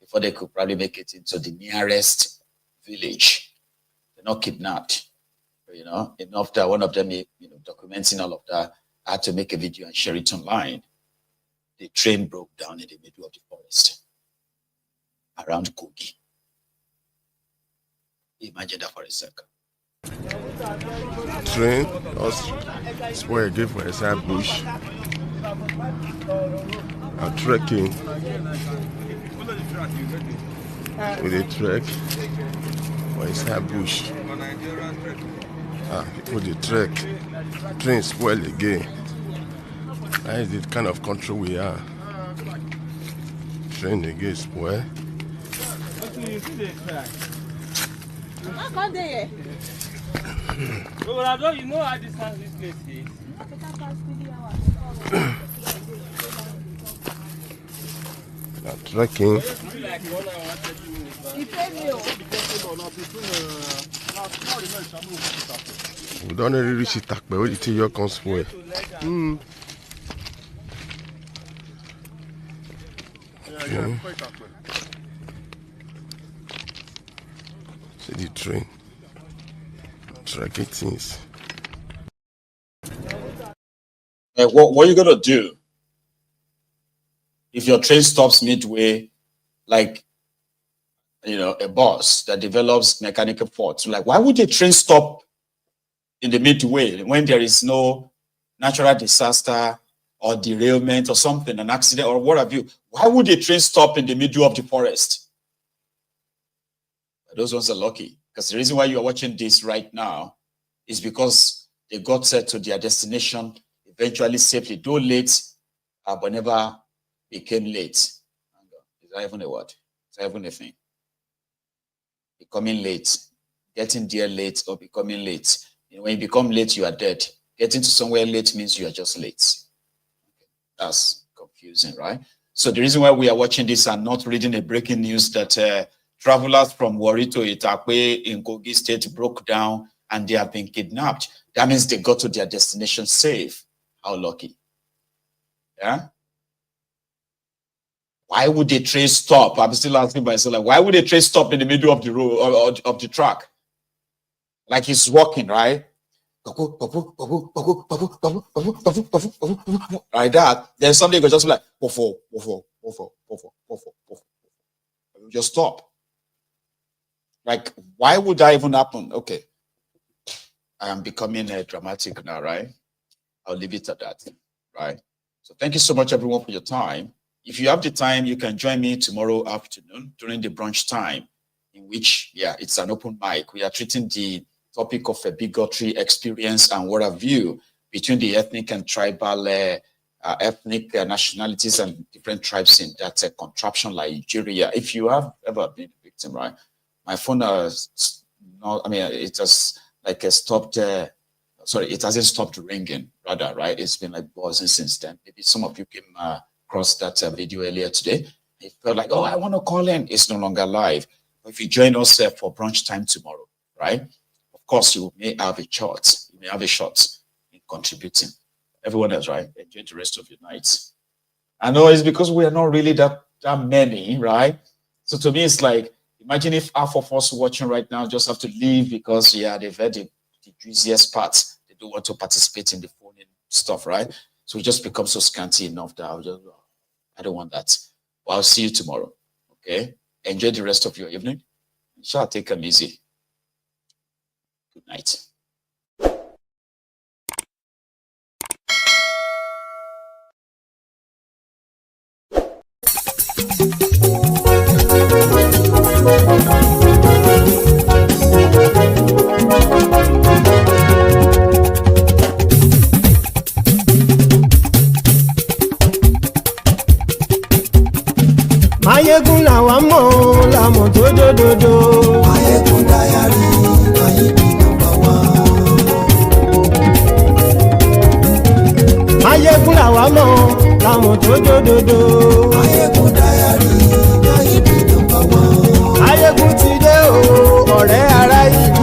before they could probably make it into the nearest village. They're not kidnapped, you know, enough that one of them, you know, documenting all of that, had to make a video and share it online. The train broke down in the middle of the forest around Kogi. Imagine that for a second. Train was spoiled again for inside bush. I'm trekking with a trek for inside bush. People the trek, train spoiled again. That is the kind of country we are. Train again spoiled. You know how distance this place is. Trekking. We don't really reach it, but we till you come spoil. Okay. See the train. Tracking things. What are you gonna do if your train stops midway, like, you know, a bus that develops mechanical faults? Like, why would a train stop in the midway when there is no natural disaster or derailment or something, an accident or what have you? Why would a train stop in the middle of the forest? Those ones are lucky, because the reason why you are watching this right now is because they got set to their destination eventually safely, though late, but never became late. Is that even a word? Is that even a thing? Becoming late, getting there late or becoming late. You know, when you become late, you are dead. Getting to somewhere late means you are just late. Okay. That's confusing, right? So the reason why we are watching this and not reading a breaking news that travelers from Warri to Itakwe in Kogi State broke down and they have been kidnapped. That means they got to their destination safe. How lucky. Yeah? Why would the train stop? I'm still asking myself, like, why would the train stop in the middle of the road or of the track? Like he's walking, right? Like that. Then somebody goes just like, you just stop. Like, why would that even happen? Okay. I am becoming dramatic now, right? I'll leave it at that, right? So thank you so much, everyone, for your time. If you have the time, you can join me tomorrow afternoon during the brunch time, in which, yeah, it's an open mic. We are treating the topic of a bigotry experience and what have you between the ethnic and tribal ethnic nationalities and different tribes in that contraption like Nigeria. If you have ever been a victim, right? My phone has not, I mean, it has like stopped, sorry, it hasn't stopped ringing, rather, right? It's been like buzzing since then. Maybe some of you came across that video earlier today. It felt like, oh, I want to call in. It's no longer live. But if you join us for brunch time tomorrow, right? Of course, you may have a shot. You may have a shot in contributing. Everyone else, right? Enjoy the rest of your nights. I know it's because we are not really that many, right? So to me, it's like, imagine if half of us watching right now just have to leave because, yeah, they've heard the juiciest parts. They don't want to participate in the phone and stuff, right? So we just become so scanty enough that I don't want that. Well, I'll see you tomorrow, okay? Enjoy the rest of your evening. Shall take them easy. Good night. Mayegun làwa mọ̀ làmọ̀ tó dòdòdò. Mayegun dayari Mayegun number one. Mayegun làwa mọ̀ làmọ̀ tó dòdòdò. Mayegun dayari Mayegun number one. Mayegun ti dé o ọ̀rẹ́ ara ìlú.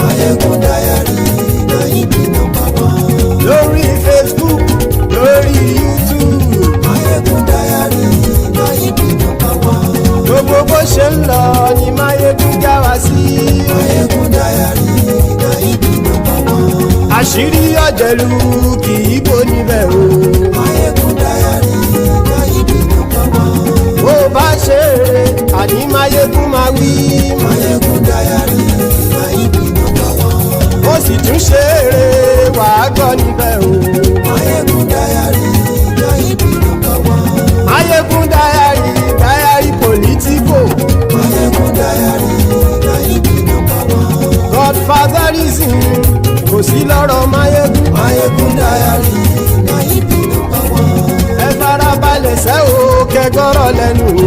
Mayegun dayari Mayegun number one. Lórí Facebook, lórí YouTube. Mayegun dayari Mayegun number one. Gbogbo bó ṣe ń lọ ni Mayegun já wa sí. Mayegun dayari Mayegun number one. Àṣírí ọ̀jẹ̀lú kì í bò níbẹ̀ o. Mayegun dayari Mayegun number one. Bó bá ṣe eré àní Mayegun máa wí. Mayegun dayari Mayegun number one. Ó sì tún ṣe eré wàá gbọ́ níbẹ̀ o. Mayegun dayari Mayegun number one. Mayegun dayari politico. Mayegun dayari Mayegun number one. Godfatherism kò sí lọ́rọ̀ Mayegun. Mayegun dayari Mayegun number one. Ẹ farabalẹ̀ sẹ́ o kẹgọ́rọ̀ lẹ́nu o.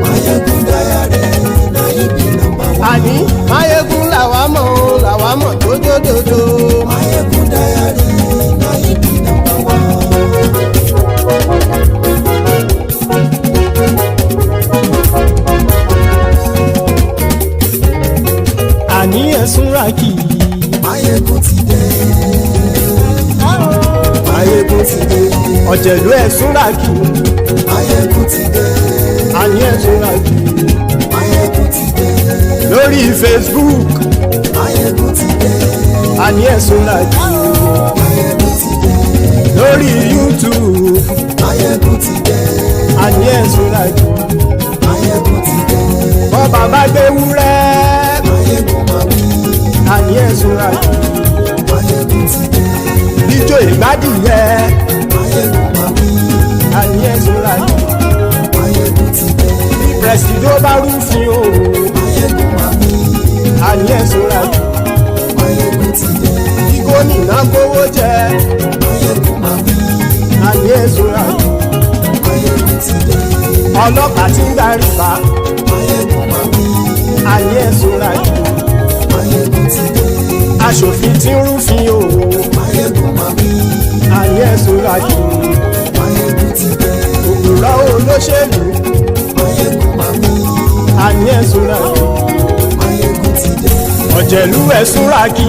Mayegun dayari Mayegun number one. Àní Mayegun làwa mọ̀ tó dòdòdò. Mayegun dayari Mayegun number one. Àní ẹ̀sùn rákì. Mayegun ti dé. Mayegun ti dé. Ọ̀jẹ̀lú ẹ̀sùn rákì. Mayegun ti dé. Àní ẹ̀sùn rákì. Mayegun ti dé. Lórí Facebook. Mayegun ti dé. Àní ẹ̀sùn rákì. Mayegun ti dé. Lórí YouTube. Mayegun ti dé. Àní ẹ̀sùn rákì. Mayegun ti dé. Bọ́ bàbá gbé wúrẹ́. Mayegun máa wí. Àní ẹ̀sùn rákì. Mayegun ti dé. Ijó ìgbádìyẹ. Mayegun máa wí. Àní ẹ̀sùn rákì. Mayegun ti dé. Bí pẹ̀sìdó bá rúfin o. Mayegun máa wí. Àní ẹ̀sùn rákì. Mayegun ti dé. Bí gómìnà kówó jẹ. Mayegun máa wí. Àní ẹ̀sùn rákì. Mayegun ti dé. Ọlọ́pàá ti ń darí bá. Mayegun máa wí. Àní ẹ̀sùn rákì. Mayegun ti dé. Aṣòfin tí ń rúfin o. Mayegun máa wí. Àní ẹ̀sùn rákì. Mayegun ti dé. Òpùrọ́ olóṣèlú. Mayegun máa wí. àní ẹ̀ súnra kì. Máyégún ti dé. Ọ̀jẹ̀lú ẹ̀ súnra kì.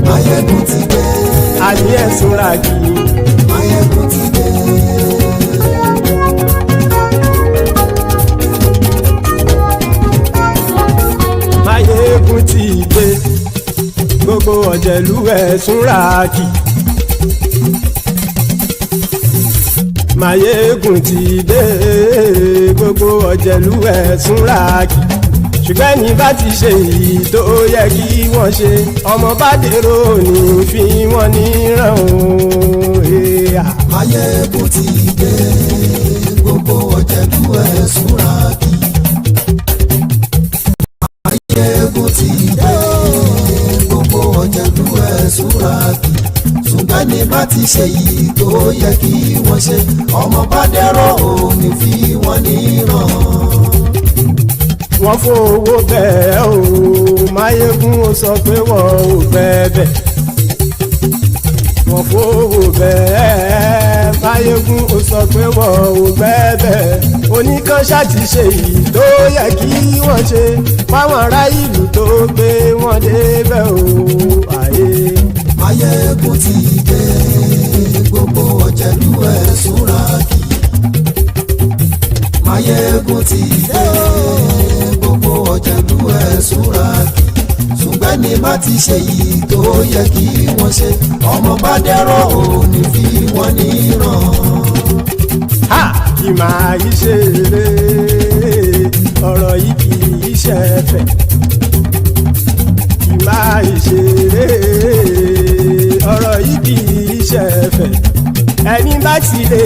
Máyégún ti dé. Àní ẹ̀ súnra kì. Máyégún ti dé. Máyégún ti dé. Gbogbo ọ̀jẹ̀lú ẹ̀ súnra kì. Máyégún ti dé. Gbogbo ọ̀jẹ̀lú ẹ̀ súnra kì. Ṣùgbọ́n ní bá ti ṣe èyí tó yẹ kí wọ́n ṣe ọmọ bá dèrò ní fi wọ́n níran o. Máyégún ti dé. Gbogbo ọ̀jẹ̀lú ẹ̀ súnra kì. Máyégún ti dé. Gbogbo ọ̀jẹ̀lú ẹ̀ súnra kì. Ṣùgbọ́n ní bá ti ṣe èyí tó yẹ kí wọ́n ṣe ọmọ bá dèrò ní fi wọ́n níran. Wọ́n fowó bẹ́ẹ̀ o Máyégún ó sọ pé wọ́n ò fẹ́ bẹ̀. Wọ́n fowó bẹ́ẹ̀ Máyégún ó sọ pé wọ́n ò fẹ́ bẹ̀. Oníkan ṣáàtì ṣe èyí tó yẹ kí wọ́n ṣe fáwọn ará ìlú tó gbé wọn débẹ̀ o. Máyégún ti dé. Gbogbo ọ̀jẹ̀lú ẹ̀ súnra kì. Máyégún ti dé. Gbogbo ọ̀jẹ̀lú ẹ̀ súnra kì. Ṣùgbọ́n ní bá ti ṣe yìí tó yẹ kí wọ́n ṣe ọmọ bá dẹ́rọ̀ ò ní fi wọ́n níran. Kì máa yí ṣe eré ọ̀rọ̀ yìí kì í ṣe ẹ̀fẹ̀. Kì máa yí ṣe eré ọ̀rọ̀ yìí kì í ṣe ẹ̀fẹ̀. Ẹni bá ti lè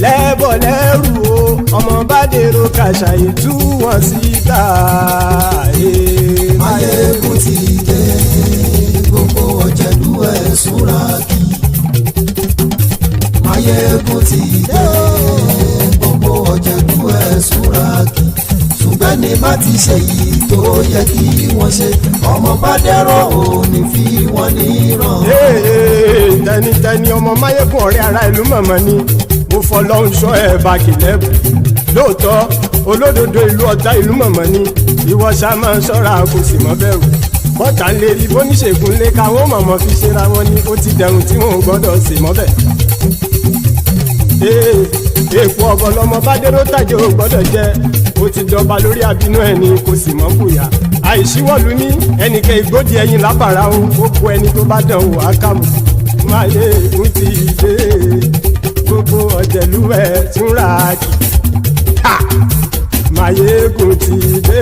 lẹ́bọ̀ lẹ́rù o ọmọ bá dèrò kàṣàyè tú wọn síta. Máyégún ti dé. Gbogbo ọ̀jẹ̀lú ẹ̀ súnra kì. Máyégún ti dé. Gbogbo ọ̀jẹ̀lú ẹ̀ súnra kì. Ṣùgbọ́n ní bá ti ṣe yìí tó yẹ kí wọ́n ṣe ọmọ bá dẹ́rọ̀ ò ní fi wọ́n níran. Tẹnitẹni ọmọ Máyégún ọ̀rẹ́ ara ìlú mọ̀mọ́ ni mo fọlọ́hún sọ ẹ̀ bá kìlẹ́bù. Lóòótọ́ olódodo ìlú Ọ̀tá ìlú mọ̀mọ́ ni ìwọ ṣá máa ń ṣọ́ra kò sì mọ́ bẹ̀rù. Bọ́tà ń lè rí bóníṣègùn lé káwọn mọ̀mọ́ fi ṣera wọn ni ó ti dẹrùn tí wọn ò gbọ́dọ̀ sè mọ́bẹ̀. Èèpo ọ̀bọ lọmọ bá dérò tàjẹ́ ò gbọ́dọ̀ jẹ́ ó ti jọba lórí àbínú ẹni kò sì mọ́ bùyà. Àìsíwọ́lu ní ẹnìkẹ́ ìgbódì ẹyin lábàrá o ó kó ẹni tó bá dán wò á kàmù. Máyégún ti dé. Gbogbo ọ̀jẹ̀lú ẹ̀ túnra kì. Máyégún ti dé.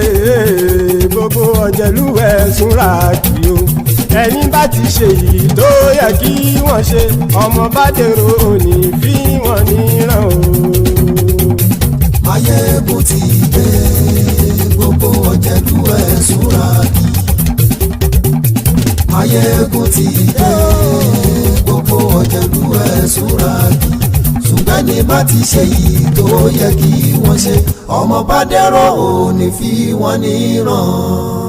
Gbogbo ọ̀jẹ̀lú ẹ̀ túnra kì o. Ẹni bá ti ṣe yìí tó yẹ kí wọ́n ṣe ọmọ bá dèrò òní fi wọ́n níran o. Máyégún ti dé. Gbogbo ọ̀jẹ̀lú ẹ̀ súnra kì. Máyégún ti dé. Gbogbo ọ̀jẹ̀lú ẹ̀ súnra kì. Ṣùgbọ́n ní bá ti ṣe yìí tó yẹ kí wọ́n ṣe ọmọ bá dẹ́rọ̀ ò ní fi wọ́n níran.